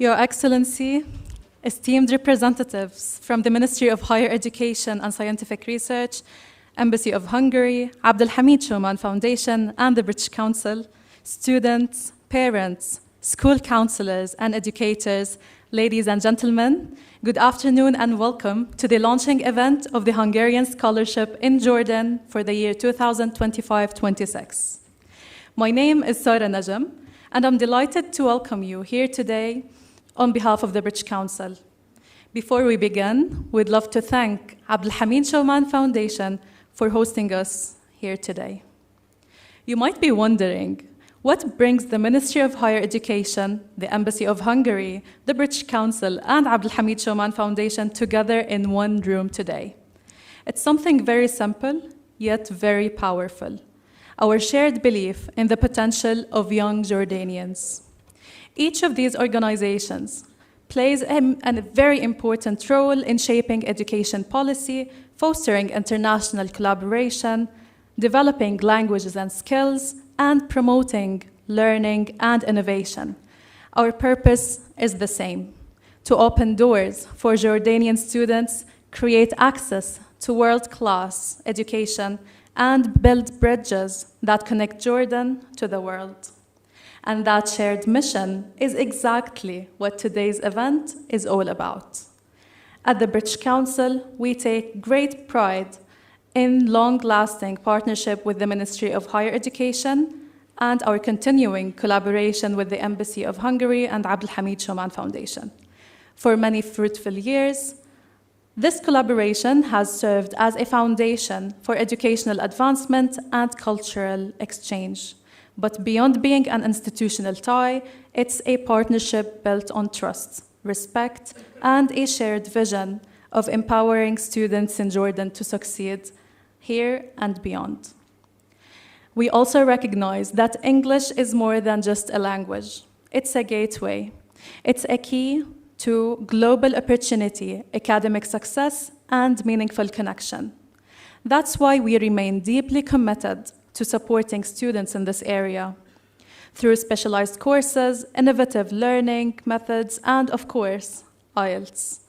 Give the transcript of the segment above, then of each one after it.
Your Excellency, esteemed representatives from the Ministry of Higher Education and Scientific Research, Embassy of Hungary, الحميد شومان Foundation, and the British Council, students, parents, school counselors, and educators, ladies and gentlemen, good afternoon and welcome to the launching event of the Hungarian Scholarship in Jordan for the year 2025-26. My name is Sara Najam, and I'm delighted to welcome you here today on behalf of the British Council. Before we begin, we'd love to thank الحميد شومان Foundation for hosting us here today. You might be wondering, what brings the Ministry of Higher Education, the Embassy of Hungary, the British Council, and الحميد شومان Foundation together in one room today? It's something very simple, yet very powerful. Our shared belief in the potential of young Jordanians. Each of these organizations plays a very important role in shaping education policy, fostering international collaboration, developing languages and skills, and promoting learning and innovation. Our purpose is the same: to open doors for Jordanian students, create access to world-class education, and build bridges that connect Jordan to the world. And that shared mission is exactly what today's event is all about. At the British Council, we take great pride in long-lasting partnership with the Ministry of Higher Education and our continuing collaboration with the Embassy of Hungary and الحميد شومان Foundation. For many fruitful years, this collaboration has served as a foundation for educational advancement and cultural exchange. But beyond being an institutional tie, it's a partnership built on trust, respect, and a shared vision of empowering students in Jordan to succeed here and beyond. We also recognize that English is more than just a language. It's a gateway. It's a key to global opportunity, academic success, and meaningful connection. That's why we remain deeply committed to supporting students in this area through specialized courses, innovative learning methods, and of course, IELTS.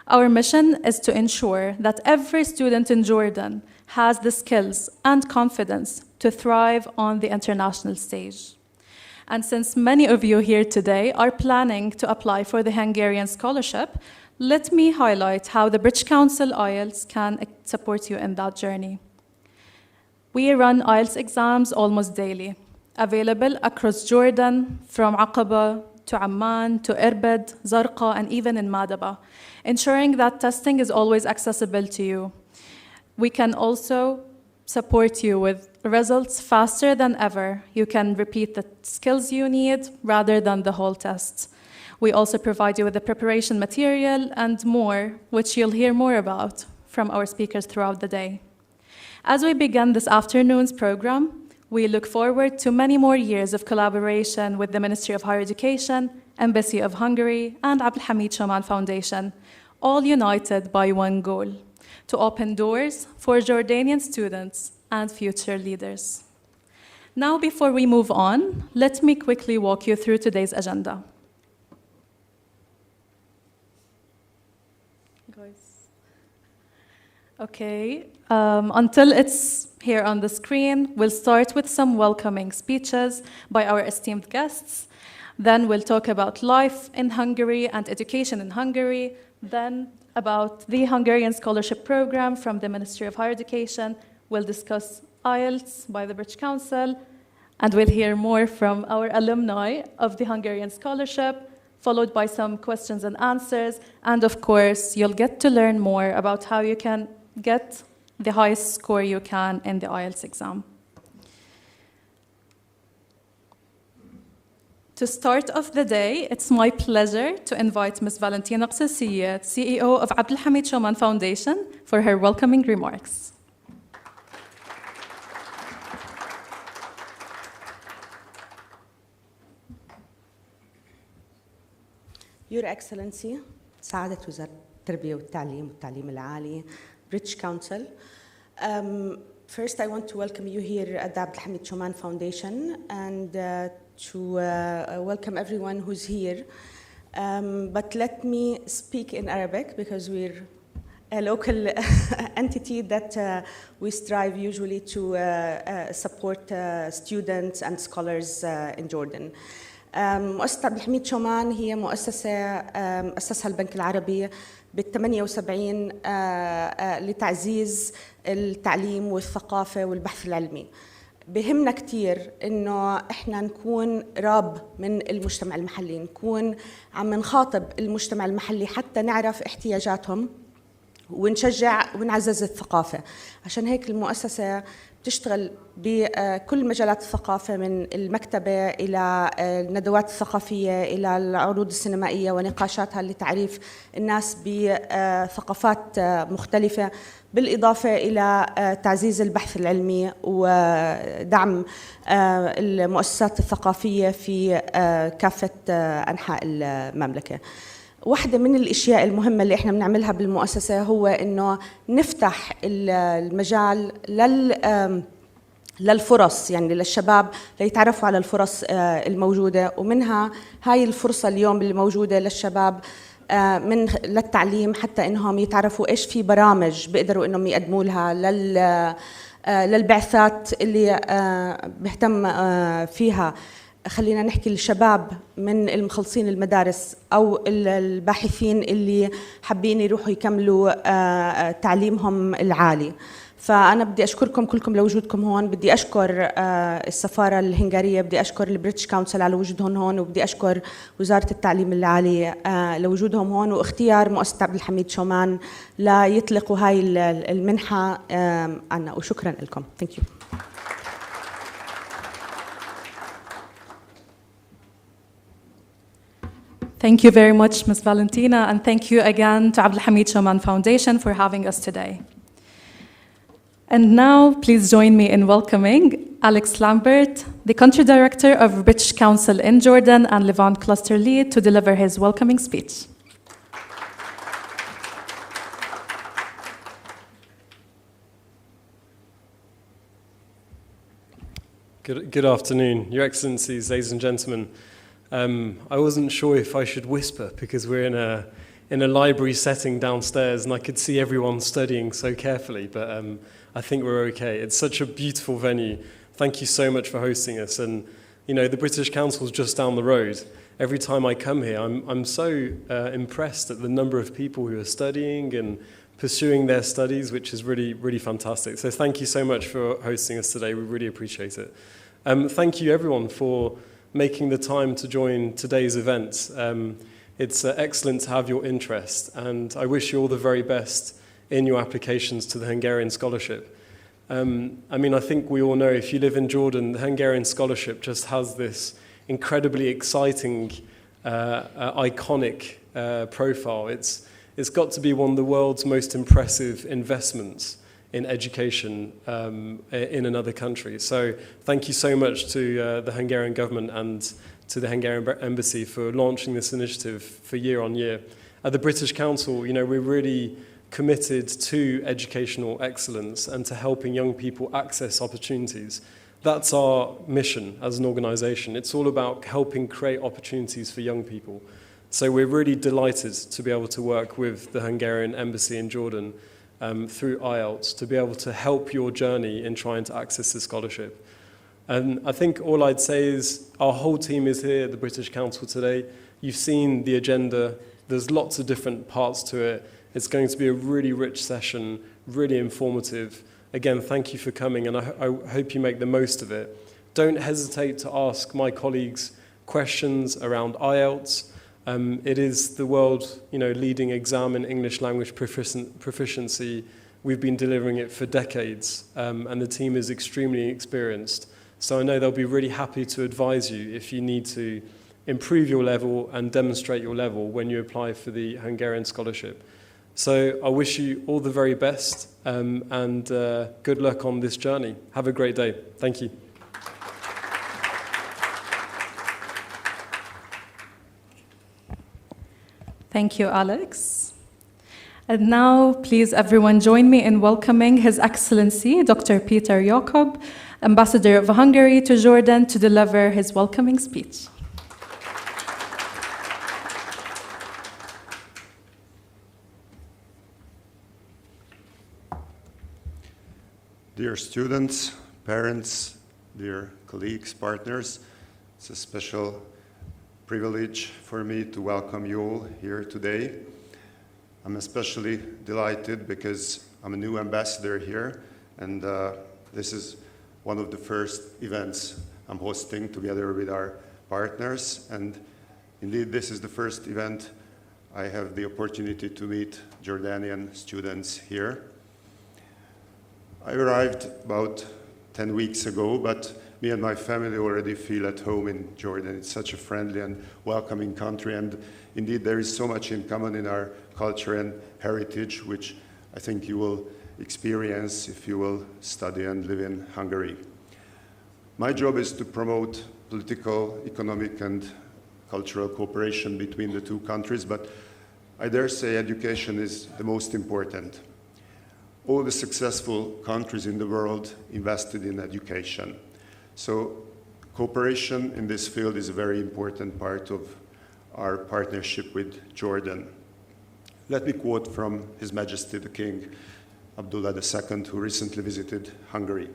Our mission is to ensure that every student in Jordan has the skills and confidence to thrive on the international stage. And since many of you here today are planning to apply for the Hungarian scholarship, let me highlight how the British Council IELTS can support you in that journey. We run IELTS exams almost daily, available across Jordan, from Aqaba to Amman to Irbid, Zarqa, and even in Madaba, ensuring that testing is always accessible to you. We can also support you with results faster than ever. You can repeat the skills you need rather than the whole test. We also provide you with the preparation material and more, which you'll hear more about from our speakers throughout the day. As we begin this afternoon's program, we look forward to many more years of collaboration with the Ministry of Higher Education, Embassy of Hungary, and الحميد شومان Foundation, all united by one goal: to open doors for Jordanian students and future leaders. Now, before we move on, let me quickly walk you through today's agenda. Okay, until it's here on the screen, we'll start with some welcoming speeches by our esteemed guests. Then we'll talk about life in Hungary and education in Hungary. Then about the Hungarian Scholarship Program from the Ministry of Higher Education. We'll discuss IELTS by the British Council. And we'll hear more from our alumni of the Hungarian Scholarship, followed by some questions and answers. And of course, you'll get to learn more about how you can get the highest score you can in the IELTS exam. To start off the day, it's my pleasure to invite Ms. Valentina Qsasiyet, CEO of الحميد شومان Foundation, for her welcoming remarks. Your Excellency, سعادة وزارة التربية والتعليم العالي, British Council. First, I want to welcome you here at the الحميد شومان Foundation and to welcome everyone who's here But let me speak in Arabic because we're a local entity that we strive usually to support students and scholars in Jordan. مؤسسة عبد الحميد شومان هي مؤسسة أسسها البنك العربي بال78 لتعزيز التعليم والثقافة والبحث العلمي. بهمنا كتير إنه إحنا نكون راب من المجتمع المحلي، نكون عم نخاطب المجتمع المحلي حتى نعرف احتياجاتهم ونشجع ونعزز الثقافة. عشان هيك المؤسسة بتشتغل بكل مجالات الثقافة، من المكتبة إلى الندوات الثقافية إلى العروض السينمائية ونقاشاتها لتعريف الناس بثقافات مختلفة، بالإضافة إلى تعزيز البحث العلمي ودعم المؤسسات الثقافية في كافة أنحاء المملكة. واحدة من الأشياء المهمة اللي إحنا بنعملها بالمؤسسة هو إنه نفتح المجال للفرص، يعني للشباب ليتعرفوا على الفرص الموجودة، ومنها هاي الفرصة اليوم اللي موجودة للشباب للتعليم، حتى إنهم يتعرفوا إيش في برامج بيقدروا إنهم يقدموا لها للبعثات اللي بيهتم فيها. خلينا نحكي الشباب من المخلصين المدارس أو الباحثين اللي حابين يروحوا يكملوا تعليمهم العالي. فأنا بدي أشكركم كلكم لوجودكم هون، بدي أشكر السفارة الهنغارية، بدي أشكر البريتش كونسل على وجودهم هون، وبدي أشكر وزارة التعليم العالي لوجودهم هون واختيار مؤسسة عبد الحميد شومان ليطلقوا هاي المنحة عنا، وشكرا لكم. Thank you. Thank you very much, Ms. Valentina, and thank you again to Abdul Hamid Shoman Foundation for having us today. And now, please join me in welcoming Alex Lambert, the Country Director of British Council in Jordan and Levant Cluster Lead, to deliver his welcoming speech. Good afternoon, Your Excellencies, ladies and gentlemen. I wasn't sure if I should whisper because we're in a library setting downstairs and I could see everyone studying so carefully, but I think we're okay. It's such a beautiful venue. Thank you so much for hosting us. And you know, the British Council is just down the road. Every time I come here, I'm so impressed at the number of people who are studying and pursuing their studies, which is really, really fantastic. So thank you so much for hosting us today. We really appreciate it. Thank you everyone for making the time to join today's event. It's excellent to have your interest, and I wish you all the very best in your applications to the Hungarian Scholarship. I mean, I think we all know, if you live in Jordan, the Hungarian Scholarship just has this incredibly exciting, iconic profile. It's got to be one of the world's most impressive investments in education in another country. So thank you so much to the Hungarian government and to the Hungarian embassy for launching this initiative for year on year. At the British Council, you know, we're really committed to educational excellence and to helping young people access opportunities. That's our mission as an organisation. It's all about helping create opportunities for young people. So we're really delighted to be able to work with the Hungarian embassy in Jordan through IELTS to be able to help your journey in trying to access the scholarship. And I think all I'd say is our whole team is here at the British Council today. You've seen the agenda. There's lots of different parts to it. It's going to be a really rich session, really informative. Again, thank you for coming, and I hope you make the most of it. Don't hesitate to ask my colleagues questions around IELTS. It is the world, leading exam in English language proficiency. We've been delivering it for decades, and the team is extremely experienced. So I know they'll be really happy to advise you if you need to improve your level and demonstrate your level when you apply for the Hungarian scholarship. So I wish you all the very best and good luck on this journey. Have a great day. Thank you. Thank you, Alex. And now, please, everyone, join me in welcoming His Excellency, Dr. Peter Jakob, Ambassador of Hungary to Jordan, to deliver his welcoming speech. Dear students, parents, dear colleagues, partners, it's a special privilege for me to welcome you all here today. I'm especially delighted because I'm a new ambassador here, and this is one of the first events I'm hosting together with our partners, and indeed this is the first event I have the opportunity to meet Jordanian students here. I arrived about 10 weeks ago, but me and my family already feel at home in Jordan. It's such a friendly and welcoming country, and indeed there is so much in common in our culture and heritage, which I think you will experience if you will study and live in Hungary. My job is to promote political, economic, and cultural cooperation between the two countries, but I dare say education is the most important. All the successful countries in the world invested in education. So cooperation in this field is a very important part of our partnership with Jordan. Let me quote from His Majesty the King Abdullah II, who recently visited Hungary.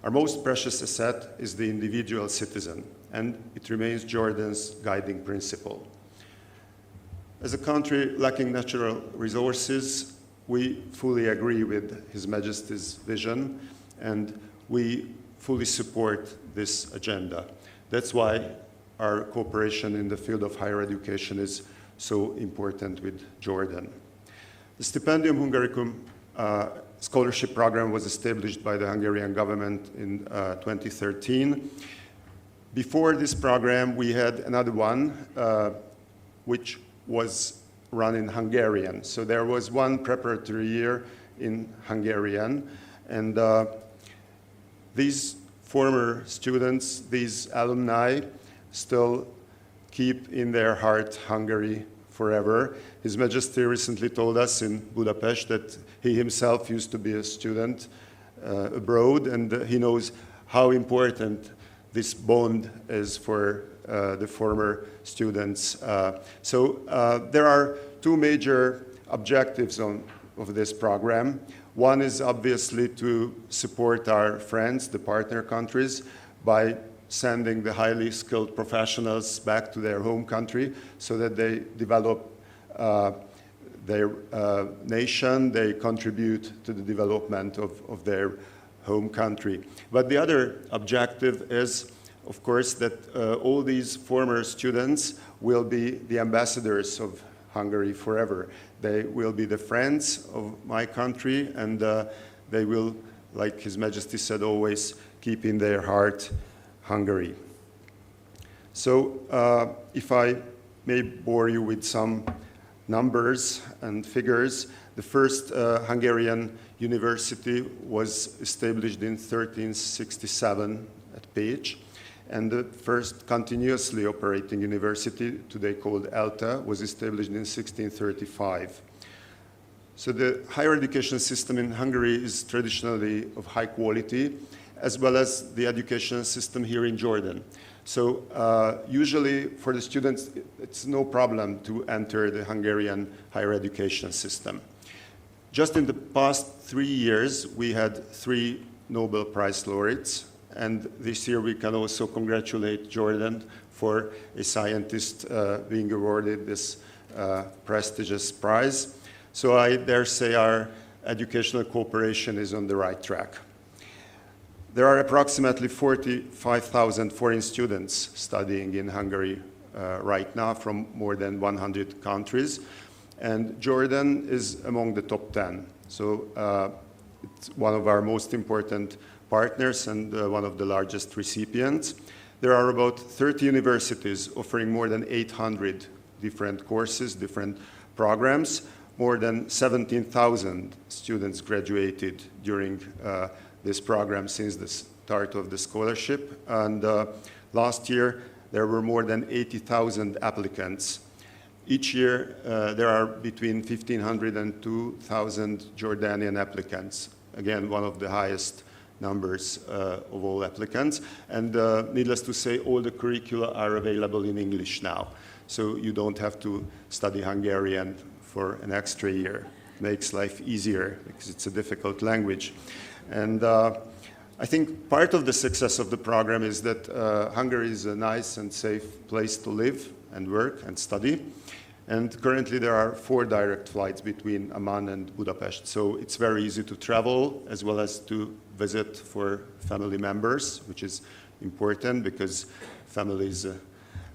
Our most precious asset is the individual citizen, and it remains Jordan's guiding principle. As a country lacking natural resources, we fully agree with His Majesty's vision, and we fully support this agenda. That's why our cooperation in the field of higher education is so important with Jordan. The Stipendium Hungaricum scholarship program was established by the Hungarian government in 2013. Before this program, we had another one, which was run in Hungarian. So there was one preparatory year in Hungarian, and these former students, these alumni, still keep in their heart Hungary forever. His Majesty recently told us in Budapest that he himself used to be a student abroad, and he knows how important this bond is for the former students. There are two major objectives of this program. One is obviously to support our friends, the partner countries, by sending the highly skilled professionals back to their home country so that they develop their nation, they contribute to the development of their home country. But the other objective is, of course, that all these former students will be the ambassadors of Hungary forever. They will be the friends of my country, and they will, like His Majesty said, always keep in their heart Hungary. So if I may bore you with some numbers and figures, the first Hungarian university was established in 1367 at Pécs, and the first continuously operating university, today called ELTE, was established in 1635. So the higher education system in Hungary is traditionally of high quality, as well as the education system here in Jordan. So usually for the students, it's no problem to enter the Hungarian higher education system. Just in the past 3 years, we had 3 Nobel Prize laureates, and this year we can also congratulate Jordan for a scientist being awarded this prestigious prize. So I dare say our educational cooperation is on the right track. There are approximately 45,000 foreign students studying in Hungary right now from more than 100 countries, and Jordan is among the top 10. So it's one of our most important partners and one of the largest recipients. There are about 30 universities offering more than 800 different courses, different programs. More than 17,000 students graduated during this program since the start of the scholarship. And last year, there were more than 80,000 applicants. Each year, there are between 1,500 and 2,000 Jordanian applicants. Again, one of the highest numbers of all applicants. And needless to say, all the curricula are available in English now. So you don't have to study Hungarian for an extra year. makes life easier because it's a difficult language. And I think part of the success of the program is that Hungary is a nice and safe place to live and work and study. And currently there are 4 direct flights between Amman and Budapest. So it's very easy to travel as well as to visit for family members, which is important because family is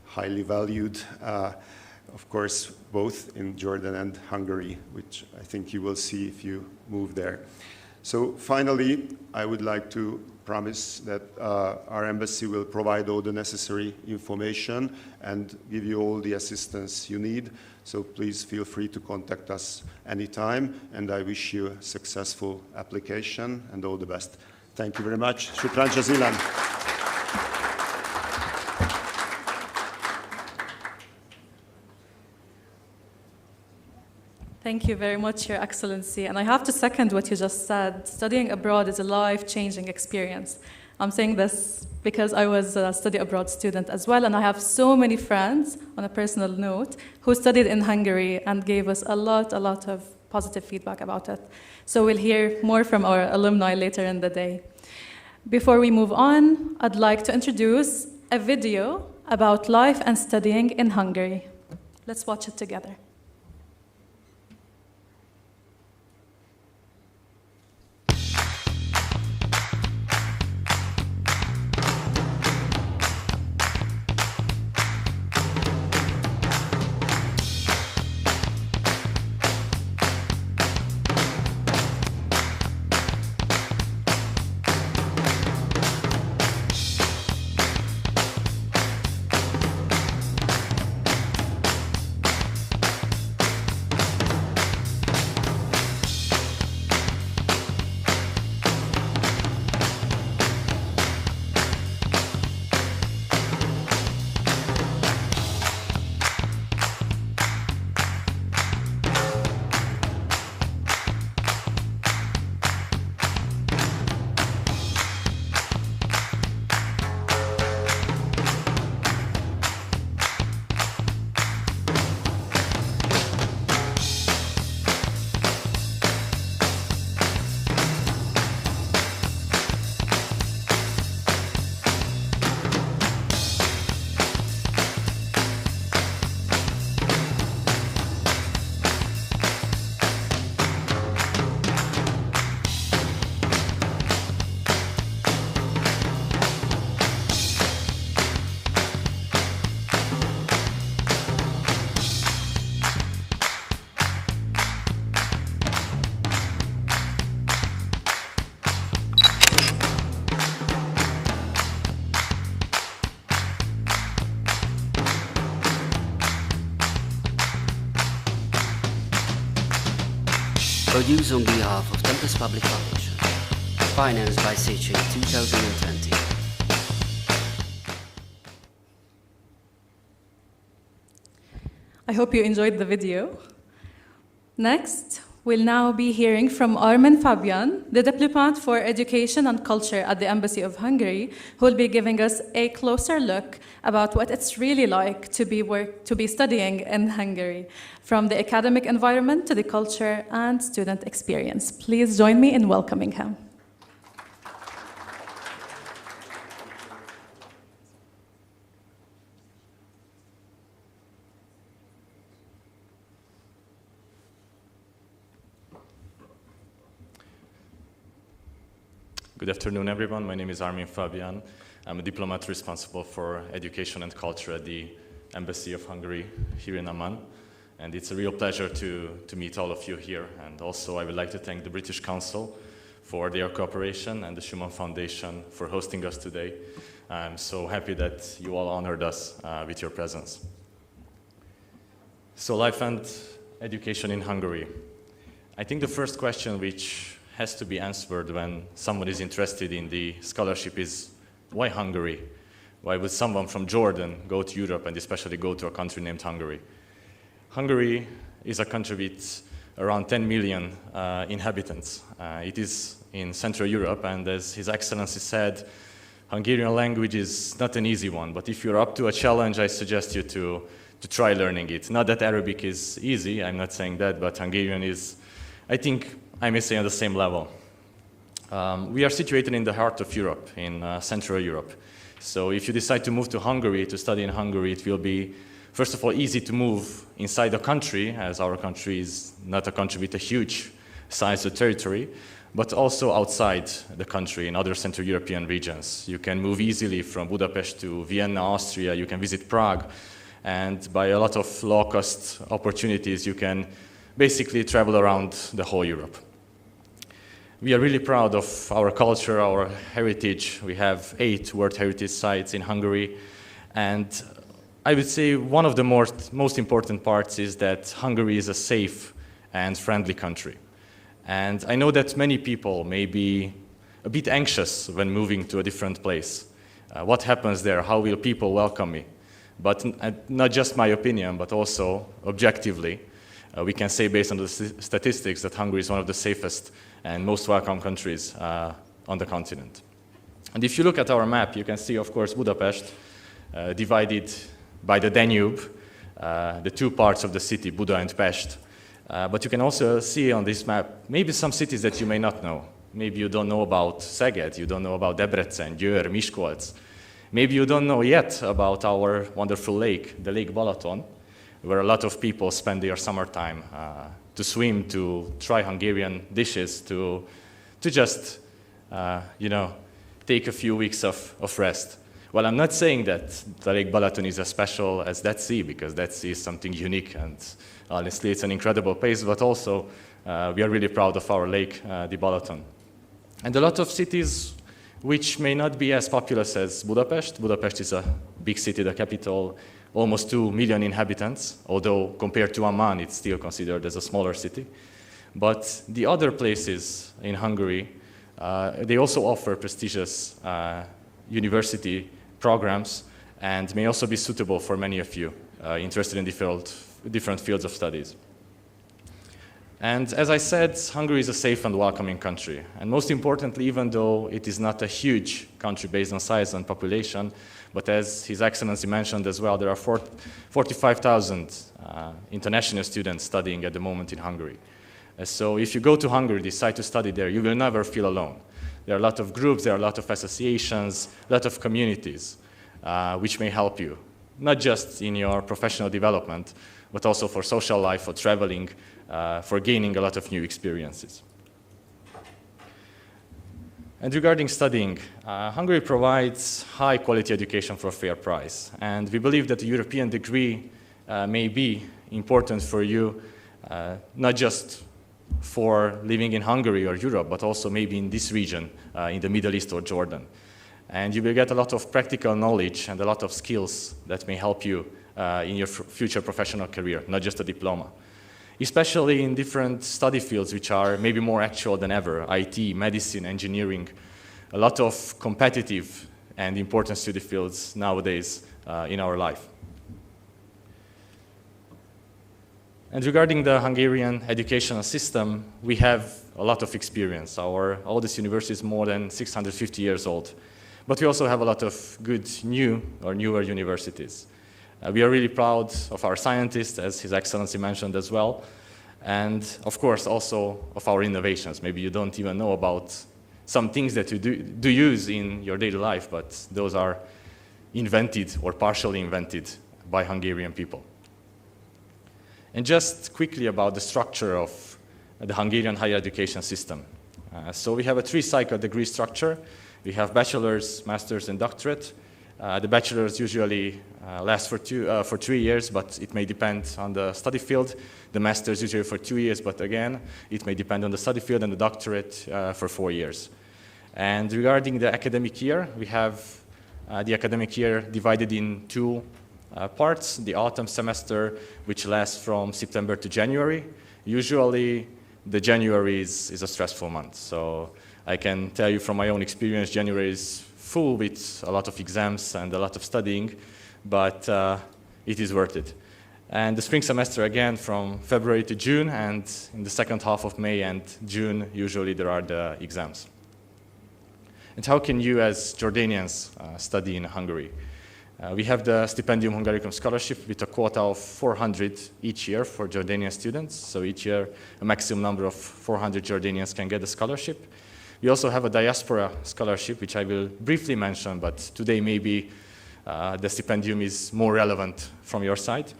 highly valued, of course, both in Jordan and Hungary, which I think you will see if you move there. So finally, I would like to promise that our embassy will provide all the necessary information and give you all the assistance you need. So please feel free to contact us anytime, and I wish you a successful application and all the best. Thank you very much. Shukran jazilan. Thank you very much, Your Excellency. And I have to second what you just said. Studying abroad is a life-changing experience. I'm saying this because I was a study abroad student as well, and I have so many friends, on a personal note, who studied in Hungary and gave us a lot of positive feedback about it. So we'll hear more from our alumni later in the day. Before we move on, I'd like to introduce a video about life and studying in Hungary. Let's watch it together. Produced on behalf of Tempest Public Foundation. Financed by Tshrin 2020. I hope you enjoyed the video. Next, we'll now be hearing from Armen Fabian, the Diplomat for Education and Culture at the Embassy of Hungary, who will be giving us a closer look about what it's really like to be studying in Hungary, from the academic environment to the culture and student experience. Please join me in welcoming him. Good afternoon, everyone. My name is Armen Fabian. I'm a diplomat responsible for education and culture at the Embassy of Hungary here in Amman. And it's a real pleasure to meet all of you here. And also I would like to thank the British Council for their cooperation and the Schumann Foundation for hosting us today. I'm so happy that you all honored us with your presence. So life and education in Hungary. I think the first question which has to be answered when someone is interested in the scholarship is, why Hungary? Why would someone from Jordan go to Europe and especially go to a country named Hungary? Hungary is a country with around 10 million inhabitants. It is in Central Europe, and as His Excellency said, Hungarian language is not an easy one, but if you're up to a challenge, I suggest you to try learning it. Not that Arabic is easy, I'm not saying that, but Hungarian is I think I may say on the same level. We are situated in the heart of Europe, in Central Europe. So if you decide to move to Hungary, to study in Hungary, it will be, first of all, easy to move inside the country, as our country is not a country with a huge size of territory, but also outside the country in other Central European regions. You can move easily from Budapest to Vienna, Austria, you can visit Prague, and by a lot of low-cost opportunities, you can basically travel around the whole Europe. We are really proud of our culture, our heritage. We have 8 World Heritage Sites in Hungary, and I would say one of the most important parts is that Hungary is a safe and friendly country. And I know that many people may be a bit anxious when moving to a different place. What happens there? How will people welcome me? But not just my opinion, but also objectively, we can say based on the statistics that Hungary is one of the safest and most welcome countries on the continent. And if you look at our map, you can see, of course, Budapest divided by the Danube, the 2 parts of the city, Buda and Pest. But you can also see on this map maybe some cities that you may not know. Maybe you don't know about Szeged, you don't know about Debrecen, Győr, Miskolc. Maybe you don't know yet about our wonderful lake, the Lake Balaton, where a lot of people spend their summertime to swim, to try Hungarian dishes, to just, take a few weeks of rest. Well, I'm not saying that the Lake Balaton is as special as that sea, because that sea is something unique, and honestly, it's an incredible place, but also we are really proud of our lake, the Balaton. And a lot of cities which may not be as populous as Budapest. Budapest is a big city, the capital, almost 2 million inhabitants, although compared to Amman, it's still considered as a smaller city. But the other places in Hungary, they also offer prestigious university programs and may also be suitable for many of you interested in different fields of studies. And as I said, Hungary is a safe and welcoming country. And most importantly, even though it is not a huge country based on size and population, but as His Excellency mentioned as well, there are 45,000 international students studying at the moment in Hungary. So if you go to Hungary, decide to study there, you will never feel alone. There are a lot of groups, there are a lot of associations, a lot of communities which may help you, not just in your professional development, but also for social life, for traveling, for gaining a lot of new experiences. And regarding studying, Hungary provides high-quality education for a fair price. And we believe that the European degree may be important for you, not just for living in Hungary or Europe, but also maybe in this region, in the Middle East or Jordan. And you will get a lot of practical knowledge and a lot of skills that may help you in your future professional career, not just a diploma. Especially in different study fields which are maybe more actual than ever, IT, medicine, engineering, a lot of competitive and important study fields nowadays in our life. And regarding the Hungarian educational system, we have a lot of experience. Our oldest university is more than 650 years old. But we also have a lot of good new or newer universities. We are really proud of our scientists, as His Excellency mentioned as well, and of course also of our innovations. Maybe you don't even know about some things that you do use in your daily life, but those are invented or partially invented by Hungarian people. And just quickly about the structure of the Hungarian higher education system. So we have a 3-cycle degree structure. We have bachelor's, master's, and doctorate. The bachelor's usually lasts for 3 years, but it may depend on the study field. The master's usually for 2 years, but again, it may depend on the study field, and the doctorate for 4 years. And regarding the academic year, we have the academic year divided in 2 parts. The autumn semester, which lasts from September to January. Usually, the January is a stressful month. So I can tell you from my own experience, January is full with a lot of exams and a lot of studying, but it is worth it. And the spring semester, again, from February to June, and in the second half of May and June, usually there are the exams. And how can you, as Jordanians, study in Hungary? We have the Stipendium Hungaricum scholarship with a quota of 400 each year for Jordanian students. So each year, a maximum number of 400 Jordanians can get a scholarship. We also have a diaspora scholarship, which I will briefly mention, but today maybe the stipendium is more relevant from your side.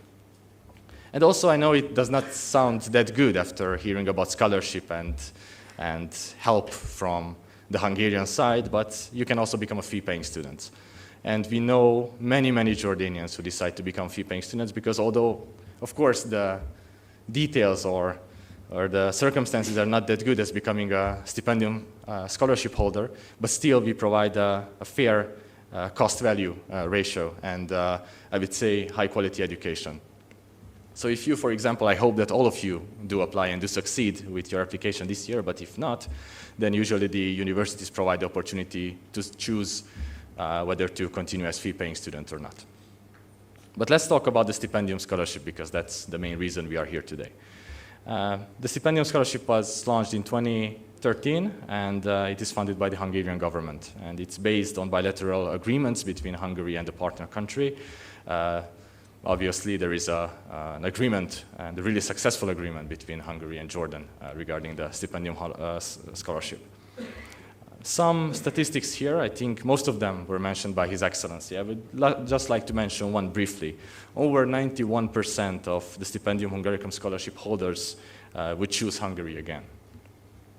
And also, I know it does not sound that good after hearing about scholarship and help from the Hungarian side, but you can also become a fee-paying student. And we know many, many Jordanians who decide to become fee-paying students because although, of course, the details or the circumstances are not that good as becoming a stipendium scholarship holder, but still we provide a fair cost-value ratio and I would say high-quality education. So if you, for example, I hope that all of you do apply and do succeed with your application this year, but if not, then usually the universities provide the opportunity to choose whether to continue as fee-paying student or not. But let's talk about the Stipendium Scholarship because that's the main reason we are here today. The Stipendium Scholarship was launched in 2013 and it is funded by the Hungarian government. And it's based on bilateral agreements between Hungary and the partner country. Obviously, there is an agreement, and a really successful agreement between Hungary and Jordan regarding the Stipendium Scholarship. Some statistics here, I think most of them were mentioned by His Excellency. I would just like to mention one briefly. Over 91% of the Stipendium Hungaricum scholarship holders would choose Hungary again.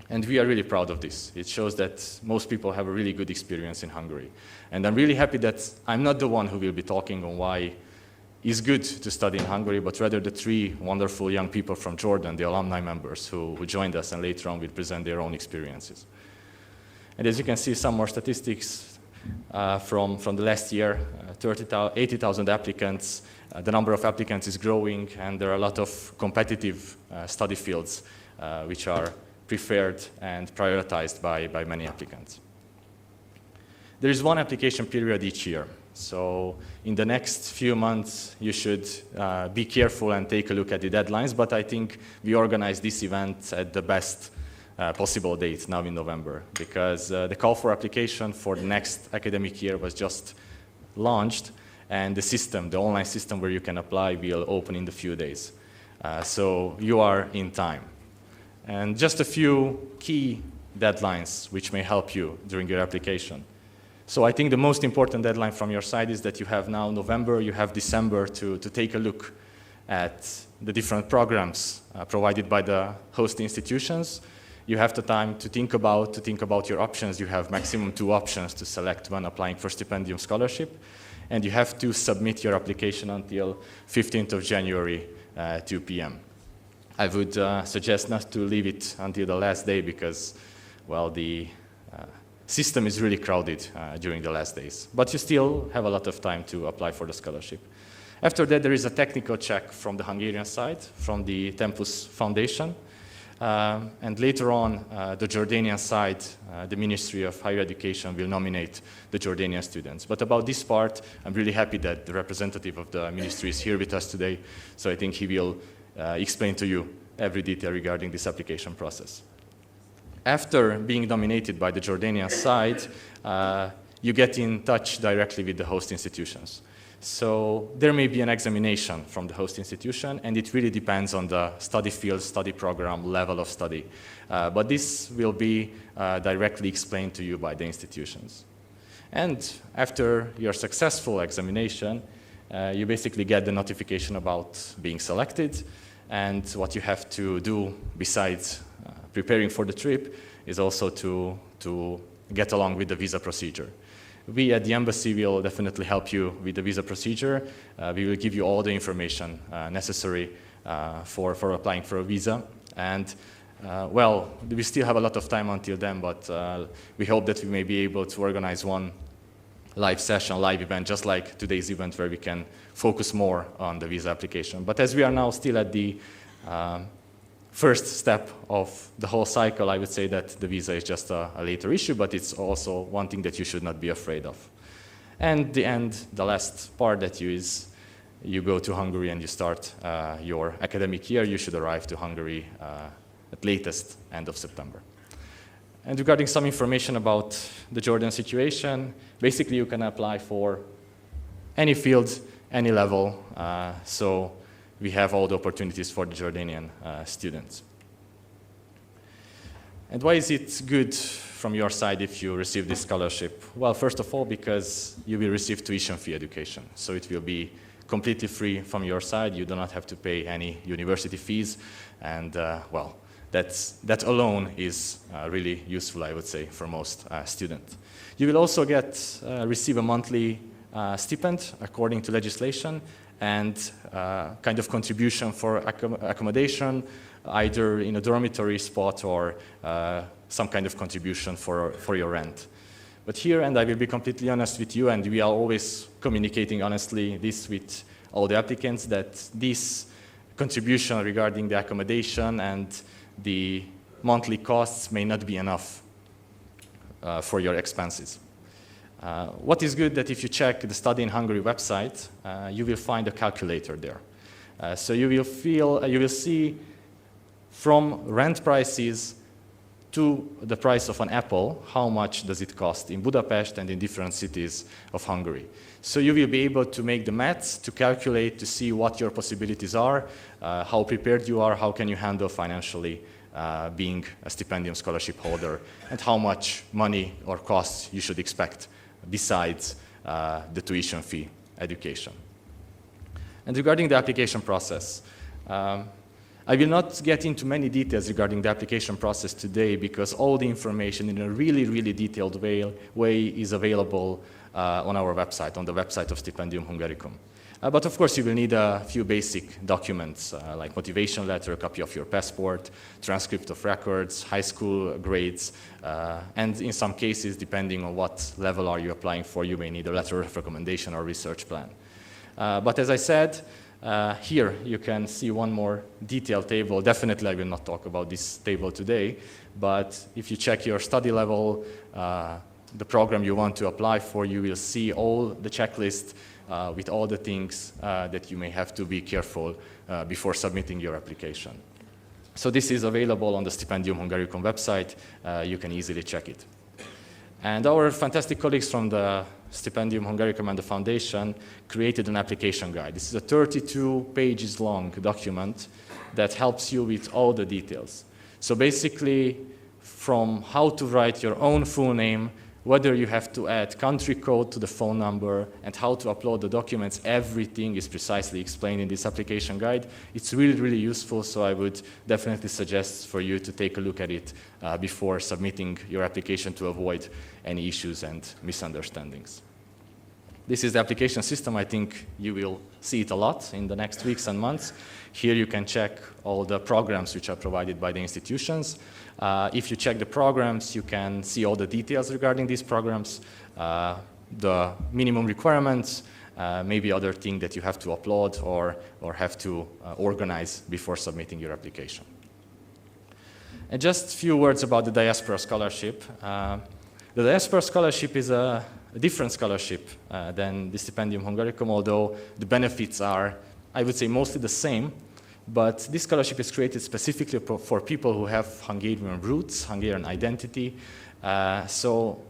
And we are really proud of this. It shows that most people have a really good experience in Hungary. And I'm really happy that I'm not the one who will be talking on why it's good to study in Hungary, but rather the three wonderful young people from Jordan, the alumni members who joined us and later on will present their own experiences. And as you can see, some more statistics from the last year, 80,000 applicants. The number of applicants is growing, and there are a lot of competitive study fields which are preferred and prioritized by many applicants. There is one application period each year. So in the next few months, you should be careful and take a look at the deadlines, but I think we organized this event at the best possible date now in November, because the call for application for the next academic year was just launched, and the system, the online system where you can apply, will open in a few days. So you are in time. And just a few key deadlines which may help you during your application. So I think the most important deadline from your side is that you have now November, you have December to take a look at the different programs provided by the host institutions. You have the time to think about your options. You have maximum 2 options to select when applying for stipendium scholarship. And you have to submit your application until 15th of January, 2 p.m. I would suggest not to leave it until the last day because, well, the system is really crowded during the last days. But you still have a lot of time to apply for the scholarship. After that, there is a technical check from the Hungarian side, from the Tempus Foundation. And later on, the Jordanian side, the Ministry of Higher Education will nominate the Jordanian students. But about this part, I'm really happy that the representative of the ministry is here with us today. So I think he will explain to you every detail regarding this application process. After being nominated by the Jordanian side, you get in touch directly with the host institutions. So there may be an examination from the host institution, and it really depends on the study field, study program, level of study. But this will be directly explained to you by the institutions. And after your successful examination, you basically get the notification about being selected, and what you have to do besides preparing for the trip is also to get along with the visa procedure. We at the embassy will definitely help you with the visa procedure. We will give you all the information necessary for applying for a visa. And well, we still have a lot of time until then, but we hope that we may be able to organize one live session, live event, just like today's event, where we can focus more on the visa application. But as we are now still at the first step of the whole cycle, I would say that the visa is just a later issue, but it's also one thing that you should not be afraid of. And the last part that you go to Hungary and you start your academic year. You should arrive to Hungary at latest end of September. And regarding some information about the Jordan situation, basically you can apply for any field, any level. So we have all the opportunities for the Jordanian students. And why is it good from your side if you receive this scholarship? Well, first of all, because you will receive tuition fee education. So it will be completely free from your side. You do not have to pay any university fees. And well, that alone is really useful, I would say, for most students. You will also receive a monthly stipend according to legislation and kind of contribution for accommodation, either in a dormitory spot or some kind of contribution for your rent. But here, and I will be completely honest with you, and we are always communicating honestly this with all the applicants, that this contribution regarding the accommodation and the monthly costs may not be enough for your expenses. What is good that if you check the Study in Hungary website, you will find a calculator there. So you will see from rent prices to the price of an apple, how much does it cost in Budapest and in different cities of Hungary. So you will be able to make the maths, to calculate, to see what your possibilities are, how prepared you are, how can you handle financially being a stipendium scholarship holder, and how much money or costs you should expect besides the tuition fee education. And regarding the application process, I will not get into many details regarding the application process today because all the information in a really, really detailed way is available on our website, on the website of Stipendium Hungaricum. But of course, you will need a few basic documents like motivation letter, a copy of your passport, transcript of records, high school grades, and in some cases, depending on what level are you applying for, you may need a letter of recommendation or research plan. But as I said, here you can see one more detailed table. Definitely I will not talk about this table today, but if you check your study level, the program you want to apply for, you will see all the checklist with all the things that you may have to be careful before submitting your application. So this is available on the Stipendium Hungaricum website. You can easily check it. And our fantastic colleagues from the Stipendium Hungaricum and the Foundation created an application guide. This is a 32 pages long document that helps you with all the details. So basically, from how to write your own full name, whether you have to add country code to the phone number, and how to upload the documents, everything is precisely explained in this application guide. It's really, really useful, so I would definitely suggest for you to take a look at it before submitting your application to avoid any issues and misunderstandings. This is the application system. I think you will see it a lot in the next weeks and months. Here you can check all the programs which are provided by the institutions. If you check the programs, you can see all the details regarding these programs, the minimum requirements, maybe other thing that you have to upload or have to organize before submitting your application. And just a few words about the Diaspora Scholarship. The Diaspora Scholarship is a different scholarship than the Stipendium Hungaricum, although the benefits are, I would say, mostly the same. But this scholarship is created specifically for people who have Hungarian roots, Hungarian identity. So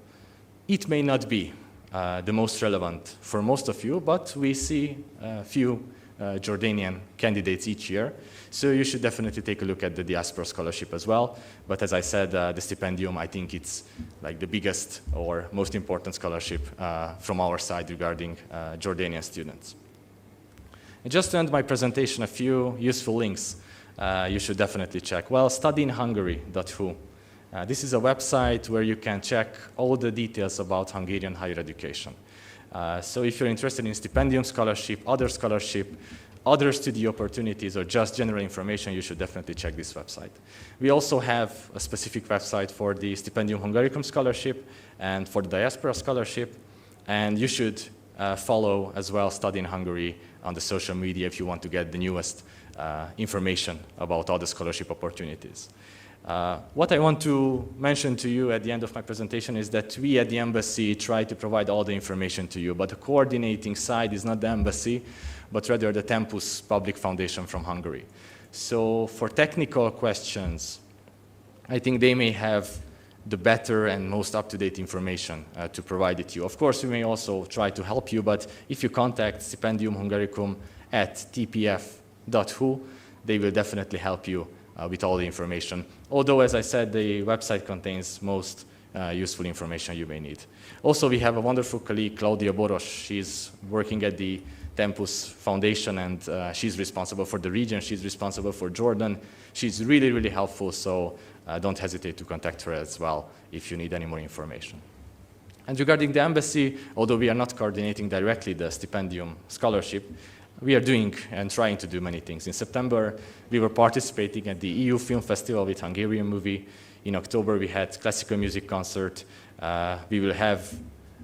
it may not be the most relevant for most of you, but we see a few Jordanian candidates each year. So you should definitely take a look at the Diaspora Scholarship as well. But as I said, the Stipendium, I think it's like the biggest or most important scholarship from our side regarding Jordanian students. And just to end my presentation, a few useful links you should definitely check. Well, studyinhungary.hu. This is a website where you can check all the details about Hungarian higher education. So if you're interested in stipendium scholarship, other study opportunities, or just general information, you should definitely check this website. We also have a specific website for the Stipendium Hungaricum scholarship and for the Diaspora scholarship, and you should follow as well Study in Hungary on the social media if you want to get the newest information about all the scholarship opportunities. What I want to mention to you at the end of my presentation is that we at the embassy try to provide all the information to you, but the coordinating side is not the embassy, but rather the Tempus Public Foundation from Hungary. So for technical questions, I think they may have the better and most up-to-date information to provide it to you. Of course, we may also try to help you, but if you contact Stipendium Hungaricum at tpf.hu, they will definitely help you with all the information. Although, as I said, the website contains most useful information you may need. Also, we have a wonderful colleague, Claudia Boros. She's working at the Tempus Foundation, and she's responsible for the region. She's responsible for Jordan. She's really, really helpful, so don't hesitate to contact her as well if you need any more information. And regarding the embassy, although we are not coordinating directly the Stipendium Scholarship, we are doing and trying to do many things. In September, we were participating at the EU Film Festival with Hungarian movie. In October, we had classical music concert. We will have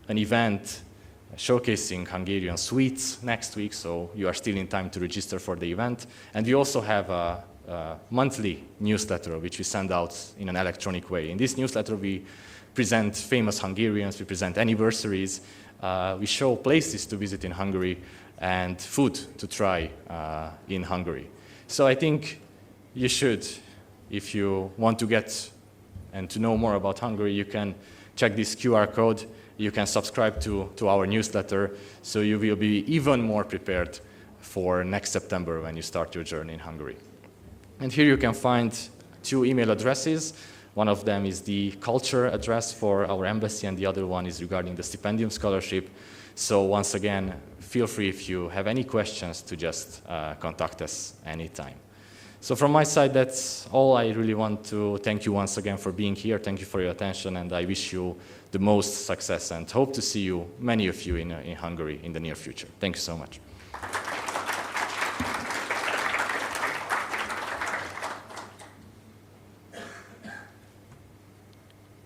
an event showcasing Hungarian sweets next week, so you are still in time to register for the event. And we also have a monthly newsletter, which we send out in an electronic way. In this newsletter, we present famous Hungarians, we present anniversaries, we show places to visit in Hungary, and food to try in Hungary. So I think you should, if you want to get and to know more about Hungary, you can check this QR code, you can subscribe to our newsletter, so you will be even more prepared for next September when you start your journey in Hungary. And here you can find 2 email addresses. One of them is the culture address for our embassy, and the other one is regarding the Stipendium Scholarship. So once again, feel free if you have any questions to just contact us anytime. So from my side, that's all. I really want to thank you once again for being here. Thank you for your attention, and I wish you the most success and hope to see you, many of you, in Hungary in the near future. Thank you so much.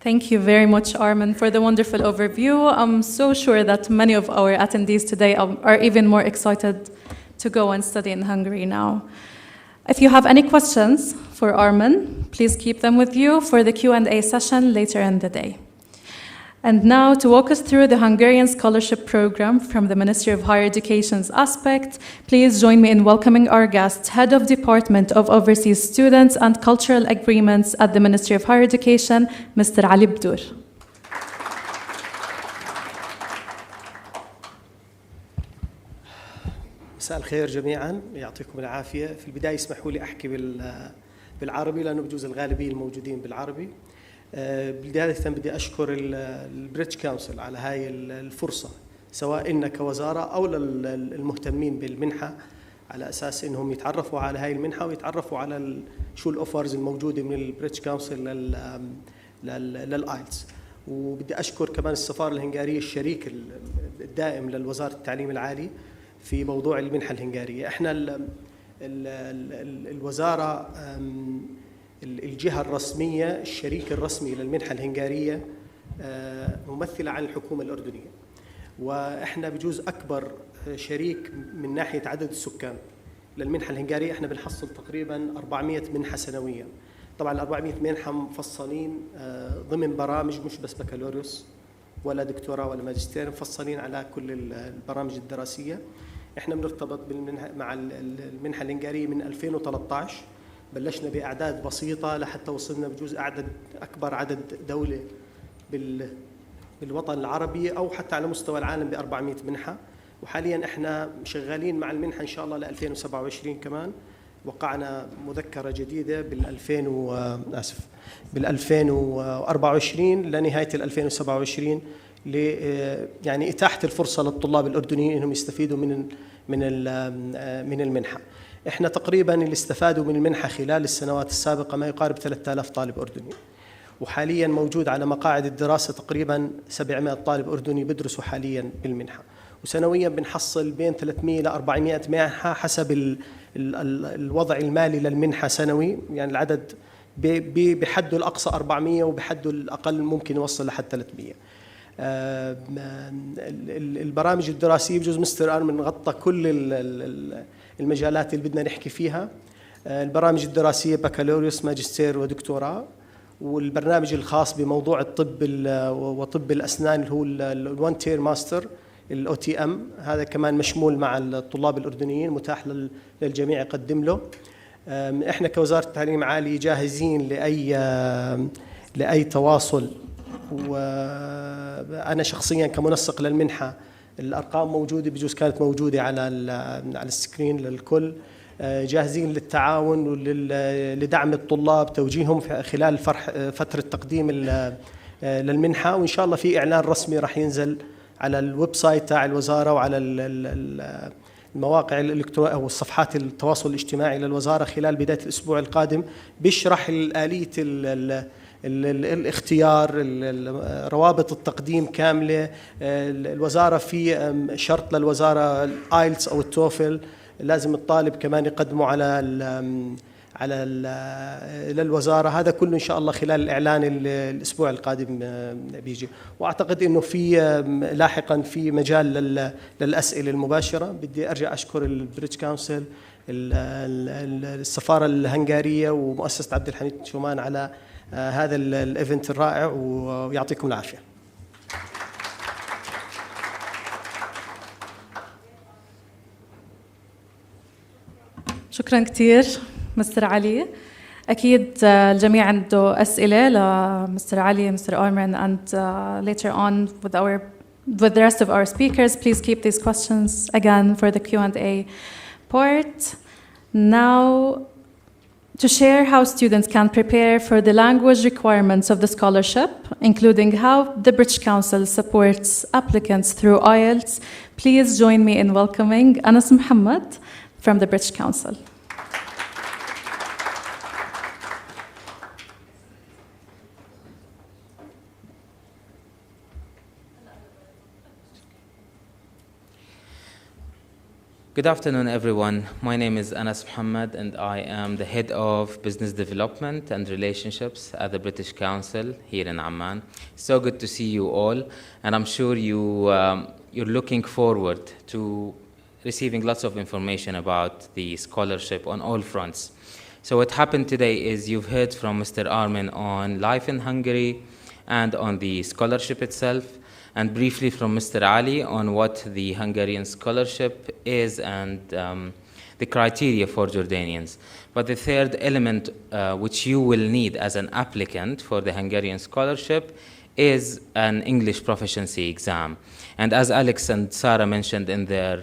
Thank you very much, Armin, for the wonderful overview. I'm so sure that many of our attendees today are even more excited to go and study in Hungary now. If you have any questions for Armin, please keep them with you for the Q&A session later in the day. And now, to walk us through the Hungarian Scholarship Program from the Ministry of Higher Education's aspect, please join me in welcoming our guest, Head of Department of Overseas Students and Cultural Agreements at the Ministry of Higher Education, Mr. Ali Bdur. مساء الخير جميعا، يعطيكم العافية. في البداية اسمحوا لي أحكي بالعربي لأنه بجوز الغالبية الموجودين بالعربي. بداية بدي أشكر البريتش كونسل على هاي الفرصة، سواء إن كوزارة أو للمهتمين بالمنحة، على أساس إنهم يتعرفوا على هاي المنحة ويتعرفوا على شو الأوفرز الموجودة من البريتش كونسل للآيلتس. وبدي أشكر كمان السفارة الهنغارية الشريك الدائم للوزارة التعليم العالي في موضوع المنحة الهنغارية. إحنا الوزارة الجهة الرسمية، الشريك الرسمي للمنحة الهنغارية، ممثلة عن الحكومة الأردنية، وإحنا بجوز أكبر شريك من ناحية عدد السكان للمنحة الهنغارية. إحنا بنحصل تقريباً 400 منحة سنوياً. طبعاً ال 400 منحة مفصلين ضمن برامج، مش بس بكالوريوس ولا دكتوراه ولا ماجستير، مفصلين على كل البرامج الدراسية. إحنا بنرتبط مع المنحة الهنغارية من 2013. بلشنا بأعداد بسيطة لحتى وصلنا بجوز أكبر عدد دولة بالوطن العربي أو حتى على مستوى العالم ب 400 منحة. وحالياً إحنا شغالين مع المنحة إن شاء الله ل 2027 كمان. وقعنا مذكرة جديدة بال 2024 لنهاية ال 2027 يعني إتاحة الفرصة للطلاب الأردنيين إنهم يستفيدوا من المنحة. إحنا تقريباً اللي استفادوا من المنحة خلال السنوات السابقة ما يقارب 3000 طالب أردني، وحالياً موجود على مقاعد الدراسة تقريباً 700 طالب أردني بدرسوا حالياً بالمنحة، وسنوياً بنحصل بين 300 ل 400 منحة حسب الوضع المالي للمنحة سنوي. يعني العدد بحده الأقصى 400 وبحده الأقل ممكن يوصل لحد 300. البرامج الدراسية بجوز مستر آرمن غطى كل المجالات اللي بدنا نحكي فيها. البرامج الدراسية بكالوريوس، ماجستير ودكتوراه، والبرنامج الخاص بموضوع الطب وطب الأسنان اللي هو الون تير ماستر الOTM، هذا كمان مشمول مع الطلاب الأردنيين، متاح للجميع يقدم له. احنا كوزارة التعليم العالي جاهزين لأي تواصل. وأنا شخصيا كمنسق للمنحة الأرقام موجودة، بجوز كانت موجودة على السكرين للكل. جاهزين للتعاون ولدعم الطلاب، توجيههم خلال فترة تقديم للمنحة. وإن شاء الله في إعلان رسمي راح ينزل على الويب سايت تاع الوزارة وعلى المواقع الإلكترونية أو الصفحات التواصل الاجتماعي للوزارة خلال بداية الأسبوع القادم، بيشرح آلية الاختيار، روابط التقديم كاملة. الوزارة في شرط للوزارة الآيلتس أو التوفل، لازم الطالب كمان يقدمه للوزارة. هذا كله إن شاء الله خلال الإعلان الأسبوع القادم بيجي. وأعتقد إنه في لاحقا في مجال للأسئلة المباشرة. بدي أرجع أشكر البريتش كونسل، السفارة الهنغارية، ومؤسسة عبد الحميد شومان على هذا الإيفنت الرائع، ويعطيكم العافية. شكرا كثير مستر علي. أكيد الجميع عنده أسئلة لمستر علي, Mr. Armin, and later on with the rest of our speakers, please keep these questions again for the Q&A part. Now, to share how students can prepare for the language requirements of the scholarship, including how the British Council supports applicants through IELTS, please join me in welcoming Anas Muhammad from the British Council. Good afternoon, everyone. My name is Anas Muhammad, and I am the Head of Business Development and Relationships at the British Council here in Amman. So good to see you all, and I'm sure you're looking forward to receiving lots of information about the scholarship on all fronts. So what happened today is you've heard from Mr. Armin on life in Hungary and on the scholarship itself, and briefly from Mr. Ali on what the Hungarian scholarship is and the criteria for Jordanians. But the third element which you will need as an applicant for the Hungarian scholarship is an English proficiency exam. And as Alex and Sarah mentioned in their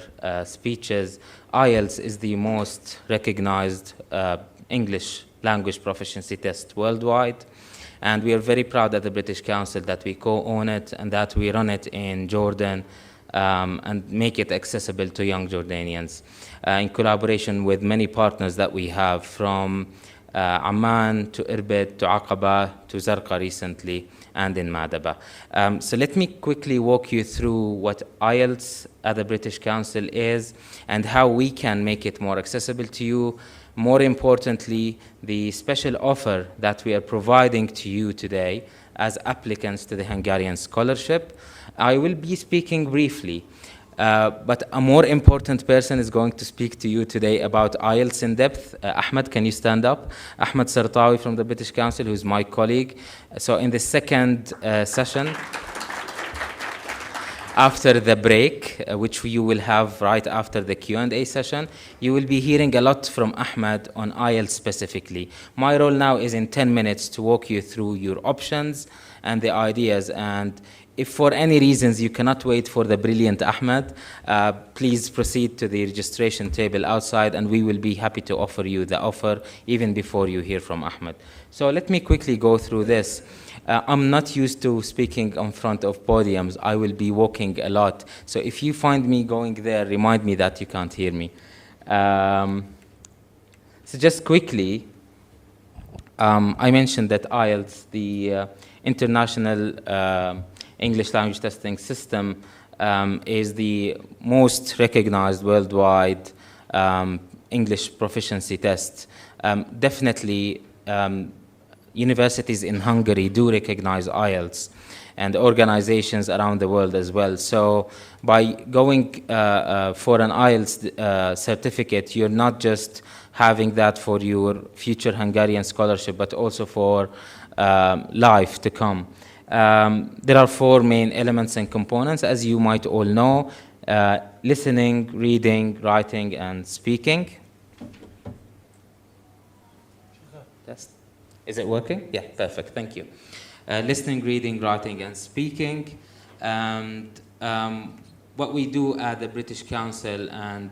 speeches, IELTS is the most recognized English language proficiency test worldwide. And we are very proud at the British Council that we co-own it and that we run it in Jordan and make it accessible to young Jordanians in collaboration with many partners that we have, from Amman to Irbid to Aqaba to Zarqa recently and in Madaba. So let me quickly walk you through what IELTS at the British Council is and how we can make it more accessible to you. More importantly, the special offer that we are providing to you today as applicants to the Hungarian scholarship. I will be speaking briefly, but a more important person is going to speak to you today about IELTS in depth. Ahmed, can you stand up? Ahmed Sartawi from the British Council, who's my colleague. So in the second session, after the break, which you will have right after the Q&A session, you will be hearing a lot from Ahmed on IELTS specifically. My role now is in 10 minutes to walk you through your options and the ideas. And if for any reasons you cannot wait for the brilliant Ahmed, please proceed to the registration table outside, and we will be happy to offer you the offer even before you hear from Ahmed. So let me quickly go through this. I'm not used to speaking in front of podiums. I will be walking a lot. So if you find me going there, remind me that you can't hear me. So just quickly, I mentioned that IELTS, the International English Language Testing System, is the most recognized worldwide English proficiency test. Definitely, universities in Hungary do recognize IELTS, and organizations around the world as well. So by going for an IELTS certificate, you're not just having that for your future Hungarian scholarship, but also for life to come. There are 4 main elements and components, as you might all know: listening, reading, writing, and speaking. Is it working? Yeah, perfect, thank you. Listening, reading, writing, and speaking. And what we do at the British Council and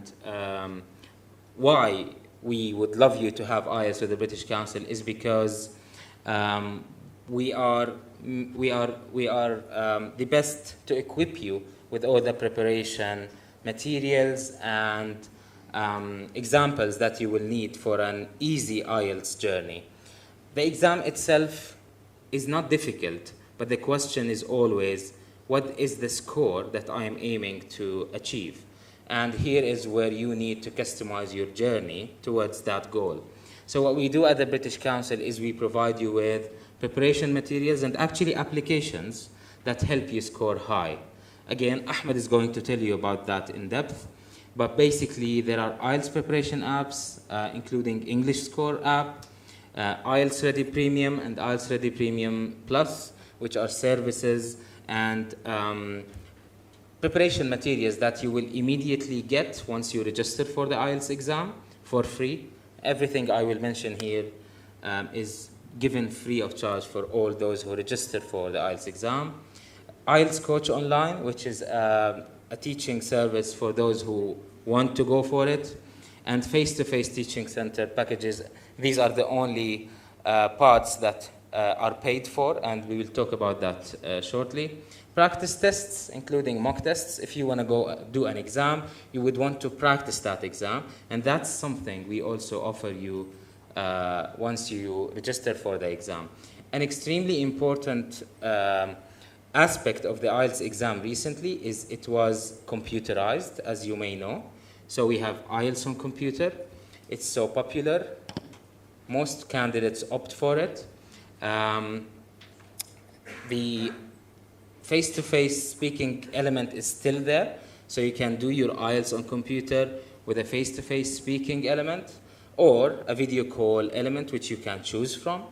why we would love you to have IELTS with the British Council is because we are the best to equip you with all the preparation materials and examples that you will need for an easy IELTS journey. The exam itself is not difficult, but the question is always, what is the score that I am aiming to achieve? And here is where you need to customize your journey towards that goal. So what we do at the British Council is we provide you with preparation materials and actually applications that help you score high. Again, Ahmed is going to tell you about that in depth, but basically there are IELTS preparation apps, including English Score app, IELTS Ready Premium and IELTS Ready Premium Plus, which are services and preparation materials that you will immediately get once you register for the IELTS exam for free. Everything I will mention here is given free of charge for all those who register for the IELTS exam. IELTS Coach Online, which is a teaching service for those who want to go for it, and face-to-face teaching center packages. These are the only parts that are paid for, and we will talk about that shortly. Practice tests, including mock tests. If you want to go do an exam, you would want to practice that exam, and that's something we also offer you once you register for the exam. An extremely important aspect of the IELTS exam recently is it was computerized, as you may know. So we have IELTS on computer. It's so popular. Most candidates opt for it. The face-to-face speaking element is still there, so you can do your IELTS on computer with a face-to-face speaking element or a video call element, which you can choose from.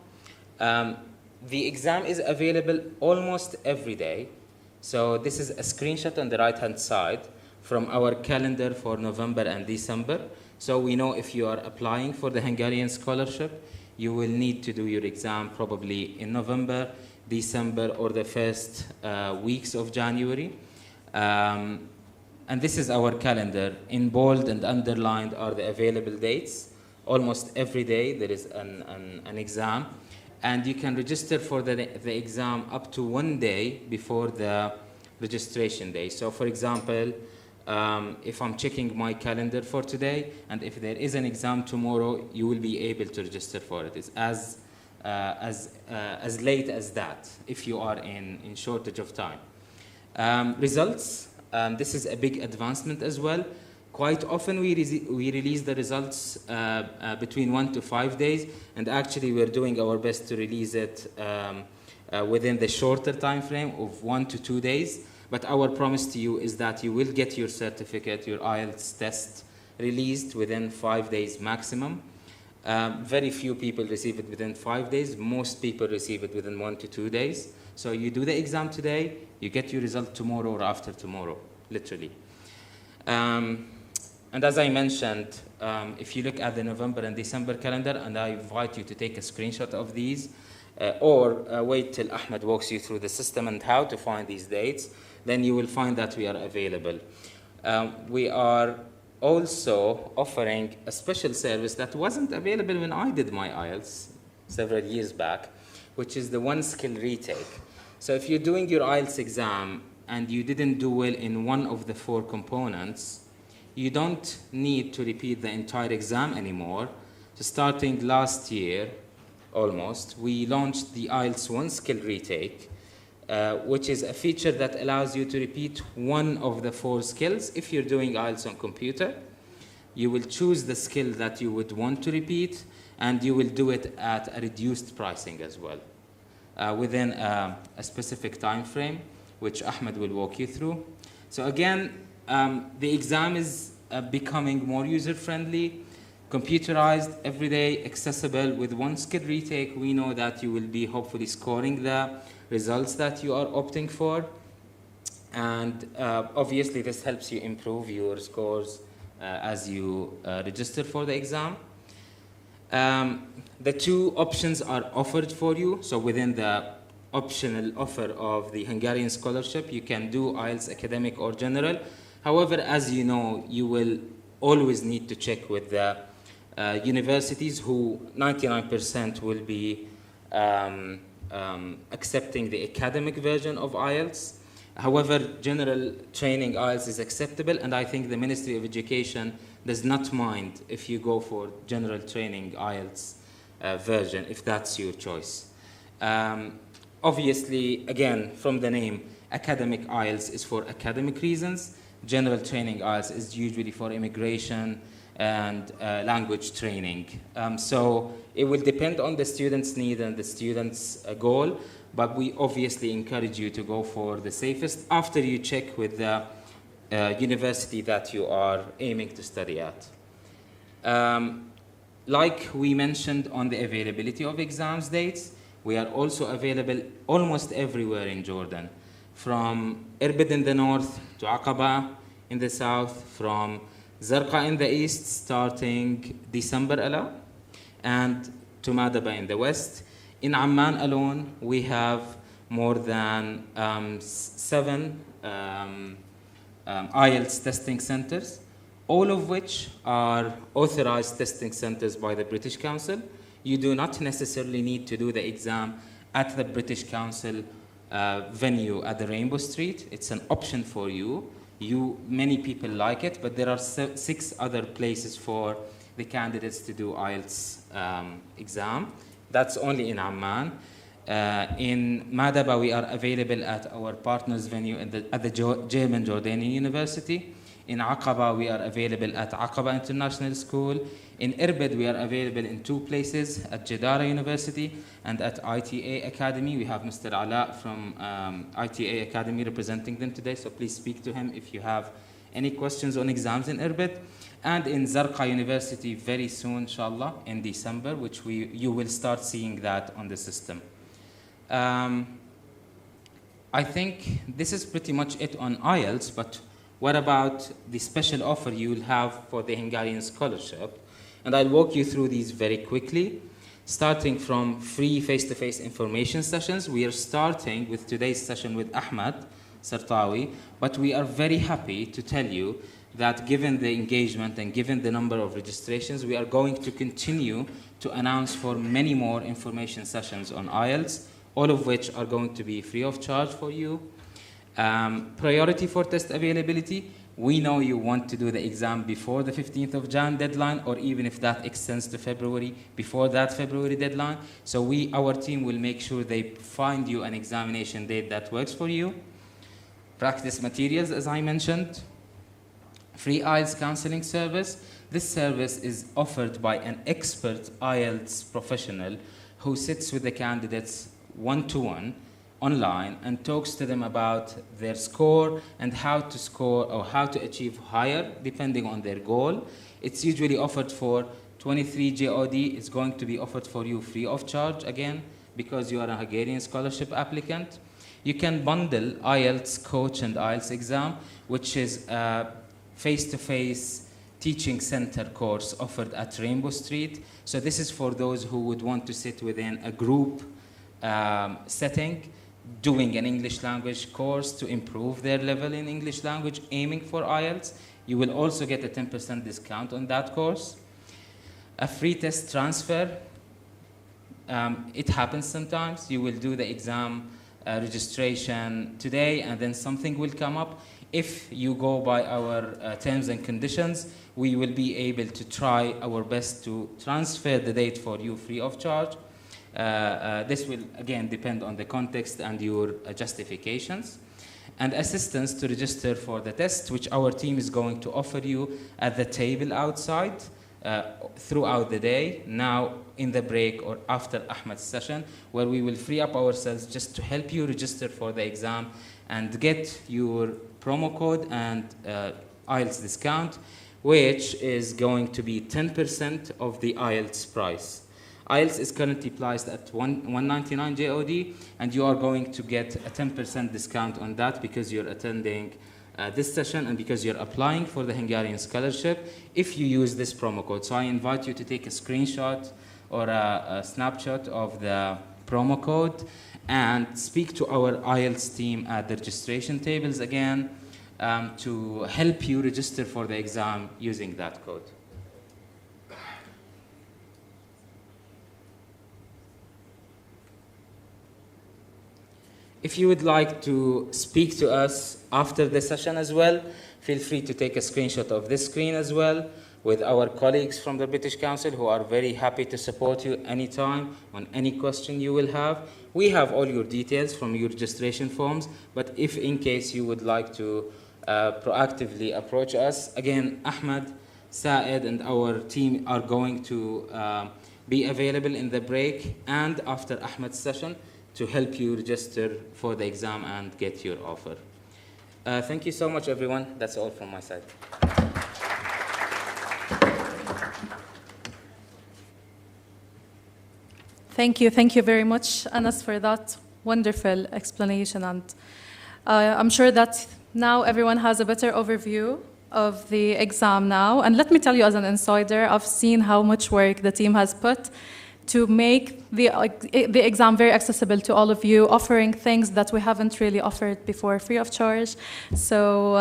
The exam is available almost every day. So this is a screenshot on the right-hand side from our calendar for November and December. So we know if you are applying for the Hungarian scholarship, you will need to do your exam probably in November, December, or the first weeks of January. And this is our calendar. In bold and underlined are the available dates. Almost every day there is an exam. And you can register for the exam up to 1 day before the registration day. So for example, if I'm checking my calendar for today, and if there is an exam tomorrow, you will be able to register for it. It's as late as that, if you are in shortage of time. Results, this is a big advancement as well. Quite often we release the results between 1 to 5 days, and actually we're doing our best to release it within the shorter time frame of 1 to 2 days. But our promise to you is that you will get your certificate, your IELTS test, released within 5 days maximum. Very few people receive it within 5 days. Most people receive it within 1 to 2 days. So you do the exam today, you get your result tomorrow or after tomorrow, literally. And as I mentioned, if you look at the November and December calendar, and I invite you to take a screenshot of these, or wait till Ahmed walks you through the system and how to find these dates, then you will find that we are available. We are also offering a special service that wasn't available when I did my IELTS several years back, which is the one skill retake. So if you're doing your IELTS exam and you didn't do well in one of the 4 components, you don't need to repeat the entire exam anymore. So starting last year, almost, we launched the IELTS One Skill Retake, which is a feature that allows you to repeat one of the 4 skills. If you're doing IELTS on computer, you will choose the skill that you would want to repeat, and you will do it at a reduced pricing as well, within a specific time frame, which Ahmed will walk you through. So again, the exam is becoming more user-friendly, computerized, everyday, accessible. With one skill retake, we know that you will be hopefully scoring the results that you are opting for. And obviously, this helps you improve your scores as you register for the exam. The two options are offered for you. So within the optional offer of the Hungarian scholarship, you can do IELTS academic or general. However, as you know, you will always need to check with the universities who 99% will be accepting the academic version of IELTS. However, general training IELTS is acceptable, and I think the Ministry of Education does not mind if you go for general training IELTS version, if that's your choice. Obviously, again, from the name, academic IELTS is for academic reasons. General training IELTS is usually for immigration and language training. So it will depend on the student's need and the student's goal, but we obviously encourage you to go for the safest after you check with the university that you are aiming to study at. Like we mentioned on the availability of exams dates, we are also available almost everywhere in Jordan, from Irbid in the north to Aqaba in the south, from Zarqa in the east starting December and to Madaba in the west. In Amman alone, we have more than 7 IELTS testing centers, all of which are authorized testing centers by the British Council. You do not necessarily need to do the exam at the British Council venue at the Rainbow Street. It's an option for you. Many people like it, but there are 6 other places for the candidates to do IELTS exam. That's only in Amman. In Madaba, we are available at our partners venue at the German Jordanian University. In Aqaba, we are available at Aqaba International School. In Irbid, we are available in 2 places, at Jeddah University and at ITA Academy. We have Mr. Ala from ITA Academy representing them today, so please speak to him if you have any questions on exams in Irbid. And in Zarqa University very soon, inshallah, in December, which you will start seeing that on the system. I think this is pretty much it on IELTS, but what about the special offer you will have for the Hungarian scholarship? And I'll walk you through these very quickly, starting from free face-to-face information sessions. We are starting with today's session with Ahmad Sartawi, but we are very happy to tell you that given the engagement and given the number of registrations, we are going to continue to announce for many more information sessions on IELTS, all of which are going to be free of charge for you. Priority for test availability. We know you want to do the exam before the 15th of Jan deadline, or even if that extends to February, before that February deadline. So our team will make sure they find you an examination date that works for you. Practice materials, as I mentioned. Free IELTS counseling service. This service is offered by an expert IELTS professional who sits with the candidates one-to-one online and talks to them about their score and how to score or how to achieve higher depending on their goal. It's usually offered for 23 JOD. It's going to be offered for you free of charge again because you are a Hungarian scholarship applicant. You can bundle IELTS coach and IELTS exam, which is a face-to-face teaching center course offered at Rainbow Street. So this is for those who would want to sit within a group setting, doing an English language course to improve their level in English language, aiming for IELTS. You will also get a 10% discount on that course. A free test transfer. It happens sometimes. You will do the exam registration today and then something will come up. If you go by our terms and conditions, we will be able to try our best to transfer the date for you free of charge. This will, again, depend on the context and your justifications. And assistance to register for the test, which our team is going to offer you at the table outside throughout the day, now in the break or after Ahmad's session, where we will free up ourselves just to help you register for the exam and get your promo code and IELTS discount, which is going to be 10% of the IELTS price. IELTS is currently priced at 199 JOD, and you are going to get a 10% discount on that because you're attending this session and because you're applying for the Hungarian scholarship if you use this promo code. So I invite you to take a screenshot or a snapshot of the promo code and speak to our IELTS team at the registration tables again to help you register for the exam using that code. If you would like to speak to us after the session as well, feel free to take a screenshot of this screen as well with our colleagues from the British Council who are very happy to support you anytime on any question you will have. We have all your details from your registration forms, but if in case you would like to proactively approach us, again, Ahmed, Saed, and our team are going to be available in the break and after Ahmed's session to help you register for the exam and get your offer. Thank you so much, everyone. That's all from my side. Thank you very much, Anas, for that wonderful explanation. And I'm sure that now everyone has a better overview of the exam now. And let me tell you as an insider, I've seen how much work the team has put to make the exam very accessible to all of you, offering things that we haven't really offered before free of charge. So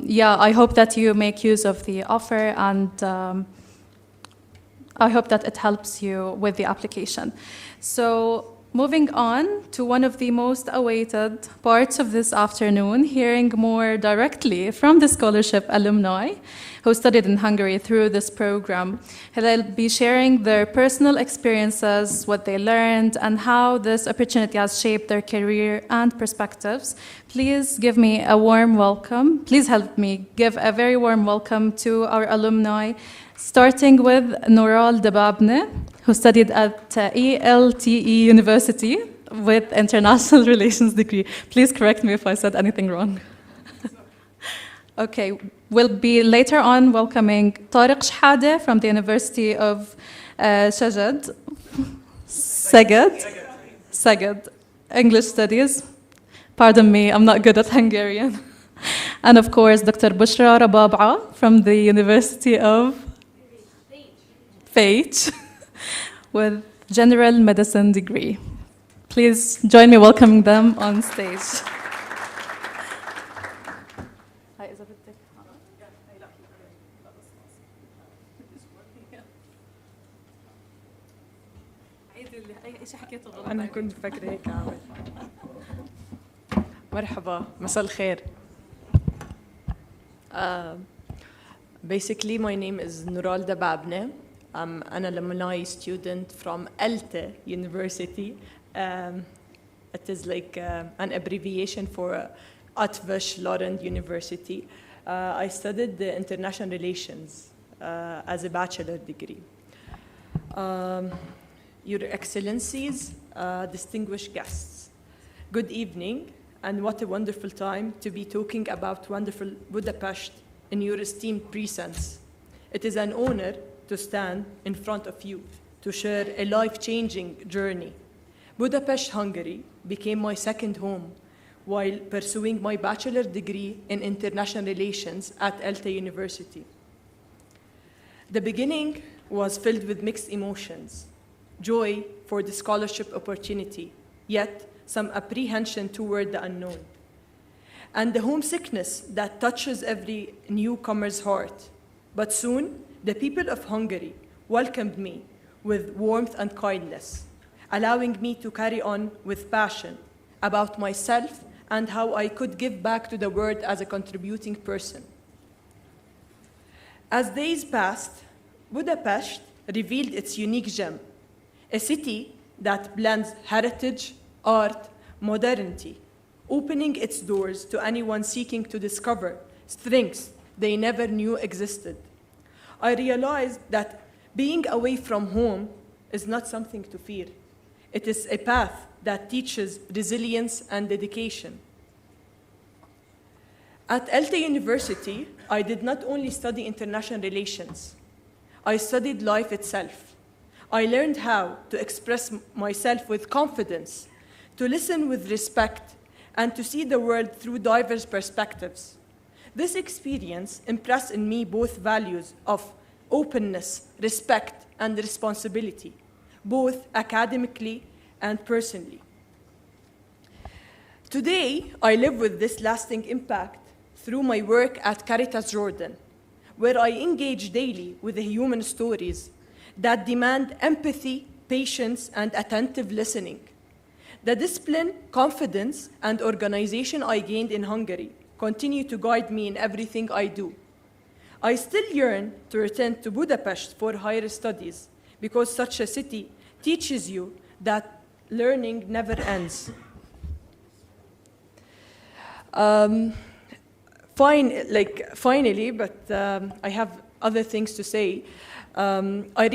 yeah, I hope that you make use of the offer, and I hope that it helps you with the application. So moving on to one of the most awaited parts of this afternoon, hearing more directly from the scholarship alumni who studied in Hungary through this program. They'll be sharing their personal experiences, what they learned, and how this opportunity has shaped their career and perspectives. Please give me a warm welcome. Please help me give a very warm welcome to our alumni, starting with Nural Dababne, who studied at ELTE University with International Relations degree. Please correct me if I said anything wrong. Okay, we'll be later on welcoming Tariq Shhade from the University of Saged, English Studies. Pardon me, I'm not good at Hungarian. And of course, Dr. Bushra Rabab'a from the University of Fate with General Medicine degree. Please join me welcoming them on stage. أنا كنت فاكرة هيك عامل. مرحبا، مساء الخير. Basically, my name is Nural Dababne. I'm an alumni student from ELTE University. It is like an abbreviation for Atvesh Laurent University. I studied the international relations as a bachelor degree. Your Excellencies, distinguished guests, good evening, and what a wonderful time to be talking about wonderful Budapest in your esteemed presence. It is an honor to stand in front of you to share a life-changing journey. Budapest, Hungary became my second home while pursuing my bachelor degree in international relations at ELTE University. The beginning was filled with mixed emotions. Joy for the scholarship opportunity, yet some apprehension toward the unknown, and the homesickness that touches every newcomer's heart. But soon, the people of Hungary welcomed me with warmth and kindness, allowing me to carry on with passion about myself and how I could give back to the world as a contributing person. As days passed, Budapest revealed its unique gem, a city that blends heritage, art, modernity, opening its doors to anyone seeking to discover strengths they never knew existed. I realized that being away from home is not something to fear. It is a path that teaches resilience and dedication. At ELTE University, I did not only study international relations, I studied life itself. I learned how to express myself with confidence, to listen with respect, and to see the world through diverse perspectives. This experience impressed in me both values of openness, respect, and responsibility, both academically and personally. Today, I live with this lasting impact through my work at Caritas Jordan, where I engage daily with the human stories that demand empathy, patience, and attentive listening. The discipline, confidence, and organization I gained in Hungary continue to guide me in everything I do. I still yearn to return to Budapest for higher studies because such a city teaches you that learning never ends. Finally, but I have other things to say. I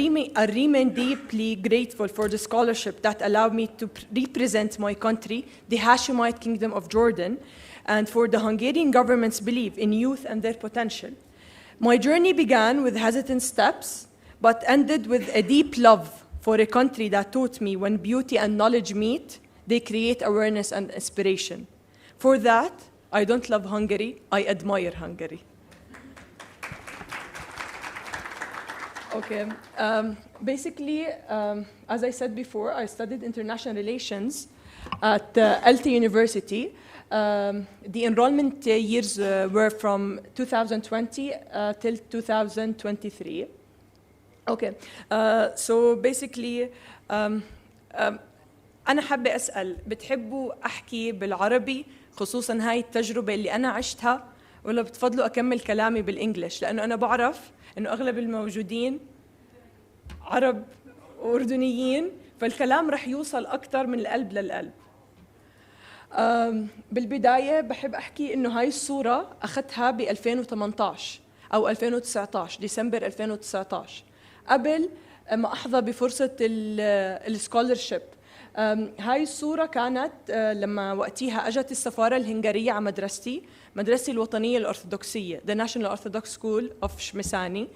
remain deeply grateful for the scholarship that allowed me to represent my country, the Hashemite Kingdom of Jordan, and for the Hungarian government's belief in youth and their potential. My journey began with hesitant steps, but ended with a deep love for a country that taught me when beauty and knowledge meet, they create awareness and inspiration. For that, I don't love Hungary, I admire Hungary. Okay, basically, as I said before, I studied international relations at LT University. The enrollment years were from 2020 till 2023. Okay, so basically, أنا حابة أسأل بتحبوا أحكي بالعربي خصوصاً هاي التجربة اللي أنا عشتها ولا بتفضلوا أكمل كلامي بالإنجليش لأنه أنا بعرف إنه أغلب الموجودين عرب وأردنيين فالكلام رح يوصل أكتر من القلب للقلب. بالبداية بحب أحكي إنه هاي الصورة أخذتها ب 2018 أو 2019 ديسمبر 2019 قبل ما أحظى بفرصة السكولرشيب. هاي الصورة كانت لما وقتها أجت السفارة الهنغارية على مدرستي الوطنية الأرثوذكسية The National Orthodox School of شمساني.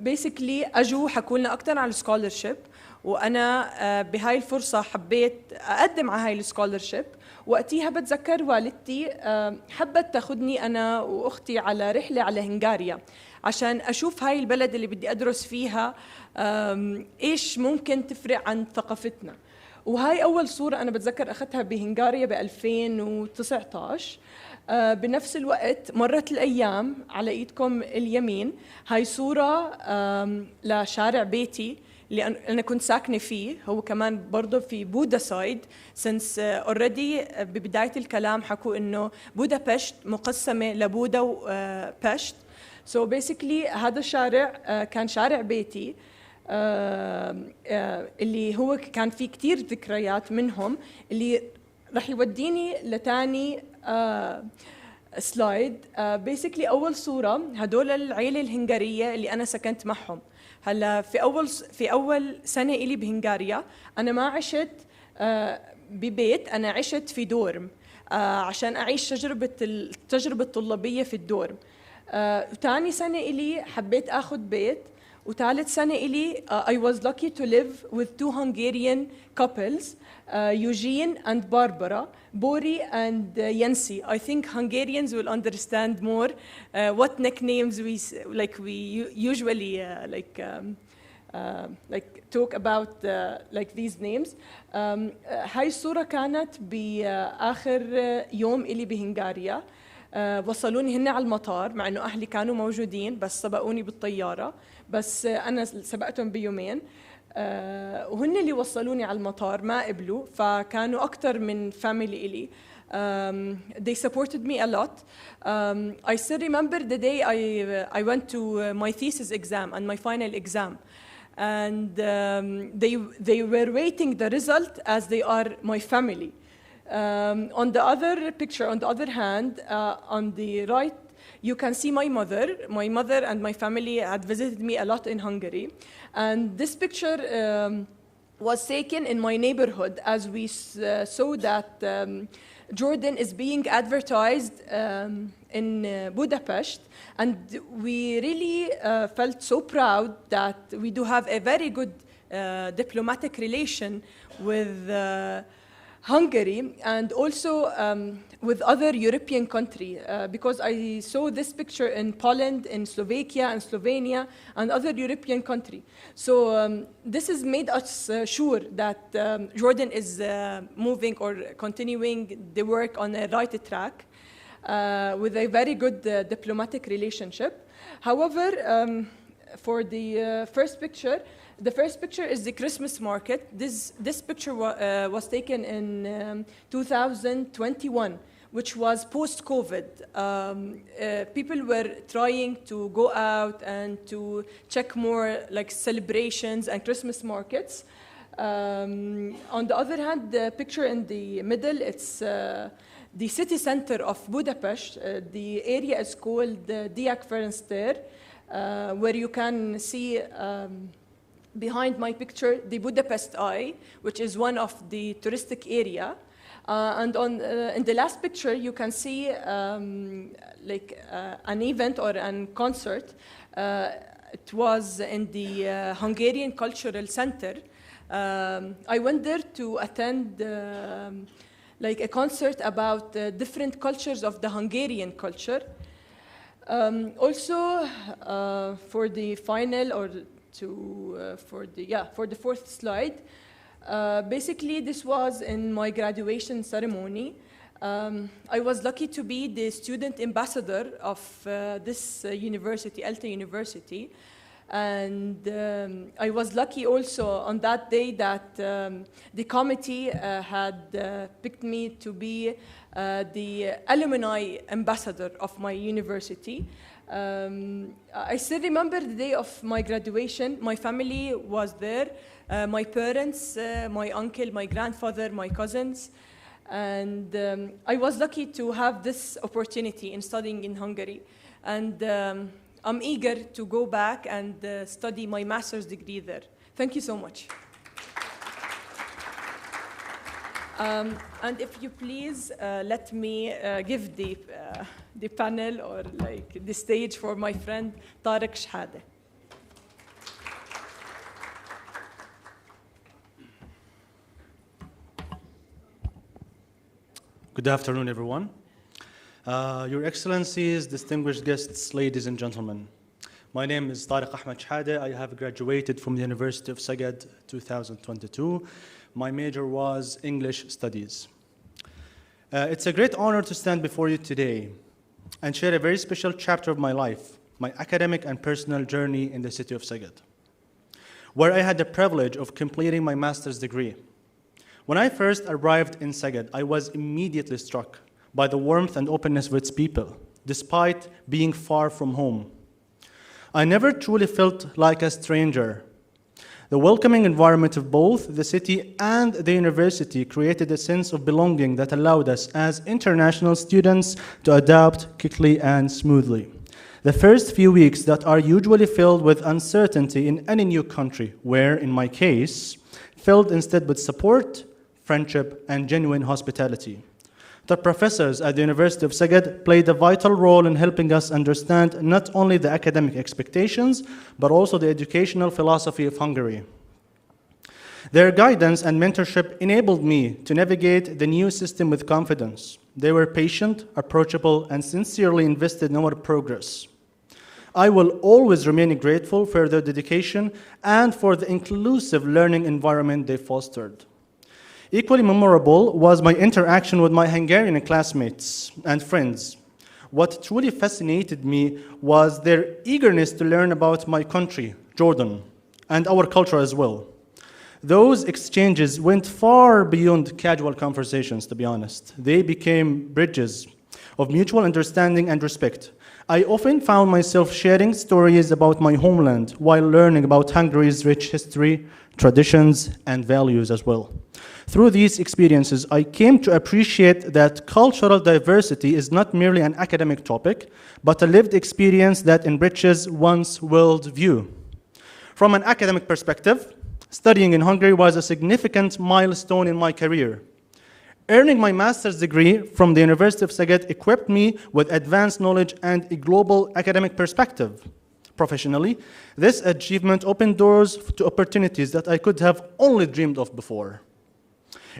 basically أجوا حكوا لنا أكتر على السكولرشيب وأنا بهاي الفرصة حبيت أقدم على هاي السكولرشيب. وقتها بتذكر والدتي حبت تاخدني أنا وأختي على رحلة على هنغاريا عشان أشوف هاي البلد اللي بدي أدرس فيها إيش ممكن تفرق عن ثقافتنا. وهاي أول صورة أنا بتذكر أخذتها بهنغاريا ب 2019. بنفس الوقت مرت الأيام على إيدكم اليمين هاي صورة لشارع بيتي اللي أنا كنت ساكنة فيه هو كمان برضه في بوداسايد since already ببداية الكلام حكوا إنه بودابشت مقسمة لبودا وبشت. So basically هذا الشارع كان شارع بيتي اللي هو كان فيه كتير ذكريات منهم اللي رح يوديني لتاني سلايد. basically أول صورة هدول العيلة الهنغارية اللي أنا سكنت معهم. هلا في أول سنة إلي بهنغاريا أنا ما عشت ببيت، أنا عشت في دورم عشان أعيش التجربة الطلابية في الدورم. وتاني سنة إلي حبيت أخذ بيت. وثالث سنة إلي I was lucky to live with two Hungarian couples, Eugene and Barbara, Bori and Yancy. I think Hungarians will understand more what nicknames we usually talk about like these names. هاي الصورة كانت بآخر يوم إلي بهنغاريا. وصلوني هن على المطار مع إنه أهلي كانوا موجودين بس سبقوني بالطيارة بس أنا سبقتهم بيومين. وهن اللي وصلوني على المطار ما قبلوا فكانوا أكتر من family إلي. They supported me a lot. I still remember the day I went to my thesis exam and my final exam. And they were waiting the result as they are my family. On the other picture, on the other hand, on the right, you can see my mother. My mother and my family had visited me a lot in Hungary. And this picture was taken in my neighborhood as we saw that Jordan is being advertised in Budapest. And we really felt so proud that we do have a very good diplomatic relation with Hungary, and also with other European countries, because I saw this picture in Poland, in Slovakia, and Slovenia, and other European countries. So this has made us sure that Jordan is moving or continuing the work on a right track with a very good diplomatic relationship. However, for the first picture is the Christmas market. This picture was taken in 2021, which was post-COVID. People were trying to go out and to check more like celebrations and Christmas markets. On the other hand, the picture in the middle, it's the city center of Budapest. The area is called Diák Ferenc tér, where you can see behind my picture, the Budapest Eye, which is one of the touristic area. And in the last picture, you can see an event or a concert. It was in the Hungarian Cultural Center. I went there to attend a concert about different cultures of the Hungarian culture. Also, for the final or for the fourth slide. Basically, this was in my graduation ceremony. I was lucky to be the student ambassador of this university, ELTE University. And I was lucky also on that day that the committee had picked me to be the alumni ambassador of my university. I still remember the day of my graduation. My family was there, my parents, my uncle, my grandfather, my cousins. And I was lucky to have this opportunity in studying in Hungary. And I'm eager to go back and study my master's degree there. Thank you so much. And if you please, let me give the panel or the stage for my friend Tariq Shhade. Good afternoon, everyone. Your Excellencies, distinguished guests, ladies and gentlemen. My name is Tariq Ahmed Shhade. I have graduated from the University of Szeged 2022. My major was English Studies. It's a great honor to stand before you today and share a very special chapter of my life, my academic and personal journey in the city of Szeged, where I had the privilege of completing my master's degree. When I first arrived in Szeged, I was immediately struck by the warmth and openness of its people, despite being far from home. I never truly felt like a stranger. The welcoming environment of both the city and the university created a sense of belonging that allowed us as international students to adapt quickly and smoothly. The first few weeks that are usually filled with uncertainty in any new country were, in my case, filled instead with support, friendship, and genuine hospitality. The professors at the University of Szeged played a vital role in helping us understand not only the academic expectations, but also the educational philosophy of Hungary. Their guidance and mentorship enabled me to navigate the new system with confidence. They were patient, approachable, and sincerely invested in our progress. I will always remain grateful for their dedication and for the inclusive learning environment they fostered. Equally memorable was my interaction with my Hungarian classmates and friends. What truly fascinated me was their eagerness to learn about my country, Jordan, and our culture as well. Those exchanges went far beyond casual conversations, to be honest. They became bridges of mutual understanding and respect. I often found myself sharing stories about my homeland while learning about Hungary's rich history, traditions, and values as well. Through these experiences, I came to appreciate that cultural diversity is not merely an academic topic, but a lived experience that enriches one's worldview. From an academic perspective, studying in Hungary was a significant milestone in my career. Earning my master's degree from the University of Szeged equipped me with advanced knowledge and a global academic perspective. Professionally, this achievement opened doors to opportunities that I could have only dreamed of before.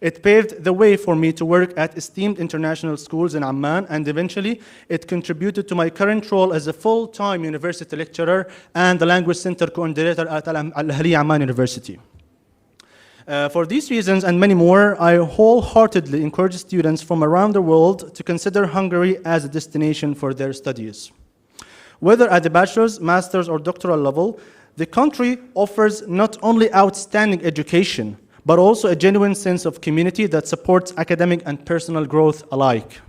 It paved the way for me to work at esteemed international schools in Amman, and eventually it contributed to my current role as a full-time university lecturer and the language center coordinator at الهنغارية Amman University. For these reasons and many more, I wholeheartedly encourage students from around the world to consider Hungary as a destination for their studies. Whether at the bachelor's, master's, or doctoral level, the country offers not only outstanding education, but also a genuine sense of community that supports academic and personal growth alike.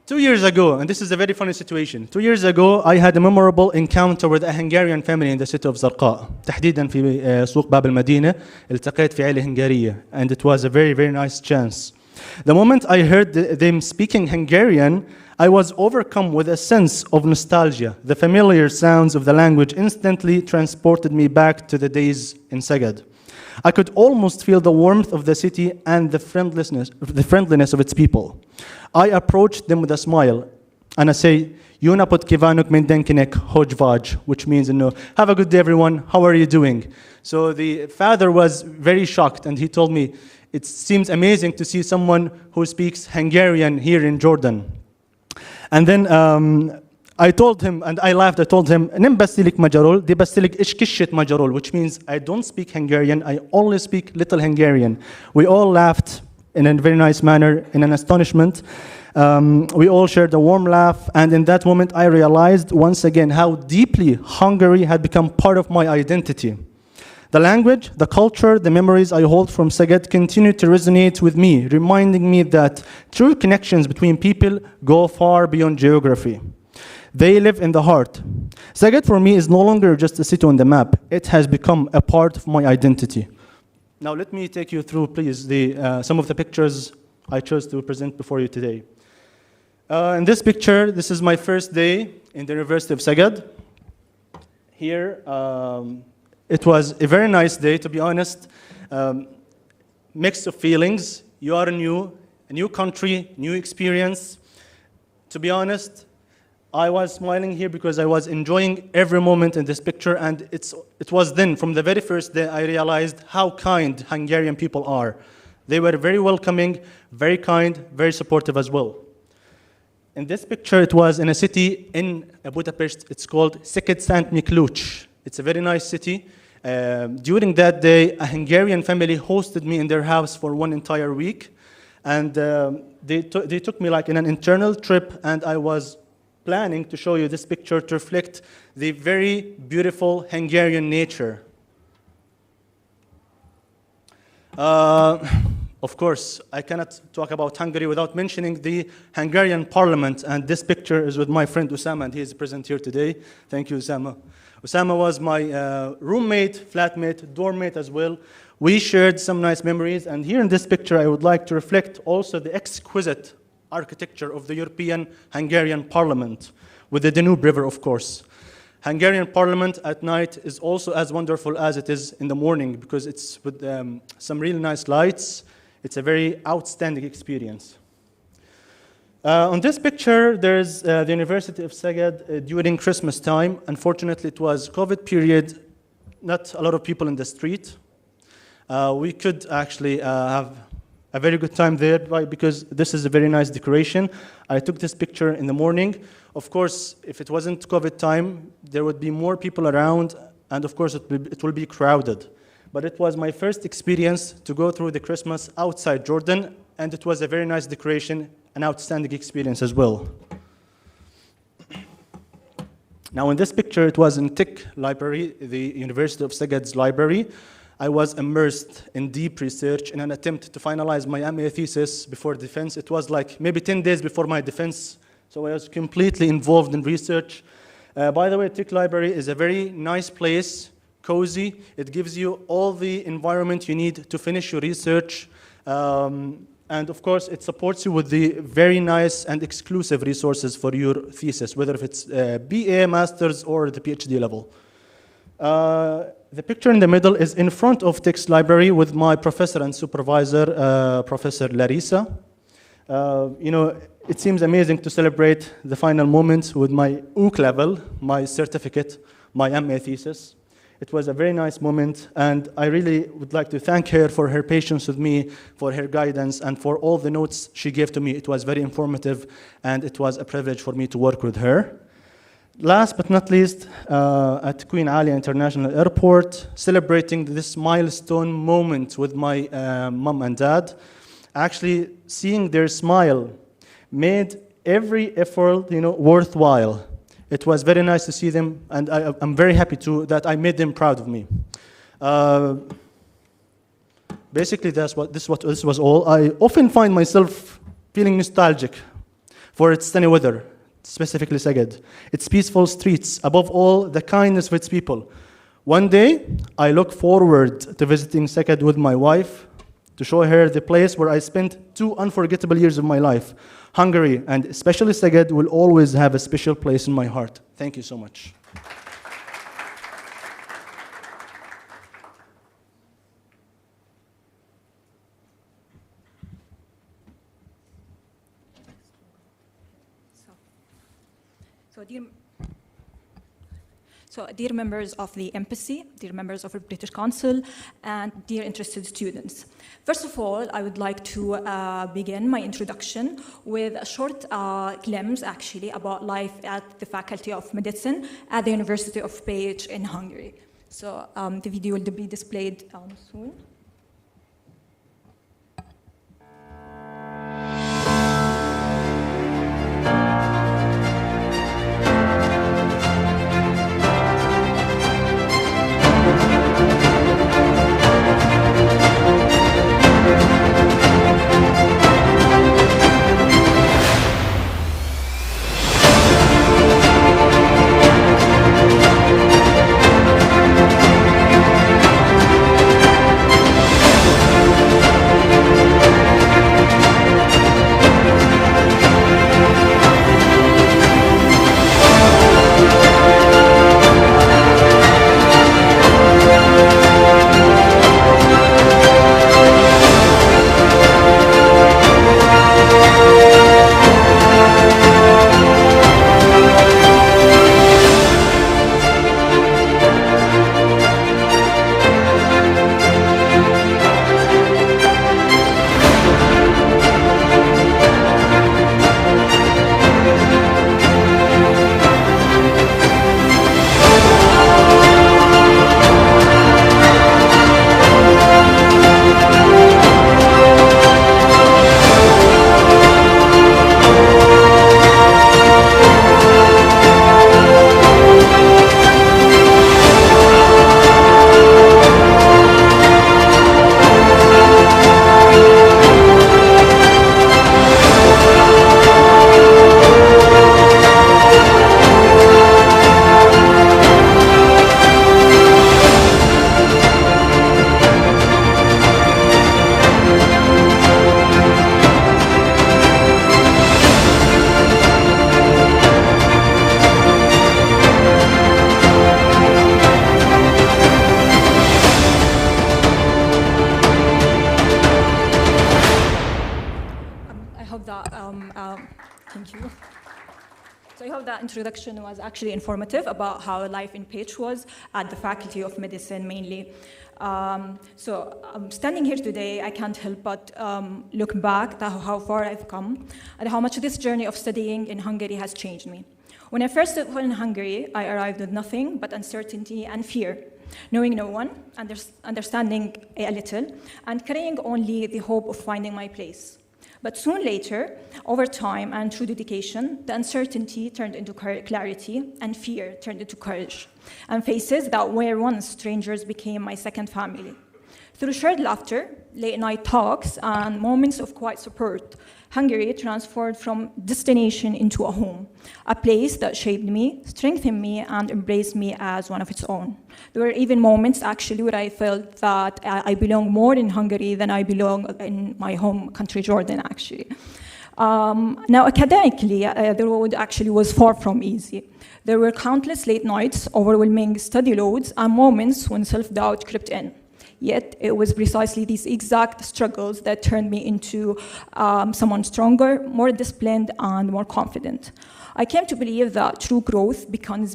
2 years ago, and this is a very funny situation, 2 years ago I had a memorable encounter with a Hungarian family in the city of زرقاء, تحديدا في سوق باب المدينة. التقيت في عائلة هنغارية, and it was a very, very nice chance. The moment I heard them speaking Hungarian, I was overcome with a sense of nostalgia. The familiar sounds of the language instantly transported me back to the days in Szeged. I could almost feel the warmth of the city and the friendliness of its people. I approached them with a smile, and I say, "Yuna pot kivanuk min denkinek hojvaj," which means, have a good day, everyone. How are you doing? So the father was very shocked, and he told me, "It seems amazing to see someone who speaks Hungarian here in Jordan." And then I told him, and I laughed, I told him, "Nim basilik majarol, di basilik ishkishit majarol," which means I don't speak Hungarian, I only speak little Hungarian. We all laughed in a very nice manner, in an astonishment. We all shared a warm laugh, and in that moment I realized once again how deeply Hungary had become part of my identity. The language, the culture, the memories I hold from Szeged continue to resonate with me, reminding me that true connections between people go far beyond geography. They live in the heart. Szeged for me is no longer just a city on the map. It has become a part of my identity. Now let me take you through, please, some of the pictures I chose to present before you today. In this picture, this is my first day in the University of Szeged. Here, it was a very nice day, to be honest. Mix of feelings. You are a new country, new experience. To be honest, I was smiling here because I was enjoying every moment in this picture, and it was then, from the very first day, I realized how kind Hungarian people are. They were very welcoming, very kind, very supportive as well. In this picture, it was in a city in Budapest. It's called Székely-Szent-Miklós. It's a very nice city. During that day, a Hungarian family hosted me in their house for one entire week. And they took me like in an internal trip, and I was planning to show you this picture to reflect the very beautiful Hungarian nature. Of course, I cannot talk about Hungary without mentioning the Hungarian parliament, and this picture is with my friend Usama, and he is present here today. Thank you, Usama. Usama was my roommate, flatmate, dormmate as well. We shared some nice memories, and here in this picture I would like to reflect also the exquisite architecture of the European Hungarian parliament, with the Danube River, of course. Hungarian parliament at night is also as wonderful as it is in the morning, because it's with some really nice lights. It's a very outstanding experience. On this picture, there's the University of Szeged during Christmas time. Unfortunately, it was COVID period, not a lot of people in the street. We could actually have a very good time there because this is a very nice decoration. I took this picture in the morning. Of course, if it wasn't COVID time, there would be more people around, and of course it will be crowded. But it was my first experience to go through the Christmas outside Jordan, and it was a very nice decoration, an outstanding experience as well. Now in this picture, it was in TIC Library, the University of Szeged's library. I was immersed in deep research in an attempt to finalize my MA thesis before defense. It was like maybe 10 days before my defense, so I was completely involved in research. By the way, TIC Library is a very nice place, cozy. It gives you all the environment you need to finish your research. And of course, it supports you with the very nice and exclusive resources for your thesis, whether if it's BA, master's, or the PhD level. The picture in the middle is in front of TIC's library with my professor and supervisor, Professor Larissa. It seems amazing to celebrate the final moments with my OOC level, my certificate, my MA thesis. It was a very nice moment, and I really would like to thank her for her patience with me, for her guidance, and for all the notes she gave to me. It was very informative, and it was a privilege for me to work with her. Last but not least, at Queen Alia International Airport, celebrating this milestone moment with my mom and dad, actually seeing their smile made every effort, worthwhile. It was very nice to see them, and I'm very happy that I made them proud of me. Basically, this was all. I often find myself feeling nostalgic for its sunny weather, specifically Szeged, its peaceful streets, above all, the kindness of its people. One day, I look forward to visiting Szeged with my wife to show her the place where I spent 2 unforgettable years of my life. Hungary, and especially Szeged, will always have a special place in my heart. Thank you so much. So dear members of the embassy, dear members of the British Council, and dear interested students. First of all, I would like to begin my introduction with a short glimpse, actually, about life at the Faculty of Medicine at the University of Pécs in Hungary. So the video will be displayed soon. Thank you. So I hope that introduction was actually informative about how life in Pécs was at the Faculty of Medicine mainly. Standing here today, I can't help but look back at how far I've come and how much this journey of studying in Hungary has changed me. When I first went in Hungary, I arrived with nothing but uncertainty and fear, knowing no one, understanding a little, and carrying only the hope of finding my place. But soon later, over time and through dedication, the uncertainty turned into clarity and fear turned into courage. And faces that were once strangers became my second family. Through shared laughter, late night talks, and moments of quiet support, Hungary transformed from destination into a home, a place that shaped me, strengthened me, and embraced me as one of its own. There were even moments, actually, where I felt that I belong more in Hungary than I belong in my home country, Jordan, actually. Now, academically, the road actually was far from easy. There were countless late nights, overwhelming study loads, and moments when self-doubt crept in. Yet it was precisely these exact struggles that turned me into someone stronger, more disciplined, and more confident. I came to believe that true growth begins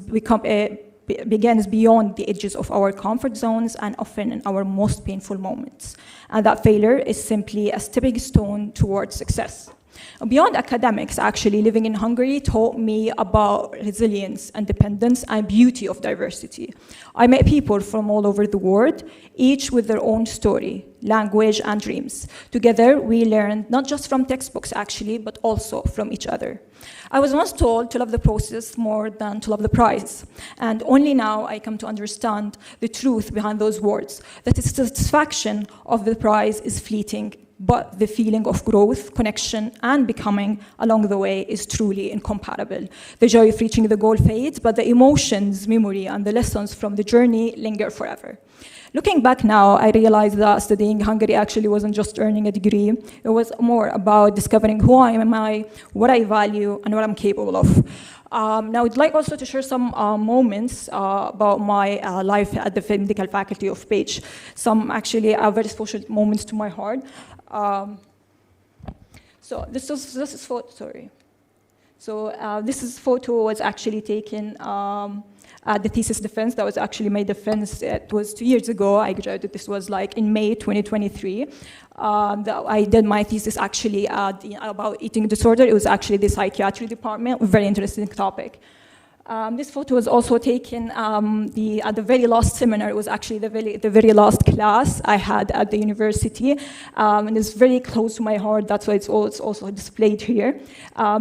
begins beyond the edges of our comfort zones and often in our most painful moments. And that failure is simply a stepping stone towards success. Beyond academics, actually, living in Hungary taught me about resilience, independence, and beauty of diversity. I met people from all over the world, each with their own story, language, and dreams. Together, we learned not just from textbooks, actually, but also from each other. I was once told to love the process more than to love the prize. And only now I come to understand the truth behind those words, that the satisfaction of the prize is fleeting, but the feeling of growth, connection, and becoming along the way is truly incomparable. The joy of reaching the goal fades, but the emotions, memory, and the lessons from the journey linger forever. Looking back now, I realized that studying Hungary actually wasn't just earning a degree. It was more about discovering who I am, what I value, and what I'm capable of. Now, I'd like also to share some moments about my life at the medical faculty of Page. Some actually are very special moments to my heart. So this is photo. Sorry. So this photo was actually taken at the thesis defense. That was actually my defense. It was 2 years ago. I graduated. This was like in May 2023. I did my thesis actually about eating disorder. It was actually the psychiatry department. A very interesting topic. This photo was also taken at the very last seminar. It was actually the very last class I had at the university, and it's very close to my heart. That's why it's also displayed here.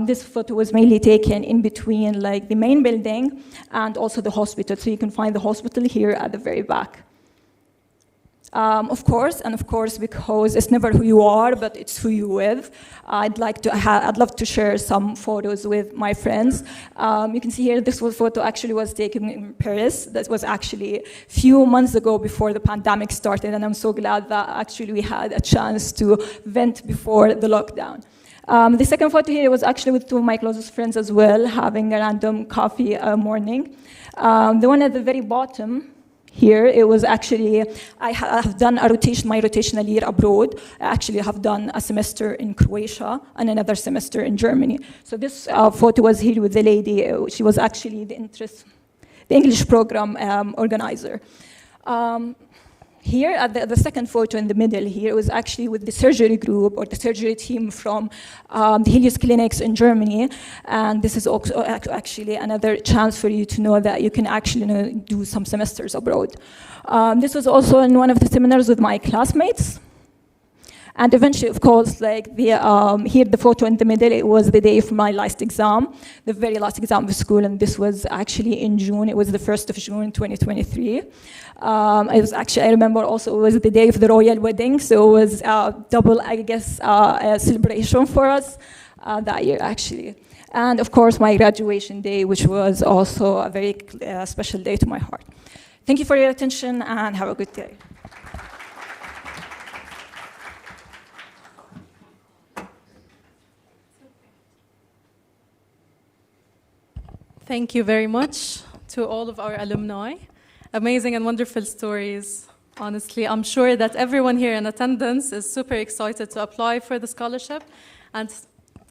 This photo was mainly taken in between like the main building and also the hospital. So you can find the hospital here at the very back. Of course, because it's never who you are, but it's who you're with. I'd love to share some photos with my friends. You can see here, this photo actually was taken in Paris. That was actually a few months ago before the pandemic started, and I'm so glad that actually we had a chance to vent before the lockdown. The second photo here was actually with two of my closest friends as well, having a random coffee morning. The one at the very bottom, here, it was actually, I have done my rotational year abroad. I actually have done a semester in Croatia and another semester in Germany. So this photo was here with the lady. She was actually the English program organizer. Here, at the second photo in the middle here, it was actually with the surgery group or the surgery team from the Helios clinics in Germany. And this is also actually another chance for you to know that you can actually do some semesters abroad. This was also in one of the seminars with my classmates. And eventually, of course, like here the photo in the middle, it was the day of my last exam, the very last exam of school, and this was actually in June. It was the 1st of June, 2023. I remember also it was the day of the royal wedding, so it was double, I guess, a celebration for us that year, actually. And of course, my graduation day, which was also a very special day to my heart. Thank you for your attention, and have a good day. Thank you very much to all of our alumni. Amazing and wonderful stories. Honestly, I'm sure that everyone here in attendance is super excited to apply for the scholarship and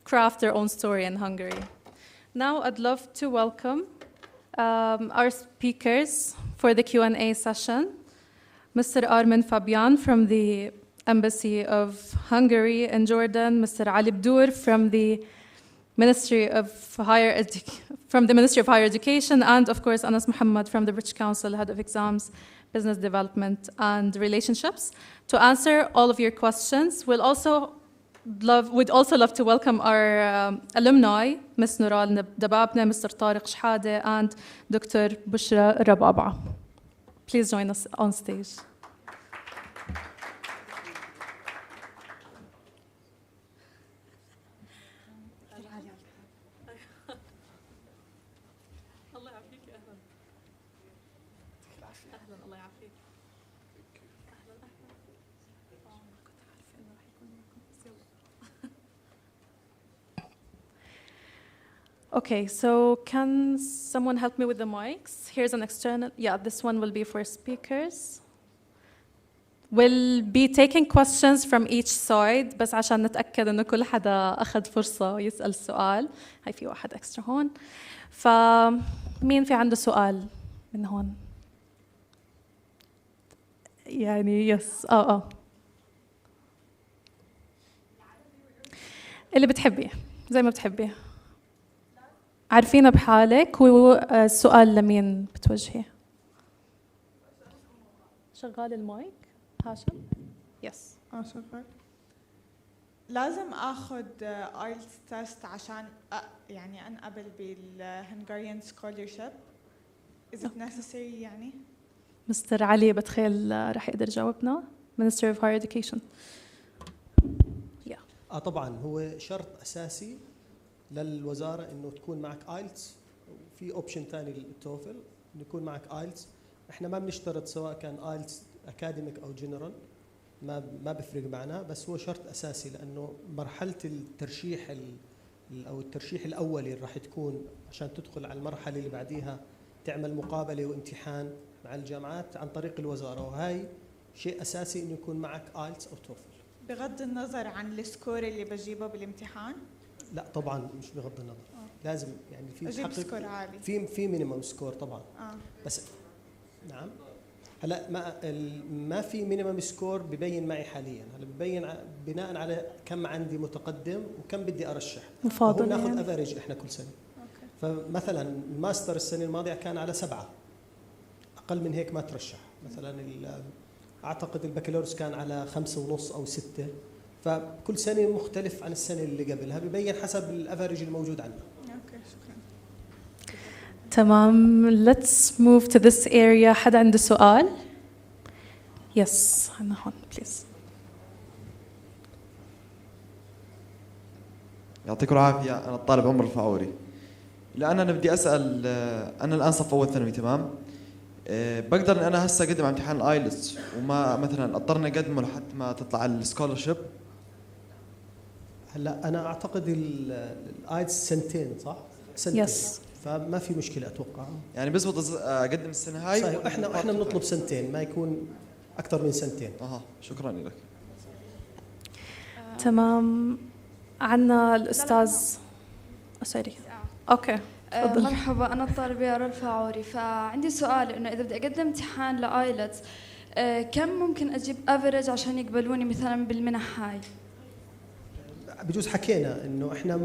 craft their own story in Hungary. Now, I'd love to welcome our speakers for the Q&A session. Mr. Armin Fabian from the Embassy of Hungary in Jordan, Mr. Ali Bdour from the Ministry of Higher Education, and of course Anas Muhammad from the British Council, Head of Exams, Business Development and Relationships, to answer all of your questions. We'd also love to welcome our alumni, Ms. Nural Dababna, Mr. Tariq Shhade, and Dr. Bushra Rababa. Please join us on stage. Okay, so can someone help me with the mics? Here's an external, this one will be for speakers. We'll be taking questions from each side, بس عشان نتأكد إنه كل حدا أخذ فرصة يسأل سؤال. هاي في واحد extra هون. فمين في عنده سؤال؟ من هون يعني يس اللي بتحبيه زي ما بتحبيه. عارفينه بحالك، والسؤال لمين بتوجهيه؟ شغال المايك هاشم؟ يس شغال. لازم اخذ ايلتس تيست عشان يعني انقبل بالهنغاريان سكولرشيب. Is it necessary يعني؟ مستر علي بتخيل رح يقدر يجاوبنا. Minister of Higher Education. طبعا هو شرط اساسي للوزاره انه تكون معك ايلتس، وفي اوبشن ثاني للتوفل انه يكون معك ايلتس. احنا ما بنشترط سواء كان ايلتس اكاديميك او جنرال، ما بفرق معنا، بس هو شرط اساسي لانه مرحله الترشيح او الترشيح الاولي راح تكون عشان تدخل على المرحله اللي بعديها تعمل مقابله وامتحان مع الجامعات عن طريق الوزاره، وهي شيء اساسي انه يكون معك ايلتس او توفل. بغض النظر عن السكور اللي بجيبه بالامتحان؟ لا طبعا مش بغض النظر. لازم يعني في اجيب سكور عالي. في مينيمم سكور طبعا. بس نعم هلا ما في مينيمم سكور ببين معي حاليا. هلا ببين بناء على كم عندي متقدم وكم بدي ارشح. مفاضل ناخذ يعني. افريج احنا كل سنه. فمثلا الماستر السنه الماضيه كان على 7، اقل من هيك ما ترشح. مثلا اعتقد البكالوريوس كان على 5.5 أو 6، فكل سنه مختلف عن السنه اللي قبلها، ببين حسب الافريج الموجود عندنا. اوكي شكرا. تمام. Let's move to this area. حدا عنده سؤال؟ يس عنا هون بليز. يعطيكم العافية. أنا الطالب عمر الفاوري. لأن أنا بدي أسأل، أنا الآن صف أول ثانوي تمام. بقدر إن أنا هسه أقدم على امتحان الآيلتس وما مثلا اضطرني أقدمه لحد ما تطلع السكولرشيب؟ هلا أنا أعتقد الآيلتس سنتين صح؟ سنتين. يس. فما في مشكلة أتوقع. يعني بزبط أقدم السنة هاي؟ صحيح. إحنا بنطلب سنتين، ما يكون أكثر من سنتين. شكرا لك. تمام. عنا الأستاذ سوري. أوكي. مرحبا، أنا الطالبة الفاوري. فعندي سؤال إنه إذا بدي أقدم امتحان لآيلتس كم ممكن أجيب أفريج عشان يقبلوني مثلا بالمنح هاي؟ بجوز حكينا إنه إحنا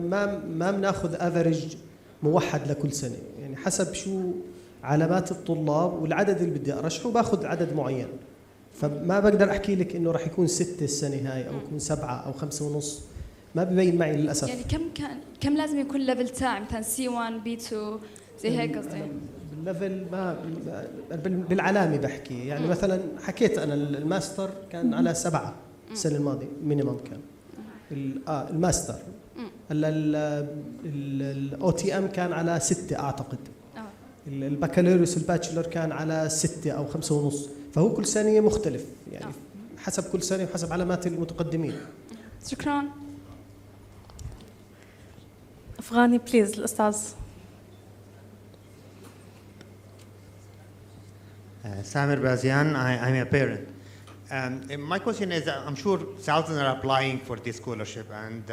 ما بناخذ أفريج موحد لكل سنة، يعني حسب شو علامات الطلاب والعدد اللي بدي أرشحه باخذ عدد معين. فما بقدر أحكي لك إنه راح يكون 6 السنة هاي أو يكون 7 أو 5.5، ما ببين معي للأسف. يعني كم لازم يكون ليفل تاعي مثلا C1 B2 زي هيك قصدي؟ بالليفل ما بالعلامة بحكي يعني. مثلا حكيت أنا الماستر كان على 7 السنة الماضية مينيمم كان الماستر. هلا الاو تي ام كان على 6 اعتقد. البكالوريوس الباتشلر كان على 6 أو 5.5. فهو كل سنة مختلف يعني حسب كل سنة وحسب علامات المتقدمين. شكرا. أفغاني بليز الأستاذ. Samir Bazian, I'm a parent. My question is, I'm sure thousands are applying for this scholarship, and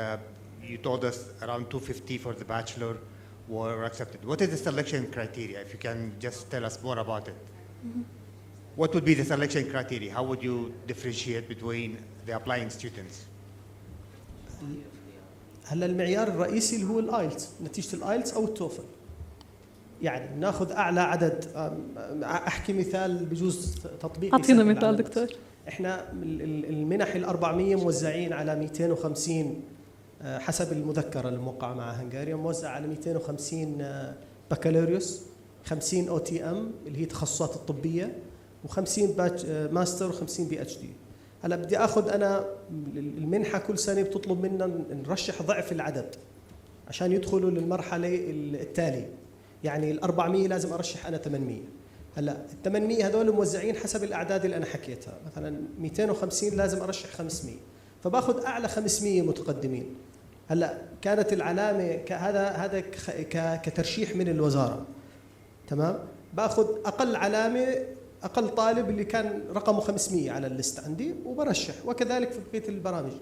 you told us around 250 for the bachelor were accepted. What is the selection criteria? If you can just tell us more about it. What would be the selection criteria? How would you differentiate between the applying students? هلا المعيار الرئيسي اللي هو الايلتس، نتيجة الايلتس أو التوفل. يعني ناخذ أعلى عدد. أحكي مثال بجوز تطبيقي. أعطينا مثال دكتور. إحنا المنح 400 موزعين على 250 حسب المذكرة الموقعة مع هنغاريا، موزع على 250 بكالوريوس، 50 او تي ام اللي هي تخصصات الطبية، و50 ماستر و50 بي اتش دي. هلا بدي اخذ انا المنحة كل سنة بتطلب منا نرشح ضعف العدد عشان يدخلوا للمرحلة التالية. يعني ال400 لازم ارشح انا 800. هلا ال800 هذول موزعين حسب الاعداد اللي انا حكيتها، مثلا 250 لازم ارشح 500، فباخذ اعلى 500 متقدمين. هلا كانت العلامه هذا كترشيح من الوزاره، تمام؟ باخذ اقل علامه، اقل طالب اللي كان رقمه 500 على الليست عندي وبرشح، وكذلك في بقيه البرامج.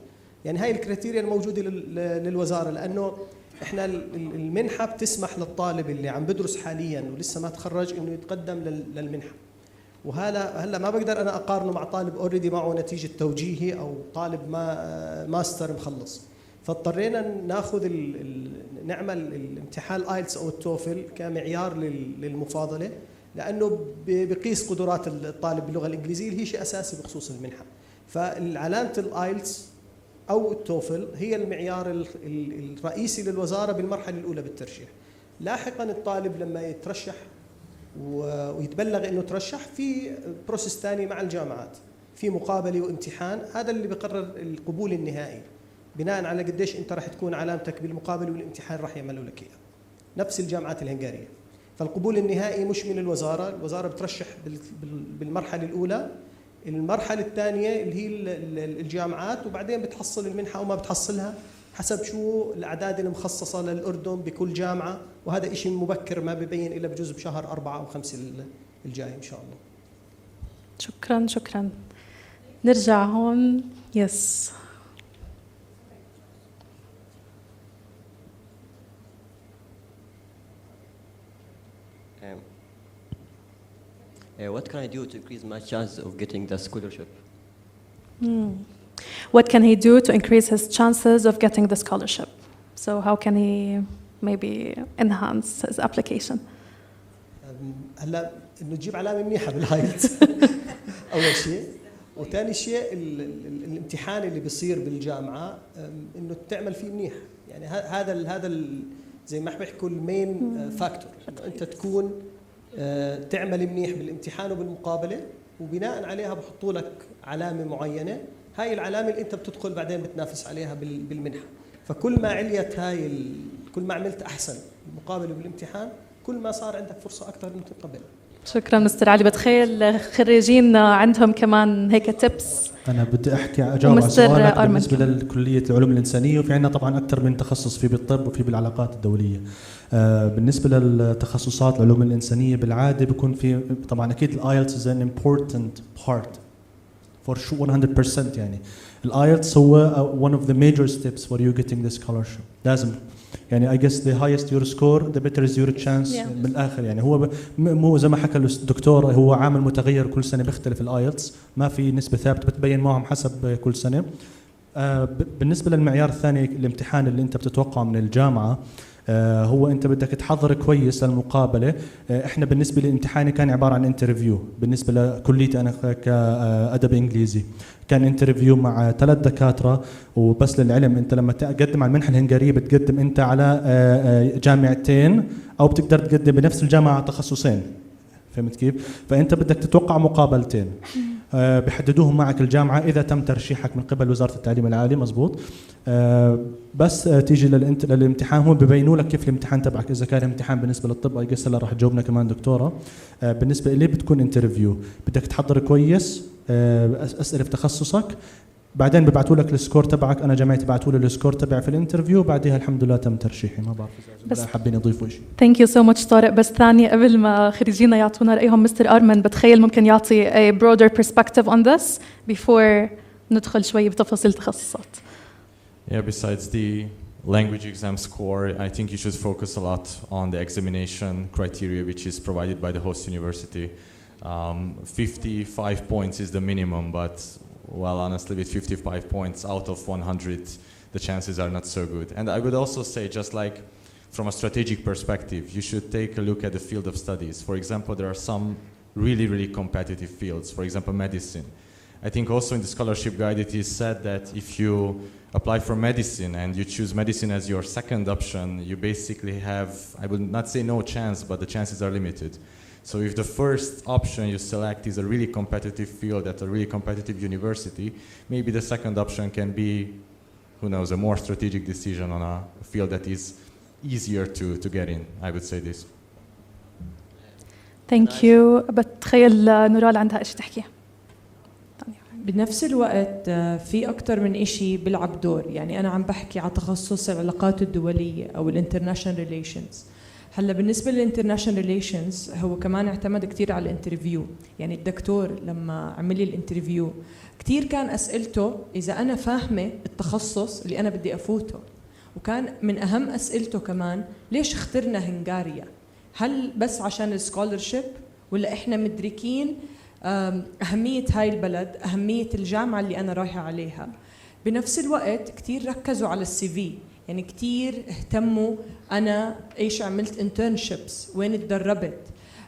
يعني هاي الكريتيريا الموجوده للوزاره، لانه احنا المنحه بتسمح للطالب اللي عم بدرس حاليا ولسه ما تخرج انه يتقدم للمنحه. هلا ما بقدر انا اقارنه مع طالب اوريدي معه نتيجه توجيهي او طالب ماستر مخلص. فاضطرينا ناخذ نعمل الامتحان الايلتس او التوفل كمعيار للمفاضله، لانه بقيس قدرات الطالب باللغه الانجليزيه اللي هي شيء اساسي بخصوص المنحه. فالعلامه الايلتس او التوفل هي المعيار الرئيسي للوزاره بالمرحله الاولى بالترشيح. لاحقا الطالب لما يترشح ويتبلغ انه ترشح، في بروسيس ثاني مع الجامعات، في مقابله وامتحان، هذا اللي بقرر القبول النهائي بناء على قديش انت راح تكون علامتك بالمقابله والامتحان راح يعملوا لك اياه. نفس الجامعات الهنغاريه. فالقبول النهائي مش من الوزاره بترشح بالمرحله الاولى، المرحله الثانيه اللي هي الجامعات، وبعدين بتحصل المنحه او ما بتحصلها حسب شو الاعداد المخصصه للاردن بكل جامعه، وهذا شيء مبكر ما ببين الا بجوز بشهر 4 أو 5 الجاي ان شاء الله. شكرا. نرجع هون. يس. What can I do to increase my chances of getting the scholarship? What can he do to increase his chances of getting the scholarship? So how can he maybe enhance his application? هلا انه تجيب علامه منيحه بالايلتس اول شيء، وثاني شيء الامتحان اللي بيصير بالجامعه انه تعمل فيه منيح. يعني هذا زي ما بيحكوا المين فاكتور، انت تكون تعمل منيح بالامتحان وبالمقابله، وبناء عليها بحطوا لك علامه معينه، هاي العلامه اللي انت بتدخل بعدين بتنافس عليها بالمنحه. فكل ما عليت كل ما عملت احسن بالمقابله بالامتحان، كل ما صار عندك فرصه اكثر انك تقبل. شكرا مستر علي. بتخيل خريجين عندهم كمان هيك تيبس. انا بدي اجاوب على سؤالك بالنسبه لكليه العلوم الانسانيه، وفي عندنا طبعا اكثر من تخصص، في بالطب وفي بالعلاقات الدوليه. بالنسبه للتخصصات العلوم الانسانيه بالعاده بيكون في طبعا اكيد الايلتس از ان امبورتنت بارت for sure 100%. يعني الايلتس هو one of the major steps for you getting the scholarship. لازم يعني I guess the highest your score the better is your chance. بالاخر يعني هو مو زي ما حكى الدكتور، هو عامل متغير كل سنه بيختلف الايلتس، ما في نسبه ثابته بتبين معهم حسب كل سنه. بالنسبه للمعيار الثاني الامتحان اللي انت بتتوقعه من الجامعه، هو انت بدك تحضر كويس للمقابله. احنا بالنسبه للامتحان كان عباره عن انترفيو. بالنسبه لكليتي انا كادب انجليزي كان انترفيو مع 3 دكاتره. وبس للعلم انت لما تقدم على المنحه الهنغاريه بتقدم انت على جامعتين، او بتقدر تقدم بنفس الجامعه على تخصصين. فهمت كيف؟ فانت بدك تتوقع مقابلتين بحددوهم معك الجامعه اذا تم ترشيحك من قبل وزاره التعليم العالي. مزبوط. بس تيجي للامتحان هم ببينوا لك كيف الامتحان تبعك. اذا كان امتحان بالنسبه للطب اي قصه راح تجاوبنا كمان دكتوره. بالنسبه لي بتكون انترفيو، بدك تحضر كويس اسئله في تخصصك، بعدين ببعثوا لك السكور تبعك. انا جامعتي بعثوا لي السكور تبعي في الانترفيو، بعدها الحمد لله تم ترشيحي. ما بعرف اذا حابين يضيفوا شيء. ثانك يو سو ماتش طارق. بس ثاني قبل ما خريجينا يعطونا رايهم، مستر ارمن بتخيل ممكن يعطي a broader perspective on this before ندخل شوي بتفاصيل التخصصات. Yeah, besides the language exam score, I think you should focus a lot on the examination criteria which is provided by the host university. 55 points is the minimum, but well, honestly, with 55 points out of 100, the chances are not so good. And I would also say, just like from a strategic perspective, you should take a look at the field of studies. For example, there are some really, really competitive fields, for example, medicine. I think also in the scholarship guide it is said that if you apply for medicine and you choose medicine as your second option, you basically have, I would not say no chance, but the chances are limited. So if the first option you select is a really competitive field at a really competitive university, maybe the second option can be, who knows, a more strategic decision on a field that is easier to get in. I would say this. Thank you. بتخيل نورال عندها شيء تحكيه. بنفس الوقت في أكتر من إشي بيلعب دور. يعني أنا عم بحكي على تخصص العلاقات الدولية أو الانترناشنال ريليشنز. هلا بالنسبة للانترناشنال ريليشنز هو كمان اعتمد كتير على الانترفيو. يعني الدكتور لما عمل لي الانترفيو كتير كان أسئلته إذا أنا فاهمة التخصص اللي أنا بدي أفوته، وكان من أهم أسئلته كمان ليش اخترنا هنغاريا؟ هل بس عشان السكولرشيب ولا إحنا مدركين أهمية هاي البلد، أهمية الجامعة اللي أنا رايحة عليها؟ بنفس الوقت كتير ركزوا على السي في، يعني كتير اهتموا أنا إيش عملت internships، وين اتدربت.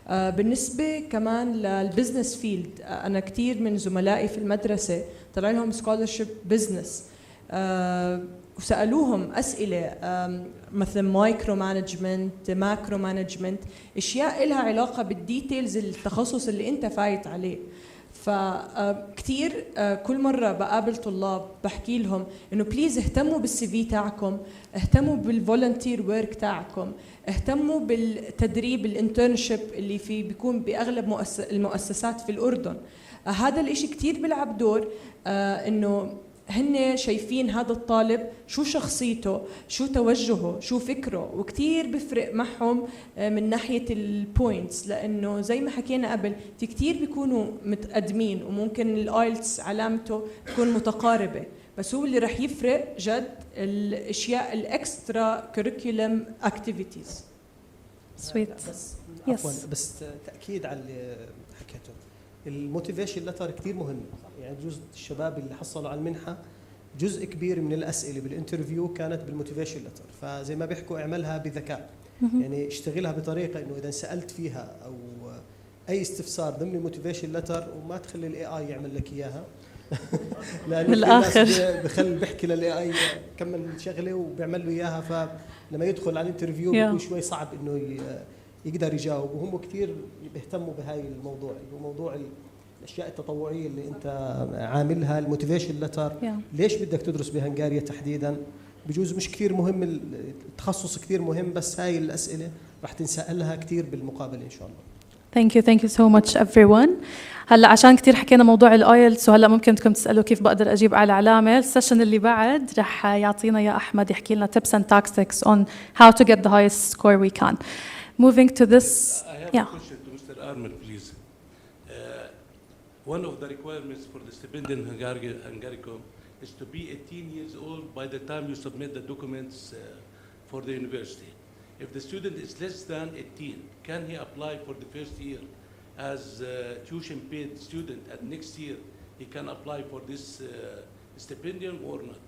بالنسبة كمان للبزنس فيلد، أنا كتير من زملائي في المدرسة طلع لهم سكولرشيب بزنس، وسألوهم أسئلة مثل مايكرو مانجمنت، ماكرو مانجمنت، أشياء لها علاقة بالديتيلز التخصص اللي أنت فايت عليه. فكتير كل مرة بقابل طلاب بحكي لهم إنه بليز اهتموا بالسي في تاعكم، اهتموا بالفولنتير ورك تاعكم، اهتموا بالتدريب الانترنشيب اللي في بيكون بأغلب المؤسسات في الأردن. هذا الإشي كتير بيلعب دور، إنه هن شايفين هذا الطالب شو شخصيته، شو توجهه، شو فكره، وكتير بفرق معهم من ناحية البوينتس، لأنه زي ما حكينا قبل في كتير بيكونوا متقدمين وممكن الآيلتس علامته تكون متقاربة، بس هو اللي رح يفرق جد الأشياء الإكسترا كوريكولم أكتيفيتيز. سويت. بس تأكيد على اللي حكيته، الموتيفيشن لتر كتير مهم. يعني جزء الشباب اللي حصلوا على المنحة جزء كبير من الأسئلة بالانترفيو كانت بالموتيفيشن لتر، فزي ما بيحكوا اعملها بذكاء، يعني اشتغلها بطريقة إنه إذا سألت فيها أو أي استفسار ضمن الموتيفيشن لتر وما تخلي الاي اي يعمل لك إياها لأن بالآخر بخلي للاي اي كمل شغله وبيعمل له إياها، فلما يدخل على الانترفيو بيكون شوي صعب إنه يقدر يجاوب. وهم كتير بيهتموا بهاي الموضوع اللي هو موضوع الاشياء التطوعيه اللي انت عاملها، الموتيفيشن لتر، ليش بدك تدرس بهنغاريا تحديدا. بجوز مش كثير مهم التخصص، كثير مهم، بس هاي الاسئله راح تنسالها كثير بالمقابله ان شاء الله. Thank you so much everyone. هلا عشان كثير حكينا موضوع الايلتس، وهلا ممكن بدكم تسالوا كيف بقدر اجيب على علامه. السيشن اللي بعد رح يعطينا يا احمد يحكي لنا tips and tactics on how to get the highest score we can. Moving to this, I have a question to Mr. Armel, please. One of the requirements for the Stipendium Hungaricum is to be 18 years old by the time you submit the documents for the university. If the student is less than 18, can he apply for the first year as a tuition paid student, and next year he can apply for this stipendium or not?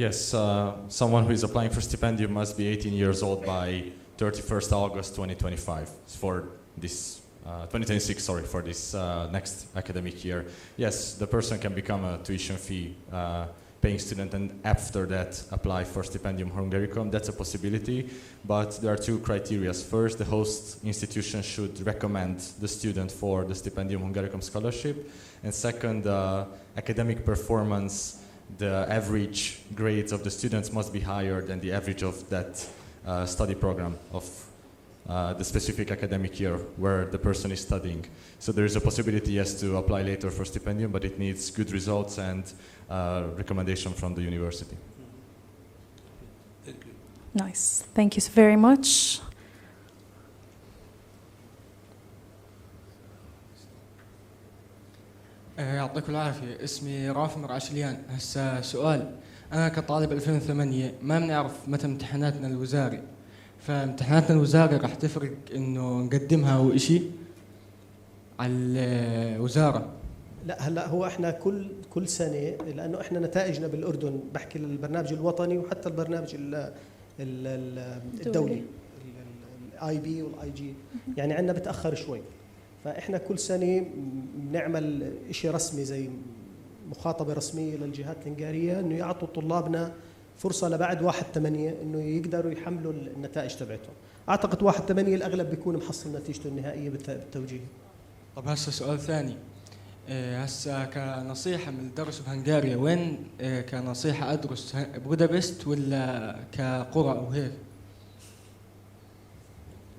Yes, someone who is applying for stipendium must be 18 years old by 31st August 2025 for this 2026, sorry, for this next academic year. Yes, the person can become a tuition fee paying student and after that apply for Stipendium Hungaricum. That's a possibility, but there are two criteria. First, the host institution should recommend the student for the Stipendium Hungaricum scholarship, and second, academic performance, the average grades of the students must be higher than the average of that study program of the specific academic year where the person is studying. So there is a possibility, yes, to apply later for stipendium, but it needs good results and recommendation from the university. Thank you. Nice. Thank you very much. يعطيكم العافية. اسمي رافع مرعشليان. هسه سؤال، أنا كطالب 2008 ما بنعرف متى امتحاناتنا الوزاري، فامتحاناتنا الوزاري راح تفرق إنه نقدمها وإشي على الوزارة؟ لا هلا هو احنا كل سنه، لانه احنا نتائجنا بالاردن، بحكي البرنامج الوطني وحتى البرنامج الدولي الاي بي والاي جي، يعني عندنا بتاخر شوي، فاحنا كل سنه بنعمل شيء رسمي زي مخاطبه رسميه للجهات الهنغاريه انه يعطوا طلابنا فرصه لبعد 1/8 انه يقدروا يحملوا النتائج تبعتهم. اعتقد 1/8 الاغلب بيكون محصل نتيجته النهائيه بالتوجيه. طب هسه سؤال ثاني، هسه كنصيحة من الدرس بهنغاريا، وين كنصيحة أدرس بودابست ولا كقرى أو هيك؟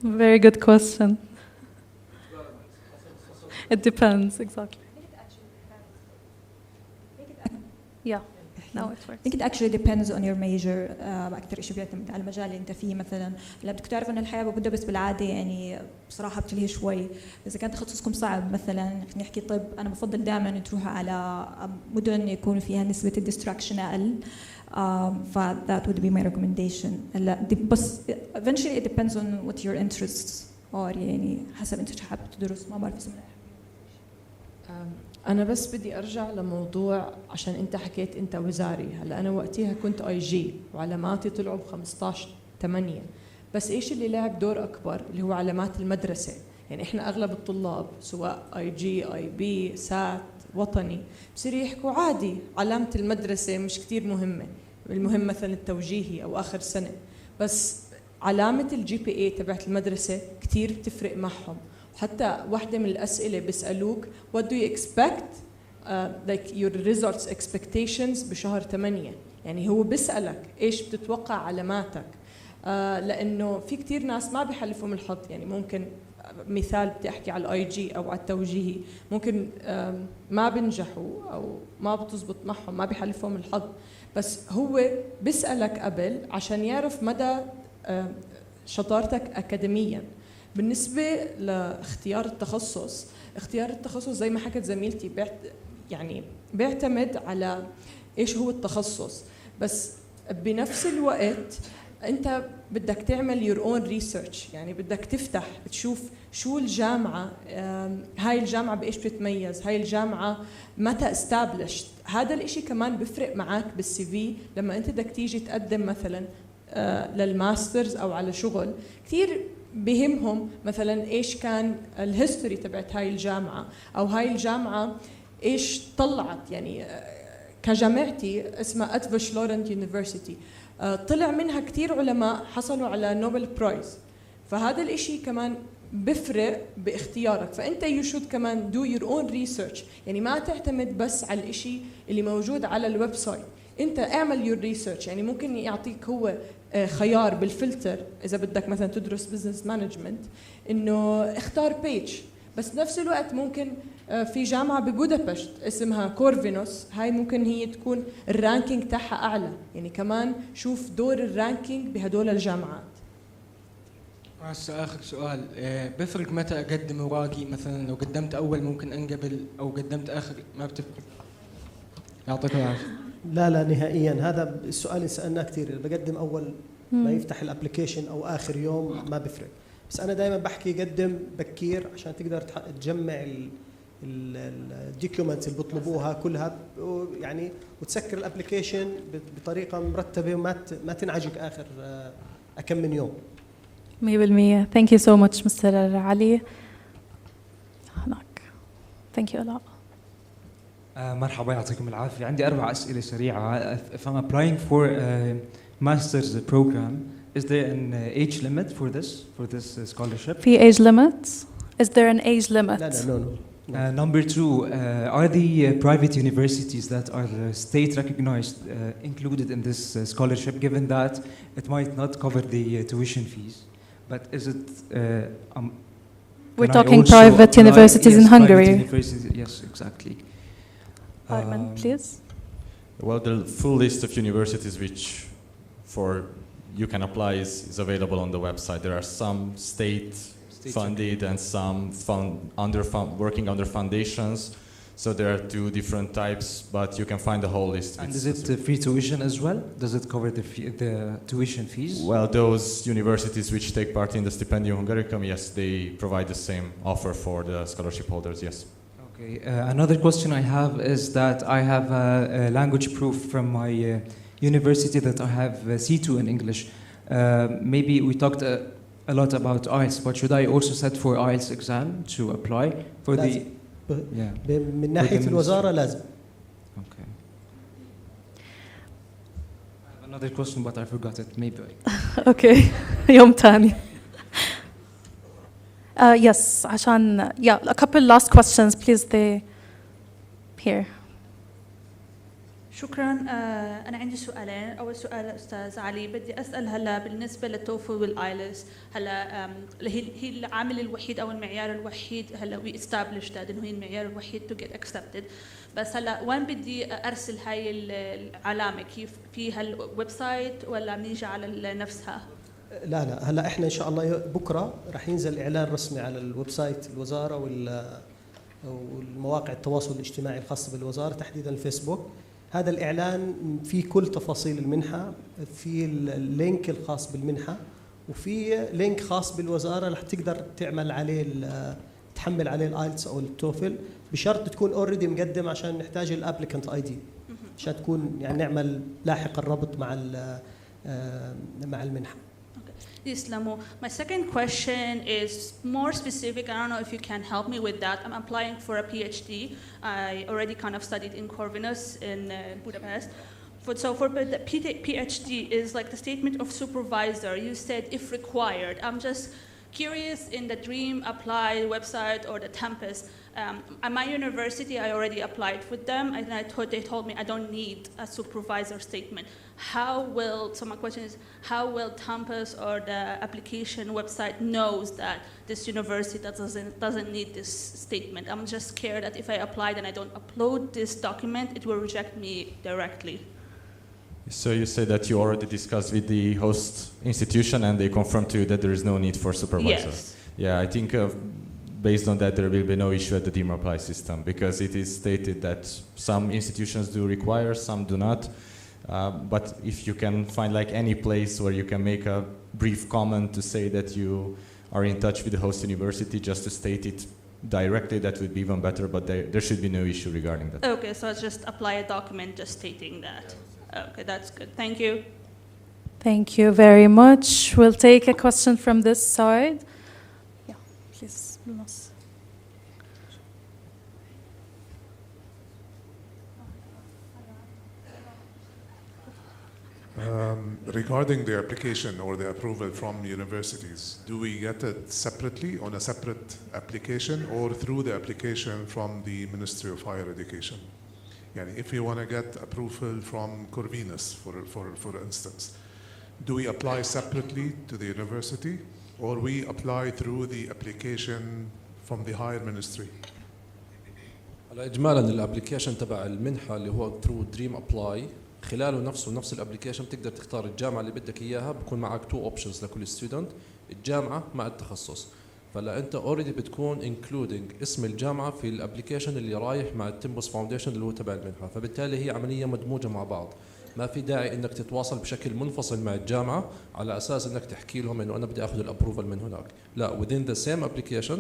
Very good question. It depends, exactly. Yeah. No, it works. I think it actually depends on your major. أكثر شيء بيعتمد على المجال اللي أنت فيه. مثلا لما بدك تعرف إن الحياة ببودابست بالعادة يعني بصراحة بتلهي شوي. إذا كان تخصصكم صعب مثلا نحكي طب، أنا بفضل دائما تروحوا على مدن يكون فيها نسبة الديستراكشن أقل. that would be my recommendation. بس eventually it depends on what your interests are. يعني حسب أنت حابب تدرس ما بعرف اسمه. أنا بس بدي أرجع لموضوع عشان أنت حكيت أنت وزاري. هلا أنا وقتها كنت IG وعلاماتي طلعوا ب15/8، بس إيش اللي لعب دور أكبر اللي هو علامات المدرسة. يعني إحنا أغلب الطلاب سواء IG IB سات وطني بصير يحكوا عادي علامة المدرسة مش كتير مهمة، المهم مثلا التوجيهي أو آخر سنة، بس علامة الGPA تبعت المدرسة كتير بتفرق معهم. حتى واحدة من الأسئلة بيسألوك what do you expect like your results expectations بشهر 8، يعني هو بيسألك إيش بتتوقع علاماتك، لأنه في كتير ناس ما بيحلفوا من الحظ. يعني ممكن مثال بدي أحكي على IG أو على التوجيهي، ممكن ما بنجحوا أو ما بتزبط معهم، ما بيحلفوا من الحظ، بس هو بيسألك قبل عشان يعرف مدى شطارتك أكاديمياً. بالنسبة لاختيار التخصص، اختيار التخصص زي ما حكت زميلتي يعني بيعتمد على إيش هو التخصص، بس بنفس الوقت أنت بدك تعمل your own research. يعني بدك تفتح تشوف شو الجامعة، هاي الجامعة بإيش بتتميز، هاي الجامعة متى established. هذا الإشي كمان بفرق معك بالCV لما أنت بدك تيجي تقدم مثلا للماسترز أو على شغل. كتير بهمهم مثلا إيش كان الهيستوري تبعت هاي الجامعة، أو هاي الجامعة إيش طلعت. يعني كجامعتي اسمها أتفش لورنت يونيفرسيتي، طلع منها كتير علماء حصلوا على نوبل برايز، فهذا الإشي كمان بفرق باختيارك. فأنت you should كمان do your own research، يعني ما تعتمد بس على الإشي اللي موجود على الويب سايت، أنت اعمل your research. يعني ممكن يعطيك هو خيار بالفلتر إذا بدك مثلا تدرس بزنس مانجمنت إنه اختار بيج، بس نفس الوقت ممكن في جامعة ببودابشت اسمها كورفينوس، هاي ممكن هي تكون الرانكينج تاعها أعلى. يعني كمان شوف دور الرانكينج بهدول الجامعات. هسه آخر سؤال، بفرق متى أقدم أوراقي؟ مثلا لو قدمت أول ممكن أنقبل، أو قدمت آخر ما بتفرق؟ يعطيك العافية. لا نهائيا، هذا السؤال اللي سألناه كثير، بقدم أول ما يفتح الابلكيشن أو آخر يوم ما بفرق. بس أنا دائما بحكي قدم بكير عشان تقدر تجمع الدوكيومنتس اللي بيطلبوها كلها، يعني وتسكر الابلكيشن بطريقة مرتبة وما تنعجق آخر كم من يوم. 100%. Thank you so much Mr. علي. Thank you a lot. مرحبا، يعطيكم العافية. عندي 4 أسئلة سريعة. If I'm applying for a master's program, is there an age limit for this scholarship? في age limit? Is there an age limit? No. Number 2, are the private universities that are state recognized included in this scholarship, given that it might not cover the tuition fees? But is it? We're talking private universities in Hungary. Yes, exactly. Arman, please. Well, the full list of universities which you can apply is available on the website. There are some state funded and some working under foundations. So there are 2 different types, but you can find the whole list. And is it free tuition as well? Does it cover the tuition fees? Well, those universities which take part in the Stipendium Hungaricum, yes, they provide the same offer for the scholarship holders, yes. Okay. Another question I have is that I have a language proof from my university that I have C2 in English. Maybe we talked a lot about IELTS, but should I also set for IELTS exam to apply for لازم. من ناحية الوزارة لازم. Okay. I have another question, but I forgot it. Maybe. Okay. يوم تاني. Yes, عشان a couple last questions please. Here. شكرا. أنا عندي سؤالين. أول سؤال أستاذ علي، بدي أسأل هلا بالنسبة للتوفل والآيلتس، هلا هي العامل الوحيد أو المعيار الوحيد هلا we established that إنه هي المعيار الوحيد to get accepted، بس هلا وين بدي أرسل هاي العلامة؟ كيف في هالويب سايت ولا بنيجي على نفسها؟ لا هلا احنا ان شاء الله بكره راح ينزل اعلان رسمي على الويب سايت الوزاره والمواقع التواصل الاجتماعي الخاصه بالوزاره، تحديدا الفيسبوك. هذا الإعلان فيه كل تفاصيل المنحة، في اللينك الخاص بالمنحة، وفي لينك خاص بالوزارة رح تقدر تعمل عليه تحمل عليه الايلتس او التوفل، بشرط تكون اوريدي مقدم عشان نحتاج الابليكانت اي دي عشان تكون يعني نعمل لاحق الربط مع المنحة. Islamo. My second question is more specific. I don't know if you can help me with that. I'm applying for a PhD. I already kind of studied in Corvinus in Budapest. So for the PhD is like the statement of supervisor. You said if required. I'm just curious in the Dream Apply website or the Tempest. At my university, I already applied with them, and they told me I don't need a supervisor statement. So my question is, how will Tempest or the application website knows that this university doesn't need this statement? I'm just scared that if I applied and I don't upload this document, it will reject me directly. So you say that you already discussed with the host institution and they confirmed to you that there is no need for supervisor. Yes. Yeah, I think based on that there will be no issue at the Dream Apply system, because it is stated that some institutions do require, some do not. But if you can find like any place where you can make a brief comment to say that you are in touch with the host university, just to state it directly, that would be even better, but there should be no issue regarding that. Okay, so just apply a document just stating that. Okay, that's good. Thank you. Thank you very much. We'll take a question from this side. Yeah, please. Regarding the application or the approval from universities, do we get it separately on a separate application or through the application from the Ministry of Higher Education? Yani if we want to get approval from Corvinus, for instance, do we apply separately to the university or we apply through the application from the higher ministry? على إجمالا الابلكيشن تبع المنحة اللي هو through Dream Apply خلاله نفس الابلكيشن بتقدر تختار الجامعة اللي بدك إياها، بكون معك 2 اوبشنز لكل ستودنت، الجامعة مع التخصص. فلا انت اوريدي بتكون انكلودينج اسم الجامعه في الابلكيشن اللي رايح مع التمبوس فاونديشن اللي هو تبع المنحه، فبالتالي هي عمليه مدموجه مع بعض، ما في داعي انك تتواصل بشكل منفصل مع الجامعه على اساس انك تحكي لهم انه انا بدي اخذ الابروفل من هناك، لا within the same application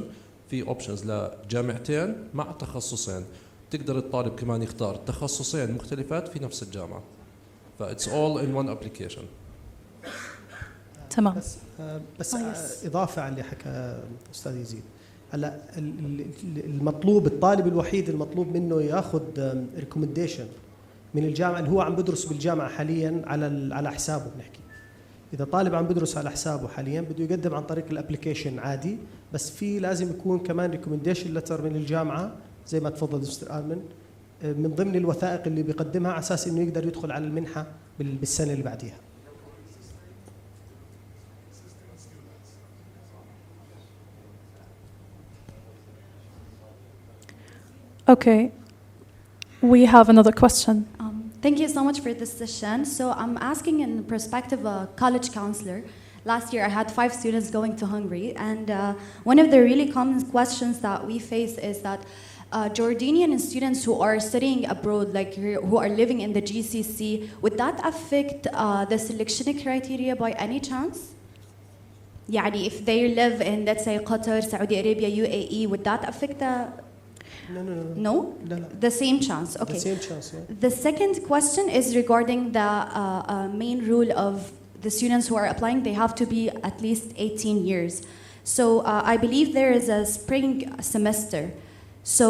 في اوبشنز لجامعتين مع تخصصين، تقدر الطالب كمان يختار تخصصين مختلفات في نفس الجامعه، فاتس all in one application. تمام. بس اضافه على اللي حكى استاذ يزيد، هلا المطلوب الطالب الوحيد المطلوب منه ياخذ ريكومنديشن من الجامعه اللي هو عم بدرس بالجامعه حاليا على حسابه. بنحكي اذا طالب عم بدرس على حسابه حاليا بده يقدم عن طريق الابلكيشن عادي، بس في لازم يكون كمان ريكومنديشن لتر من الجامعه زي ما تفضل مستر آمن من ضمن الوثائق اللي بيقدمها على اساس انه يقدر يدخل على المنحه بالسنه اللي بعديها. Okay, we have another question. Thank you so much for this session. So I'm asking in the perspective of a college counselor. Last year I had 5 students going to Hungary, and one of the really common questions that we face is that Jordanian students who are studying abroad, like who are living in the GCC, would that affect the selection criteria by any chance? يعني if they live in, let's say, Qatar, Saudi Arabia, UAE, would that affect the... No? The same chance, okay. The same chance, yeah. The second question is regarding the main rule of the students who are applying, they have to be at least 18 years. So I believe there is a spring semester. So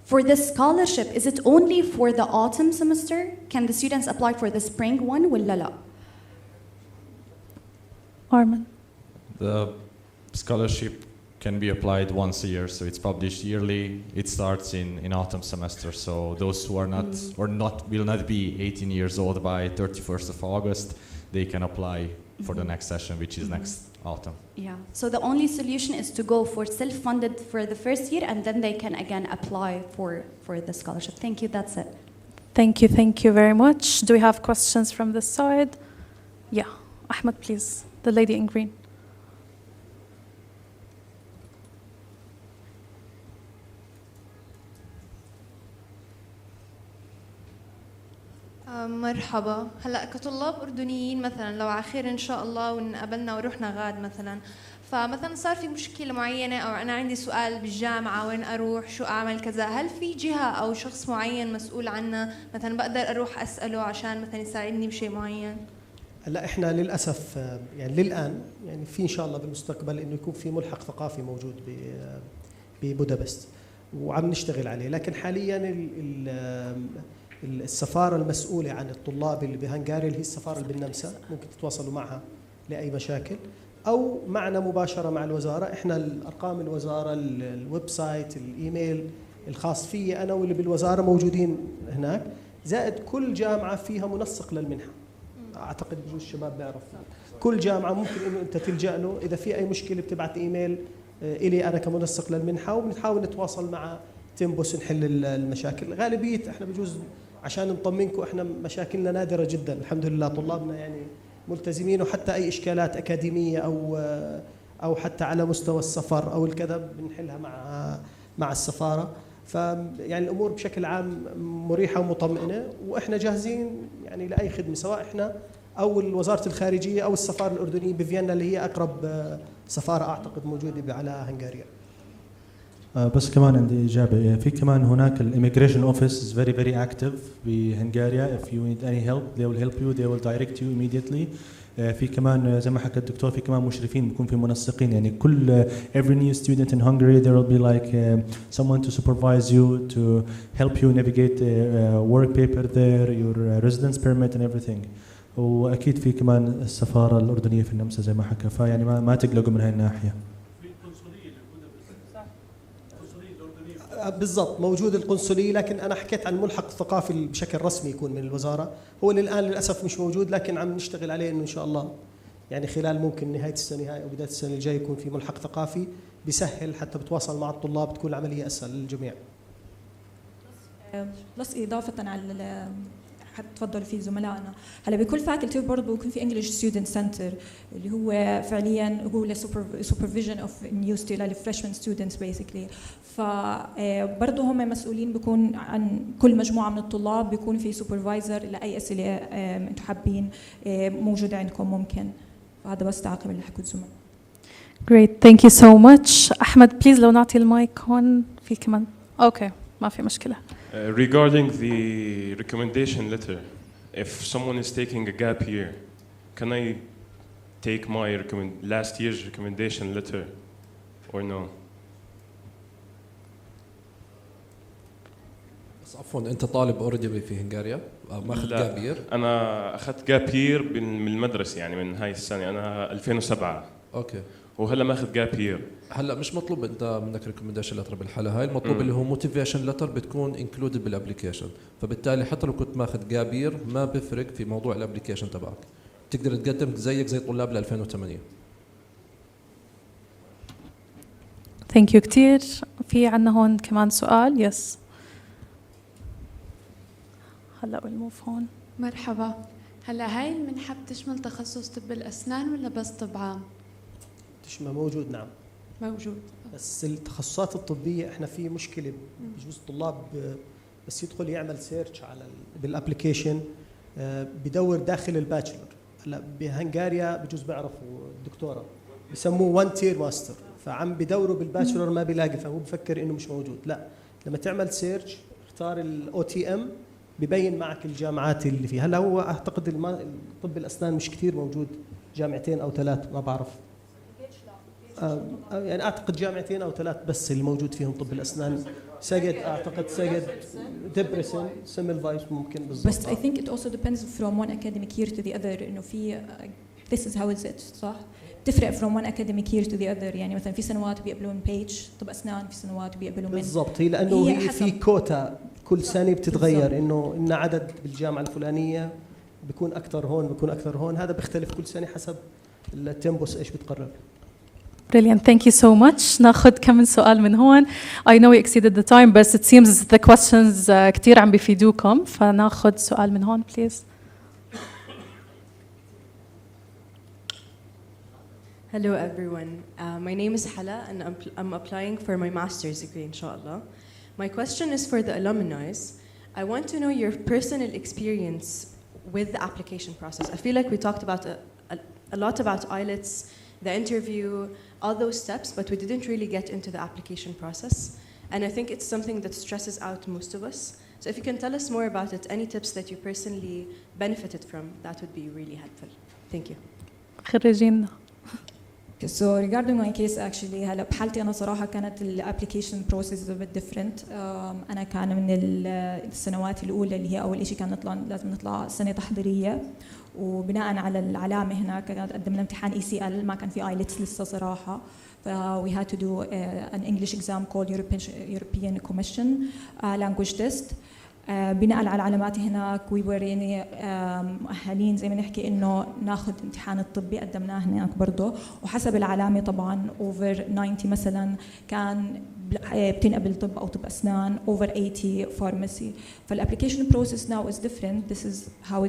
for the scholarship, is it only for the autumn semester? Can the students apply for the spring one? ولا لا? Arman. The scholarship can be applied once a year, so it's published yearly. It starts in autumn semester, so those who are not will not be 18 years old by 31st of August, they can apply for the next session, which is next autumn. Yeah, so the only solution is to go for self-funded for the first year, and then they can again apply for the scholarship. Thank you, that's it. Thank you very much. Do we have questions from this side? Yeah, Ahmed, please, the lady in green. مرحبا. هلا كطلاب أردنيين مثلا لو على خير إن شاء الله ونقابلنا ورحنا غاد مثلا، فمثلا صار في مشكلة معينة أو أنا عندي سؤال بالجامعة وين أروح شو أعمل كذا، هل في جهة أو شخص معين مسؤول عنها مثلا بقدر أروح أسأله عشان مثلا يساعدني بشيء معين؟ لا احنا للاسف يعني للان يعني في ان شاء الله بالمستقبل انه يكون في ملحق ثقافي موجود ببودابست وعم نشتغل عليه، لكن حاليا السفاره المسؤوله عن الطلاب اللي بهنغاريا اللي هي السفاره اللي بالنمسا، ممكن تتواصلوا معها لاي مشاكل او معنا مباشره مع الوزاره. احنا الارقام الوزاره، الويب سايت، الايميل الخاص فيي انا واللي بالوزاره موجودين هناك، زائد كل جامعه فيها منسق للمنحه. اعتقد بجوز الشباب بيعرف كل جامعه ممكن انه انت تلجا له اذا في اي مشكله، بتبعت ايميل الي انا كمنسق للمنحه وبنحاول نتواصل مع تيمبوس نحل المشاكل. غالبيه احنا بجوز عشان نطمنكم احنا مشاكلنا نادره جدا الحمد لله، طلابنا يعني ملتزمين، وحتى اي اشكالات اكاديميه او حتى على مستوى السفر او الكذا بنحلها مع السفاره. فيعني الامور بشكل عام مريحه ومطمئنه، واحنا جاهزين يعني لاي خدمه سواء احنا او وزاره الخارجيه او السفاره الاردنيه بفيينا اللي هي اقرب سفاره اعتقد موجوده على هنغاريا. بس كمان عندي إجابة. في كمان هناك الإميجريشن أوفيس is very very active بهنغاريا. if you need any help they will help you, they will direct you immediately. في كمان زي ما حكى الدكتور في كمان مشرفين، بيكون في منسقين، يعني كل every new student in Hungary there will be like someone to supervise you, to help you navigate work paper there, your residence permit and everything. وأكيد في كمان السفارة الأردنية في النمسا زي ما حكى، فيعني ما تقلقوا من هاي الناحية. بالضبط موجود القنصلية، لكن أنا حكيت عن الملحق الثقافي بشكل رسمي يكون من الوزارة، هو الآن للأسف مش موجود، لكن عم نشتغل عليه إنه إن شاء الله يعني خلال ممكن نهاية السنة هاي أو بداية السنة الجاية يكون في ملحق ثقافي بيسهل حتى بتواصل مع الطلاب، تكون العملية أسهل للجميع. بس إضافة على تفضلوا فيه زملائنا، هلا بكل فاكولتي برضه بيكون في انجلش ستودنت سنتر اللي هو فعليا هو لسوبرفيجن اوف نيو ستودنت فريشمان ستودنتس بيسكلي، فبرضه هم مسؤولين بيكون عن كل مجموعه من الطلاب، بيكون في سوبرفايزر لاي اسئله انتم حابين موجوده عندكم ممكن. فهذا بس تعقيب اللي حكوا الزملاء. Great, thank you so much. أحمد بليز لو نعطي المايك هون في كمان. اوكي ما في مشكلة. Regarding the recommendation letter, if someone is taking a gap year, can I take my last year's recommendation letter or no? بس عفوا انت طالب اوريدي في هنغاريا ماخذ جاب يير؟ انا اخذت جاب يير من المدرسه يعني من هاي السنه، انا 2007. اوكي. وهلا ماخذ جاب يير. هلا مش مطلوب انت منك ريكومنديشن لتر بالحاله هاي، المطلوب اللي هو موتيفيشن لتر بتكون انكلودد بالابلكيشن، فبالتالي حتى لو كنت ماخذ جاب يير ما بفرق في موضوع الابلكيشن تبعك، تقدر تقدم زيك زي طلاب ل 2008. ثانك يو كثير. في عندنا هون كمان سؤال. يس هلا والموف هون. مرحبا. هلا هاي المنحة بتشمل تخصص طب الأسنان ولا بس طب عام؟ تشمل موجود نعم. موجود. بس التخصصات الطبية احنا في مشكلة بجوز الطلاب بس يدخل يعمل سيرش على بالابلكيشن بدور داخل الباتشلر. هلا بهنغاريا بجوز بعرفوا الدكتورة بسموه 1 تير ماستر، فعم بدوروا بالباتشلر ما بيلاقي، فهو بفكر انه مش موجود. لا لما تعمل سيرش اختار الاو تي ام ببين معك الجامعات اللي فيها. هلا هو اعتقد طب الاسنان مش كثير موجود، جامعتين او ثلاث ما بعرف، يعني اعتقد جامعتين او ثلاث بس اللي موجود فيهم طب الاسنان. سجد اعتقد سجد دبرسن سيمل فايس ممكن بالضبط. بس I think it also depends from one academic year to the other، انه في this is how is it صح؟ تفرق from one academic year to the other، يعني مثلا في سنوات بيقبلوا من بيج طب اسنان، في سنوات بيقبلوا من بالضبط. هي لانه هي في كوتا كل سنه بتتغير، انه ان عدد بالجامعه الفلانيه بيكون اكثر هون بيكون اكثر هون، هذا بيختلف كل سنه حسب التيمبوس ايش بتقرر. Brilliant, thank you so much. ناخذ كم من سؤال من هون. I know we exceeded the time, but it seems the questions كتير عم بيفيدوكم، فناخذ سؤال من هون please. Hello everyone. My name is Hala and I'm applying for my master's degree inshallah. My question is for the alumni. I want to know your personal experience with the application process. I feel like we talked about a lot about IELTS, the interview, all those steps, but we didn't really get into the application process. And I think it's something that stresses out most of us. So if you can tell us more about it, any tips that you personally benefited from, that would be really helpful. Thank you. خريجين. So regarding my case actually هلا بحالتي أنا صراحة كانت ال application process a bit different. أنا كان من السنوات الأولى اللي هي أول شيء كان لازم نطلع سنة تحضيرية، وبناء على العلامة هناك كانت قدمنا امتحان ECL، ما كان في IELTS لسه صراحة. we had to do an English exam called European Commission language test. بناء على العلامات هناك we were يعني مؤهلين زي ما نحكي إنه ناخذ امتحان الطبي، قدمناه هناك برضه، وحسب العلامة طبعا over 90 مثلا كان بتنقبل طب أو طب أسنان، over 80 pharmacy. فالapplication process now is different. This is how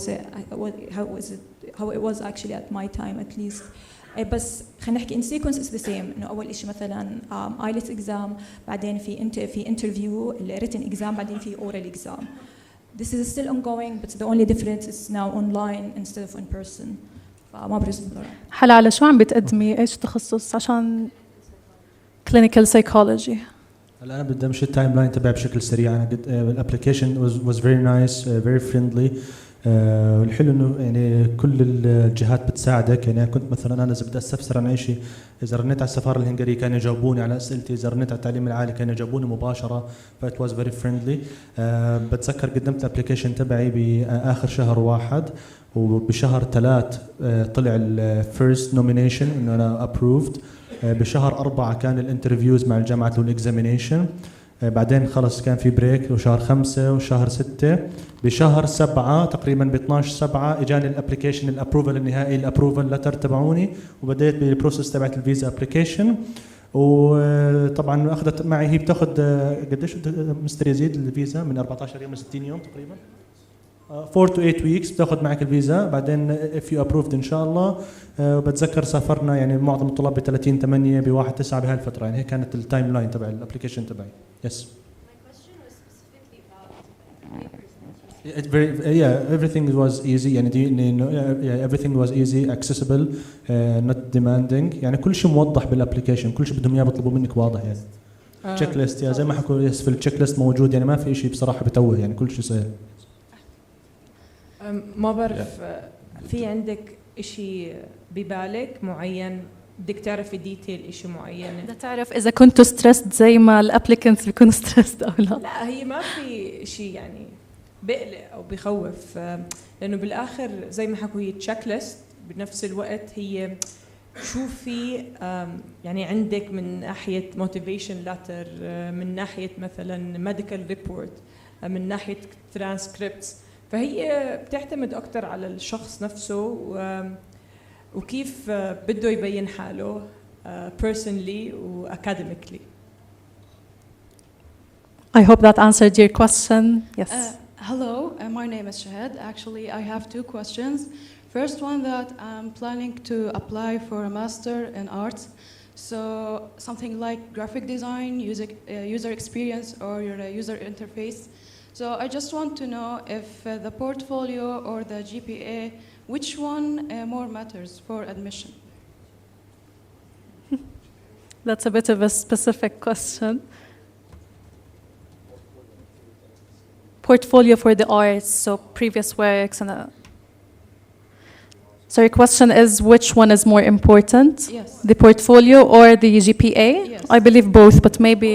it was actually at my time at least. بس خلينا نحكي in sequence is the same. إنه أول إشي مثلا IELTS exam، بعدين في interview written exam، بعدين في oral exam. This is still ongoing, but the only difference is now online instead of in person. فما برسم حلا على شو عم بتقدمي؟ إيش تخصص؟ عشان clinical psychology. هلا أنا بدي أمشي التايم لاين تبعي بشكل سريع. أنا الابلكيشن was very nice, very friendly. والحلو انه يعني كل الجهات بتساعدك. يعني كنت مثلا انا اذا بدي استفسر عن اي شيء، اذا رنيت على السفاره الهنغاريه كانوا يجاوبوني على اسئلتي، اذا رنيت على التعليم العالي كانوا يجاوبوني مباشره. فات واز فيري فريندلي. بتذكر قدمت الابلكيشن تبعي باخر شهر 1، وبشهر 3 طلع الفيرست نومينيشن انه انا ابروفد. بشهر 4 كان الانترفيوز مع الجامعه والاكزامينيشن. بعدين خلص كان في بريك، وشهر 5 وشهر 6. بشهر 7 تقريبا ب 12/7 اجاني الابلكيشن الابروفل النهائي، الابروفل لتر تبعوني، وبديت بالبروسيس تبعت الفيزا ابلكيشن. وطبعا اخذت معي، هي بتاخذ قديش مستر يزيد الفيزا؟ من 14 يوم ل 60 يوم تقريبا، 4 to 8 weeks بتاخذ معك الفيزا. بعدين if you approved ان شاء الله. وبتذكر سافرنا يعني معظم الطلاب ب 30/8 ب 1/9 بهالفتره. يعني هيك كانت التايم لاين تبع الابلكيشن تبعي. يس. Everything was easy. يعني everything was easy, accessible, not demanding. يعني كل شيء موضح بالابلكيشن، كل شيء بدهم اياه بيطلبوا منك واضح. يعني تشيك ليست، زي ما حكوا في التشيك ليست موجود. يعني ما في شيء بصراحه بتوه، يعني كل شيء سهل. ما بعرف في عندك إشي ببالك معين بدك تعرفي ديتيل إشي معين؟ بدك تعرف إذا كنتوا ستريسد زي ما الابليكنتس بيكونوا ستريسد أو لا؟ لا، هي ما في إشي يعني بقلق أو بخوف، لأنه بالآخر زي ما حكوا هي تشيك ليست، بنفس الوقت هي شو في يعني عندك من ناحية motivation letter، من ناحية مثلا medical report، من ناحية transcripts. فهي بتعتمد أكتر على الشخص نفسه وكيف بده يبين حاله personally و academically. I hope that answered your question. Yes. Hello, my name is Shahad. Actually, I have 2 questions. First one, that I'm planning to apply for a master in arts. So something like graphic design, user experience, or your user interface. So I just want to know if the portfolio or the GPA, which one more matters for admission? That's a bit of a specific question. Portfolio for the arts, so previous works and so your question is which one is more important? Yes. The portfolio or the GPA? Yes. I believe both, but maybe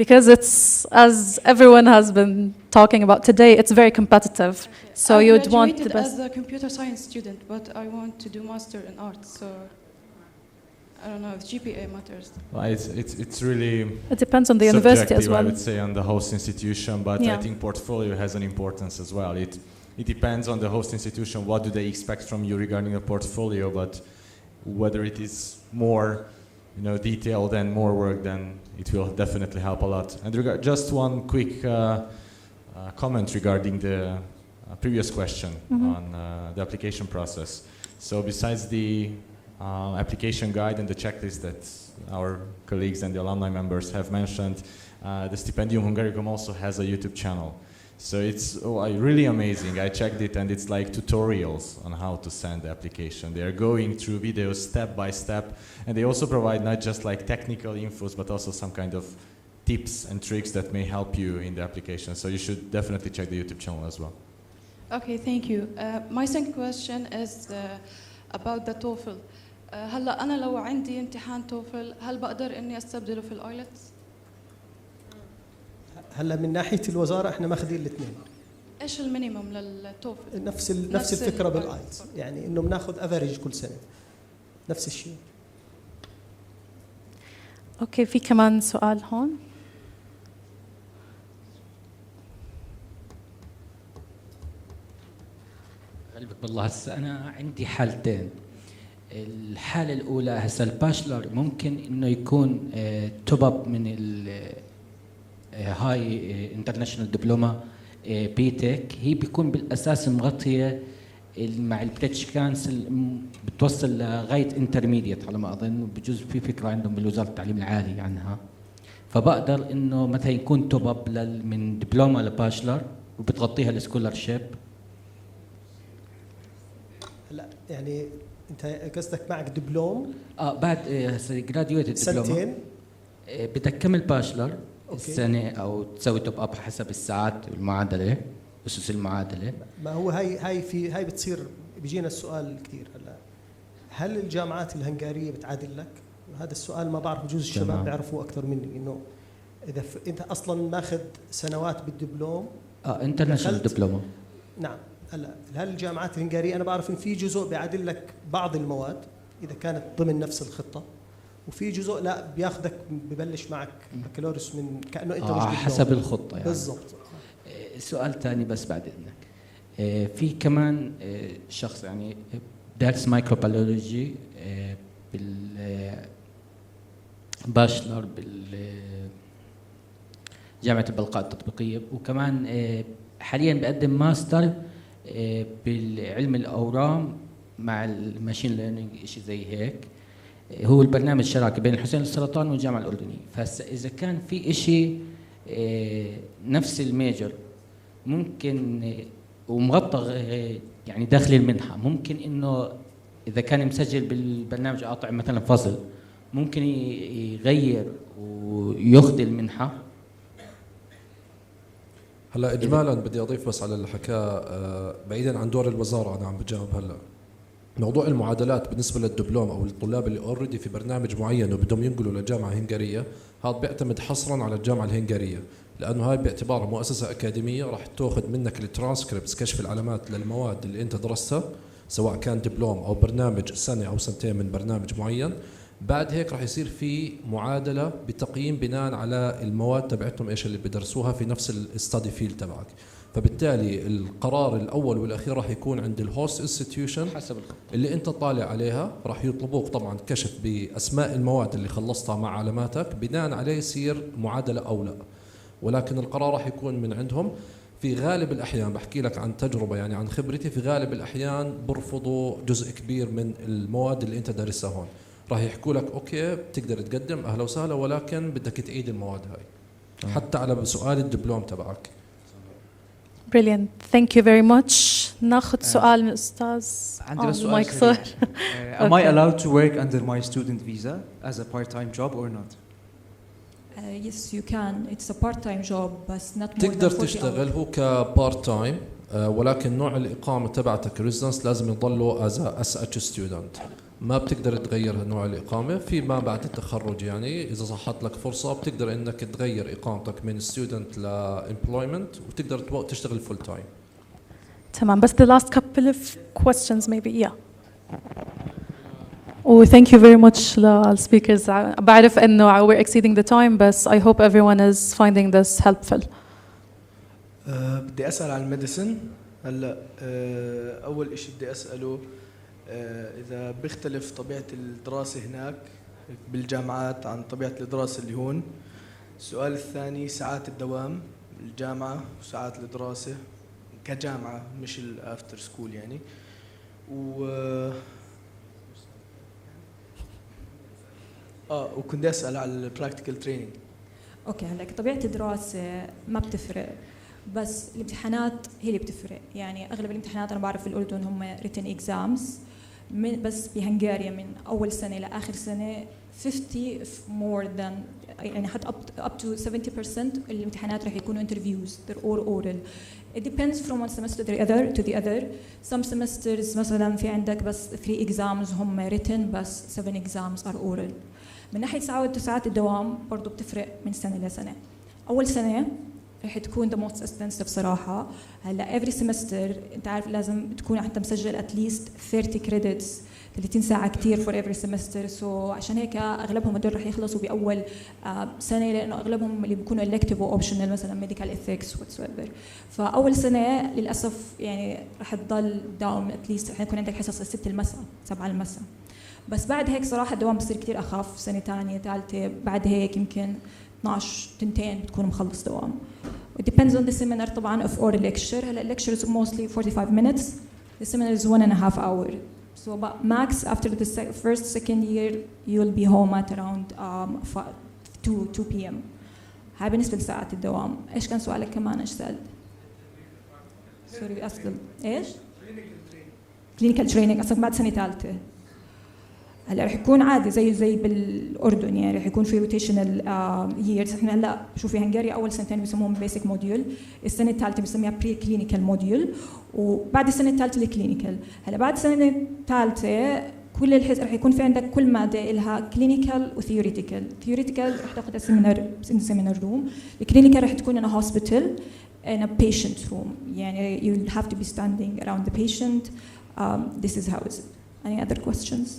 because it's, as everyone has been talking about today, it's very competitive. So you'd want the best. I graduated as a computer science student, but I want to do master in arts. So I don't know if GPA matters. Well, it's really it depends on the university as well. I would say on the host institution, but yeah. I think portfolio has an importance as well. It depends on the host institution. What do they expect from you regarding a portfolio? But whether it is more, detailed and more work, then it will definitely help a lot. And just one quick comment regarding the previous question on the application process. So besides the application guide and the checklist that our colleagues and the alumni members have mentioned, the Stipendium Hungaricum also has a YouTube channel. So it's really amazing. I checked it and it's like tutorials on how to send the application. They are going through videos step by step, and they also provide not just like technical infos but also some kind of tips and tricks that may help you in the application. So you should definitely check the YouTube channel as well. Okay, thank you. My second question is about the TOEFL. هلا أنا لو عندي امتحان توفل هل بقدر إني أستبدله في الآيلتس؟ هلا من ناحية الوزارة احنا ماخذين الاثنين. إيش المينيمم للتوفل؟ نفس الفكرة بالآيلتس، يعني إنه بناخذ افريج كل سنة. نفس الشيء. اوكي، في كمان سؤال هون. غلبك بالله. هسه أنا عندي حالتين. الحالة الأولى هسه الباشلر ممكن إنه يكون توب اب من الهاي انترناشونال دبلوما بيتك، هي بيكون بالأساس مغطية مع البريتش كانسل بتوصل لغاية انترميديت على ما أظن، بجوز في فكرة عندهم بوزارة التعليم العالي عنها. فبقدر إنه مثلا يكون توب اب من دبلوما لباشلر وبتغطيها السكولارشيب. هلا يعني انت قصدك معك دبلوم؟ بعد جراديويتد دبلوما سنتين بدك تكمل باشلر السنه او تسوي توب اب حسب الساعات والمعادله، اسس المعادله. ما هو هاي بتصير بيجينا السؤال كثير. هلا هل الجامعات الهنغاريه بتعادل لك؟ هذا السؤال ما بعرف، بجوز الشباب بيعرفوه اكثر مني، انه اذا انت اصلا ماخذ سنوات بالدبلوم انترناشونال دبلوما. نعم. هلا هل الجامعات الهنغاريه انا بعرف ان في جزء بيعادل لك بعض المواد اذا كانت ضمن نفس الخطه، وفي جزء لا بياخذك ببلش معك بكالوريوس من كانه انت مش حسب الخطه يعني. بالضبط. سؤال ثاني بس بعد اذنك. في كمان شخص يعني دارس مايكروبيولوجي بالباشلر بجامعه البلقاء التطبيقيه، وكمان حاليا بقدم ماستر بالعلم الاورام مع الماشين ليرنينج، شيء زي هيك. هو البرنامج شراكه بين الحسين للسرطان والجامعه الاردنيه. فاذا كان في شيء نفس الميجر ممكن ومغطى يعني داخل المنحه، ممكن انه اذا كان مسجل بالبرنامج قاطع مثلا فصل ممكن يغير وياخذ المنحه. هلا اجمالا بدي اضيف بس على اللي حكاه، بعيدا عن دور الوزاره انا عم بجاوب. هلا موضوع المعادلات بالنسبه للدبلوم او الطلاب اللي اوريدي في برنامج معين وبدهم ينقلوا لجامعه هنغاريه، هذا بيعتمد حصرا على الجامعه الهنغاريه، لانه هاي باعتبارها مؤسسه اكاديميه راح تاخذ منك الترانسكريبتس، كشف العلامات للمواد اللي انت درستها، سواء كان دبلوم او برنامج سنه او سنتين من برنامج معين. بعد هيك راح يصير في معادله بتقييم بناء على المواد تبعتهم ايش اللي بدرسوها في نفس الستادي فيلد تبعك. فبالتالي القرار الاول والاخير راح يكون عند الهوست انستتيوشن حسب الخطه اللي انت طالع عليها. راح يطلبوك طبعا كشف باسماء المواد اللي خلصتها مع علاماتك، بناء عليه يصير معادله او لا، ولكن القرار راح يكون من عندهم. في غالب الأحيان بحكي لك عن تجربة يعني عن خبرتي، في غالب الأحيان برفضوا جزء كبير من المواد اللي أنت دارسها هون. راح يحكوا لك أوكي بتقدر تقدم أهلا وسهلا، ولكن بدك تعيد المواد هاي حتى على سؤال الدبلوم تبعك. Brilliant. Thank you very much. ناخذ سؤال من الأستاذ. عندي بس سؤال سريع. Am I allowed to work under my student visa as a part-time job or not? Yes, you can. It's a part-time job, but not more تقدر than 40 تشتغل hours. هو كبارت تايم، ولكن نوع الإقامة تبعتك ريزدنس لازم يضلوا as a student. ما بتقدر تغير نوع الإقامة فيما بعد التخرج. يعني إذا صحت لك فرصة بتقدر إنك تغير إقامتك من student ل employment وتقدر تشتغل full time. تمام. بس the last couple of questions maybe. Yeah. thank you very much للسبيكرز. بعرف إنه we're exceeding the time بس I hope everyone is finding this helpful. بدي أسأل عن الميديسن. هلا أول إشي بدي أسأله إذا بيختلف طبيعة الدراسة هناك بالجامعات عن طبيعة الدراسة اللي هون. السؤال الثاني ساعات الدوام الجامعة وساعات الدراسة كجامعة مش الأفتر سكول يعني. وكنت أسأل على البراكتيكال تريننج. اوكي هلا طبيعة الدراسة ما بتفرق، بس الامتحانات هي اللي بتفرق. يعني اغلب الامتحانات انا بعرف في الاردن هم written exams، بس بهنغاريا من اول سنه لاخر سنه 50 more than يعني حتى up to 70% الامتحانات رح يكونوا interviews. they're all oral. It depends from one semester to the other. Some semesters مثلا في عندك بس 3 exams هم written بس 7 exams are oral. من ناحية ساعات الدوام برضو بتفرق من سنة لسنة. أول سنة رح تكون the most expensive صراحة. هلا every semester أنت عارف لازم تكون حتى مسجل at least 30 credits. 30 ساعة كتير for every semester. so عشان هيك أغلبهم هدول رح يخلصوا بأول سنة، لأنه أغلبهم اللي بيكونوا elective و optional مثلا medical ethics whatsoever. فأول سنة للأسف يعني رح تضل دوام at least رح يكون عندك حصص 6 المساء 7 المساء. بس بعد هيك صراحة الدوام بصير كتير أخف. سنة ثانية ثالثة بعد هيك يمكن 12 2 بتكون مخلص دوام. It depends on the seminar طبعا of oral lecture. هلا lecture is mostly 45 minutes. The seminar is 1.5 hours. So but max after the second year you'll be home at around 2 p.m. هاي بالنسبة لساعات الدوام. إيش كان سؤالك كمان؟ إيش سألت؟ سوري أصل إيش؟ clinical training أصلا بعد سنة ثالثة. هلا رح يكون عادي زي بالاردن، يعني رح يكون في روتيشنال ييرز. احنا هلا شوفي هنغاريا اول سنتين بيسموهم بيسك موديول، السنه الثالثه بنسميها بري كلينيكال موديول، وبعد السنه الثالثه الكلينيكال. هلا بعد السنه الثالثه كل رح يكون في عندك كل ماده لها كلينيكال وثيوريتيكال. ثيوريتيكال رح تاخذها سيمينار روم، الكلينيكال رح تكون in a hospital in a patient room. يعني you'll have to be standing around the patient. This is how is it. Any other questions?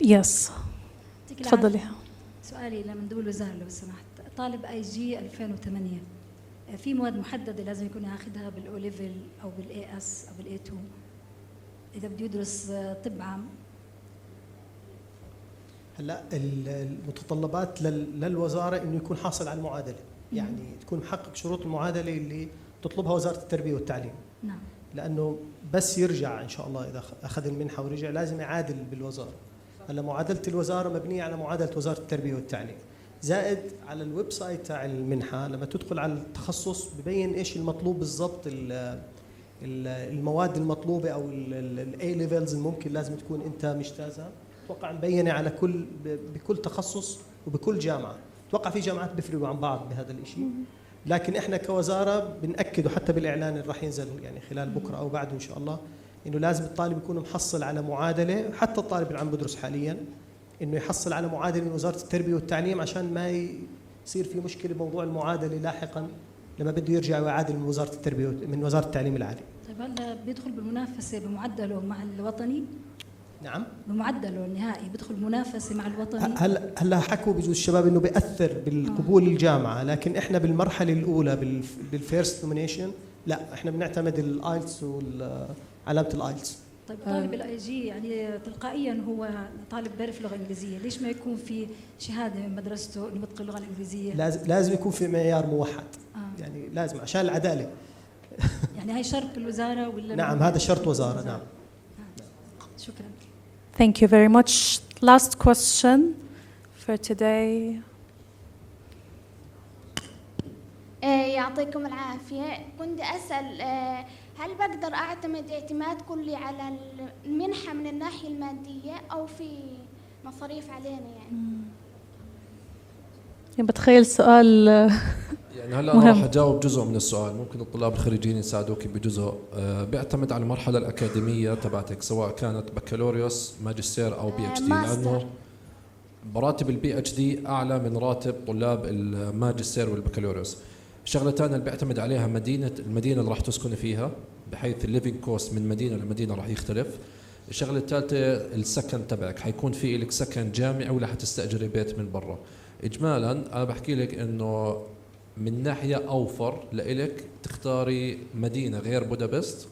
يس تفضلي. سؤالي لمندوب الوزارة لو سمحت. طالب اي جي 2008 في مواد محددة لازم يكون ياخذها بالاو ليفل او بالاي اس او بالاي 2 اذا بده يدرس طب عام؟ هلا المتطلبات للوزارة انه يكون حاصل على المعادلة، يعني تكون محقق شروط المعادلة اللي تطلبها وزارة التربية والتعليم. نعم. لانه بس يرجع ان شاء الله اذا اخذ المنحة ورجع لازم يعادل بالوزارة. هلا معادلة الوزارة مبنية على معادلة وزارة التربية والتعليم، زائد على الويب سايت تاع المنحة لما تدخل على التخصص ببين ايش المطلوب بالضبط، المواد المطلوبة او الاي ليفلز الممكن لازم تكون انت مجتازها. اتوقع مبينة على بكل تخصص وبكل جامعة. اتوقع في جامعات بيفرقوا عن بعض بهذا الشيء، لكن احنا كوزارة بنأكد وحتى بالاعلان اللي راح ينزل يعني خلال بكرة او بعده ان شاء الله انه لازم الطالب يكون محصل على معادله، حتى الطالب اللي عم بدرس حاليا انه يحصل على معادله من وزاره التربيه والتعليم عشان ما يصير في مشكله بموضوع المعادله لاحقا لما بده يرجع ويعادل من وزاره التربيه من وزاره التعليم العالي. طيب هلا بيدخل بالمنافسه بمعدله مع الوطني؟ نعم. بمعدله النهائي بيدخل منافسه مع الوطني؟ هلا حكوا بجوز الشباب انه بياثر بالقبول الجامعه، لكن احنا بالمرحله الاولى بالفيرست نومينيشن لا، احنا بنعتمد الايلتس علامة الايلتس. طيب طالب الاي جي يعني تلقائيا هو طالب بيعرف لغة انجليزية، ليش ما يكون في شهادة من مدرسته انه بيتقن اللغة الانجليزية؟ لازم يكون في معيار موحد. يعني لازم عشان العدالة. يعني هاي شرط الوزارة ولا؟ نعم هذا شرط وزارة. نعم. شكرا. Thank you very much. Last question for today. يعطيكم العافية. كنت أسأل هل بقدر أعتمد اعتماد كلي على المنحة من الناحية المادية أو في مصاريف علينا يعني؟ بتخيل سؤال يعني هلا أنا راح أجاوب جزء من السؤال، ممكن الطلاب الخريجين يساعدوك بجزء. بيعتمد على المرحلة الأكاديمية تبعتك سواء كانت بكالوريوس ماجستير أو بي اتش دي، لأنه براتب البي اتش دي أعلى من راتب طلاب الماجستير والبكالوريوس. الشغله الثانيه اللي بيعتمد عليها المدينه اللي راح تسكني فيها، بحيث الليفينج كوست من مدينه لمدينه راح يختلف. الشغله الثالثه السكن تبعك، حيكون في لك سكن جامعي ولا حتستاجري بيت من برا. اجمالا انا بحكي لك انه من ناحيه اوفر لإلك تختاري مدينه غير بودابست،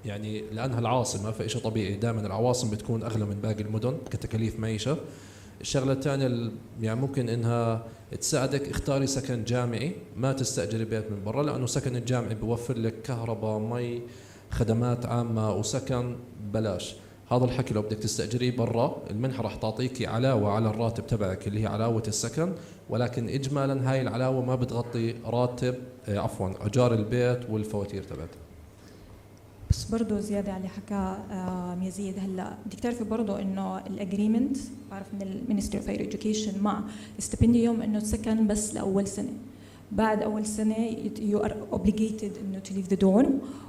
يعني لانها العاصمه فإشي طبيعي، دائما العواصم بتكون اغلى من باقي المدن كتكاليف معيشه. الشغله الثانيه يعني ممكن انها تساعدك اختاري سكن جامعي، ما تستأجري بيت من برا، لانه سكن الجامعي بيوفر لك كهرباء، مي، خدمات عامه وسكن بلاش. هذا الحكي لو بدك تستأجريه برا المنحة راح تعطيكي علاوة على الراتب تبعك اللي هي علاوة السكن، ولكن إجمالا هاي العلاوة ما بتغطي راتب أجار البيت والفواتير تبعتها. بس برضه زيادة على حكى يزيد، هلا بدك تعرفي برضه انه الاجريمنت بعرف من المينستري اوف هاير اديوكيشن مع الستيبنديوم انه السكن بس لاول سنة، بعد اول سنة you are obligated انه to leave the dorm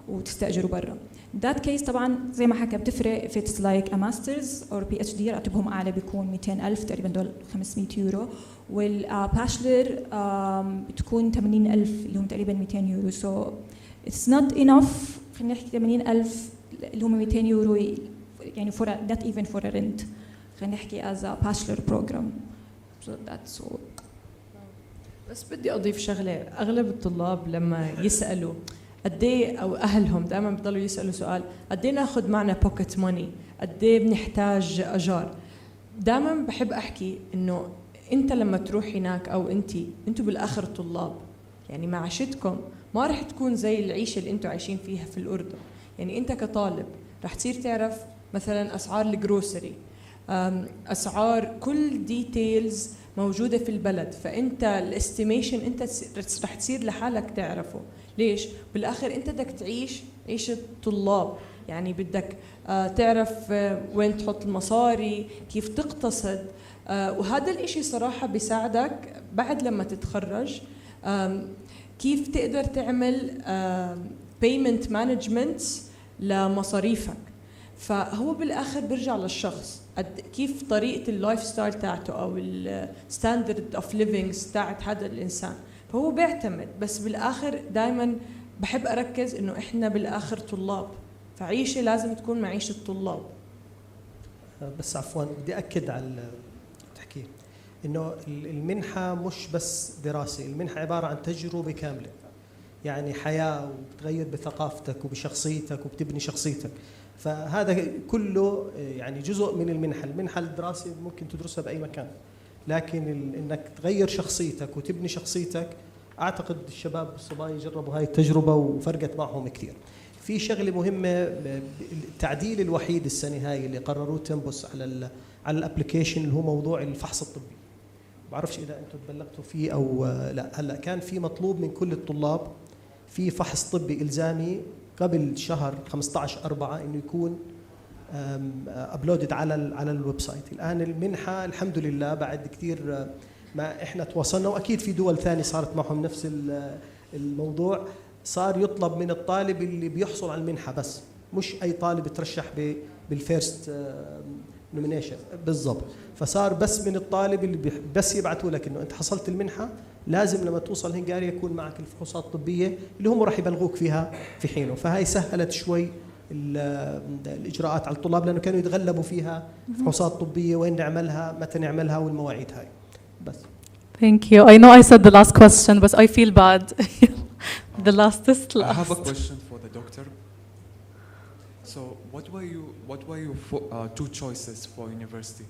وتستأجروا برا. that case طبعا زي ما حكى بتفرق if it's like a masters or PhD راتبهم اعلى بيكون 200,000 تقريبا دول 500 يورو، والباشلر بتكون 80,000 اللي هم تقريبا 200 يورو. so it's not enough خلينا نحكي 80,000 اللي هم 200 يورو يعني for not even for a rent، خلينا نحكي as a bachelor program. so that's all. بس بدي أضيف شغلة، أغلب الطلاب لما يسألوا قديه أو أهلهم دائما بيضلوا يسألوا سؤال قديه ناخذ معنا بوكيت ماني، قديه بنحتاج أجار. دائما بحب أحكي إنه أنت لما تروح هناك أو أنتوا بالآخر طلاب، يعني معاشتكم ما رح تكون زي العيشة اللي أنتوا عايشين فيها في الأردن. يعني أنت كطالب رح تصير تعرف مثلا أسعار الجروسري، أسعار كل ديتيلز موجودة في البلد، فأنت الاستيميشن أنت رح تصير لحالك تعرفه. ليش؟ بالآخر أنت بدك تعيش عيشة طلاب، يعني بدك تعرف وين تحط المصاري، كيف تقتصد، وهذا الإشي صراحة بيساعدك بعد لما تتخرج كيف تقدر تعمل payment management لمصاريفك. فهو بالآخر بيرجع للشخص كيف طريقة اللايف ستايل تاعته أو الستاندرد اوف ليفينج تاعت هذا الإنسان، فهو بيعتمد. بس بالآخر دائما بحب أركز إنه إحنا بالآخر طلاب، فعيشة لازم تكون معيشة طلاب. بس عفوا بدي أكد على التحكي إنه المنحة مش بس دراسة، المنحة عبارة عن تجربة كاملة، يعني حياة وبتغير بثقافتك وبشخصيتك وبتبني شخصيتك. فهذا كله يعني جزء من المنحة. المنحة الدراسة ممكن تدرسها بأي مكان، لكن إنك تغير شخصيتك وتبني شخصيتك أعتقد الشباب الصبايا جربوا هاي التجربة وفرقت معهم كثير. في شغلة مهمة، التعديل الوحيد السنة هاي اللي قرروه تنبس على الابليكيشن اللي هو موضوع الفحص الطبي. بعرفش إذا أنتم تبلغتوا فيه أو لا. هلا كان في مطلوب من كل الطلاب في فحص طبي إلزامي قبل شهر 15/4 إنه يكون أبلودد على الويب سايت. الآن المنحة الحمد لله بعد كثير ما إحنا تواصلنا، وأكيد في دول ثانية صارت معهم نفس الموضوع، صار يطلب من الطالب اللي بيحصل على المنحة بس، مش أي طالب يترشح بالفيرست نومينيشن بالضبط. فصار بس من الطالب اللي بس يبعثوا لك إنه أنت حصلت المنحة، لازم لما توصل الهنغارية يكون معك الفحوصات الطبية اللي هم راح يبلغوك فيها في حينه. فهاي سهلت شوي الإجراءات على الطلاب، لأنه كانوا يتغلبوا فيها فحوصات طبية، وين نعملها، متى نعملها، والمواعيد هاي بس. Thank you. I know I said the last question, but I feel bad. The last is last. I have a question for the doctor. So, what were your two choices for university?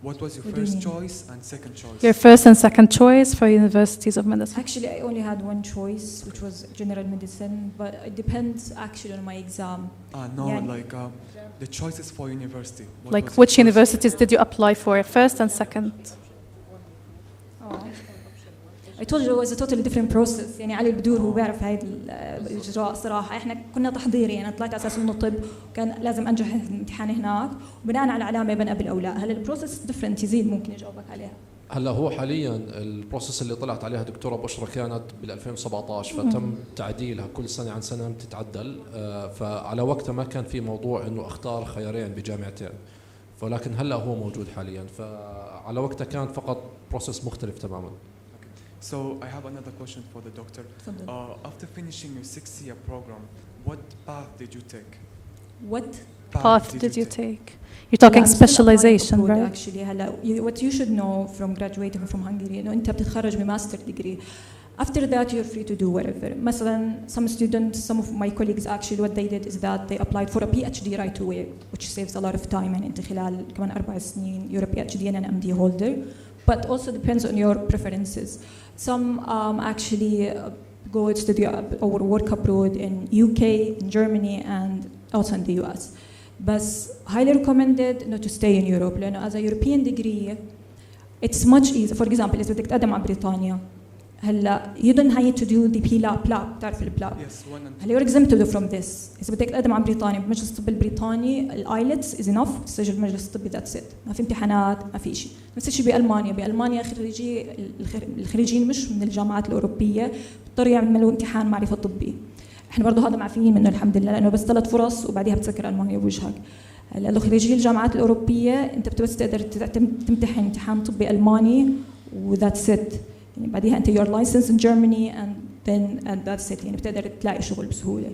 What was your first choice and second choice? Your first and second choice for universities of medicine? Actually, I only had one choice, which was general medicine, but it depends actually on my exam. No, like the choices for university. Like which universities did you apply for, first and second? I told you it was a totally different process. يعني علي البدور هو بيعرف هاي الإجراء صراحة. إحنا كنا تحضيري، أنا طلعت أساس إنه طب، وكان لازم أنجح الامتحان هناك، وبناء على علامة بنقبل أو لا. هلا البروسيس ديفرنت، يزيد ممكن يجاوبك عليها. هلا هو حاليا البروسيس اللي طلعت عليها دكتورة بشرى كانت بال 2017، فتم تعديلها كل سنة عن سنة بتتعدل. فعلى وقتها ما كان في موضوع إنه أختار خيارين بجامعتين، ولكن هلا هو موجود حاليا. فعلى وقتها كان فقط بروسيس مختلف تماما. So I have another question for the doctor. After finishing your 6-year program, what path did you take? What path did you take? You're talking specialization, right? Actually, what you should know from graduating from Hungary, إنه أنت بتتخرج بماستر degree. After that, you're free to do whatever. مثلا, some of my colleagues actually what they did is that they applied for a PhD right away, which saves a lot of time. يعني أنت خلال كمان 4 سنين you're a PhD and an MD holder. But also depends on your preferences. Some actually go study or work abroad in UK, in Germany, and also in the US. بس highly recommended إنه to stay in Europe لأنه as a European degree it's much easier. For example إذا بدك تقدم على بريطانيا هلا you don't need to do the PLAB تعرف البلاب هلا you're exempted from this. إذا بدك تقدم على بريطانيا بمجلس الطب البريطاني الايلتس is enough تسجل بمجلس الطبي that's it. ما في امتحانات ما في شيء. نفس الشيء بألمانيا الخريجين مش من الجامعات الأوروبية بيضطروا يعملوا امتحان معرفة طبي. احنا برضه هذا معفيين منه الحمد لله لأنه بس 3 فرص وبعديها بتسكر ألمانيا بوجهك. هلا خريجي الجامعات الأوروبية أنت بس تقدر تمتحن امتحان طبي ألماني و that's it. يعني بعديها أنت you're licensed in Germany and that's it. يعني بتقدر تلاقي شغل بسهولة.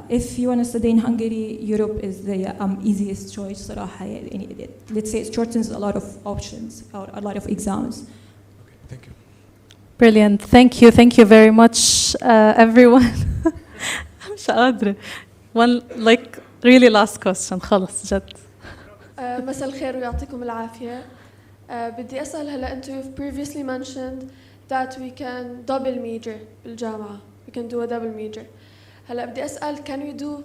if you want to study in Hungary, Europe is the easiest choice صراحة. يعني let's say it shortens a lot of options or a lot of exams. Okay, thank you. Brilliant. Thank you very much, everyone. مش قادرة. One really last question. خلص جد. مساء الخير ويعطيكم العافية. بدي أسأل هلا أنتوا you've previously mentioned that we can double major بالجامعة. We can do a double major. هلا بدي أسأل can we do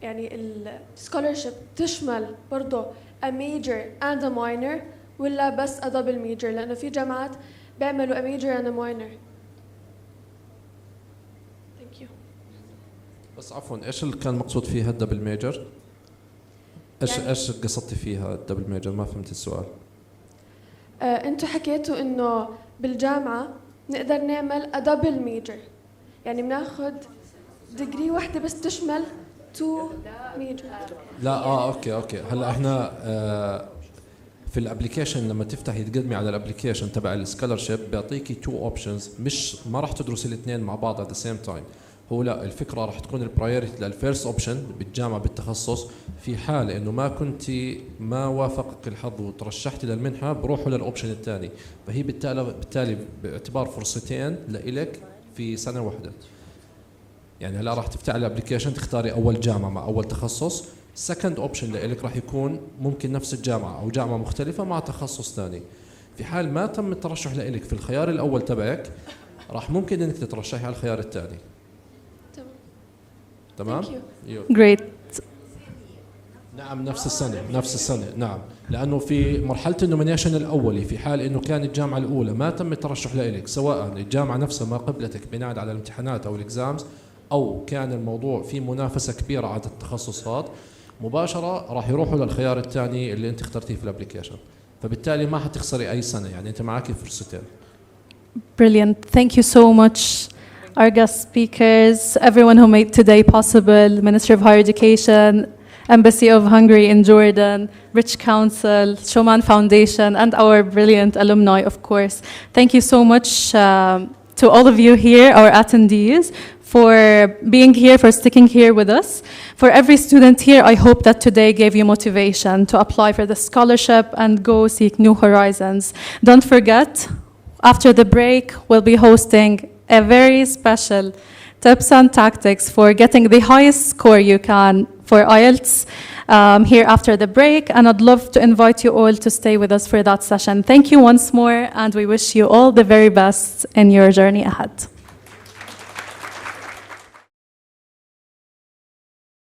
يعني ال scholarship تشمل برضه a major and a minor ولا بس a double major لأنه في جامعات بيعملوا a major and a minor. Thank you. بس عفوا ايش اللي كان مقصود فيها الدبل ميجر؟ ايش قصدتي فيها الدبل ميجر؟ ما فهمت السؤال. انتوا حكيتوا انه بالجامعة نقدر نعمل a double major يعني بناخذ ديجري واحدة بس تشمل 2 major. لا اوكي هلا احنا في الابلكيشن لما تفتحي تقدمي على الابلكيشن تبع السكولرشيب بيعطيكي 2 اوبشنز ما راح تدرسي الاثنين مع بعض at the same time. هو لا الفكره راح تكون البرايورتي للفيرست اوبشن بالجامعه بالتخصص في حال انه ما وافقك الحظ وترشحتي للمنحه بروحوا للاوبشن الثاني. فهي بالتالي باعتبار فرصتين لإلك في سنه واحده. يعني هلا راح تفتحي الابلكيشن تختاري اول جامعه مع اول تخصص. سكند اوبشن لإلك راح يكون ممكن نفس الجامعه او جامعه مختلفه مع تخصص ثاني. في حال ما تم الترشح لإلك في الخيار الاول تبعك راح ممكن انك تترشحي على الخيار الثاني. تمام؟ Great. نعم نفس السنة نعم لأنه في مرحلة النومينيشن الأولي في حال إنه كانت الجامعة الأولى ما تم الترشح لإلك سواء الجامعة نفسها ما قبلتك بناء على الامتحانات أو الإكزامز أو كان الموضوع في منافسة كبيرة على التخصصات مباشرة راح يروحوا للخيار الثاني اللي أنت اخترتيه في الابليكيشن. فبالتالي ما حتخسري أي سنة يعني أنت معك فرصتين. Brilliant. Thank you so much. Our guest speakers, everyone who made today possible, Ministry of Higher Education, Embassy of Hungary in Jordan, Rich Council, Shoman Foundation, and our brilliant alumni, of course. Thank you so much to all of you here, our attendees, for being here, for sticking here with us. For every student here, I hope that today gave you motivation to apply for the scholarship and go seek new horizons. Don't forget, after the break, we'll be hosting a very special tips and tactics for getting the highest score you can for IELTS here after the break. And I'd love to invite you all to stay with us for that session. Thank you once more, and we wish you all the very best in your journey ahead.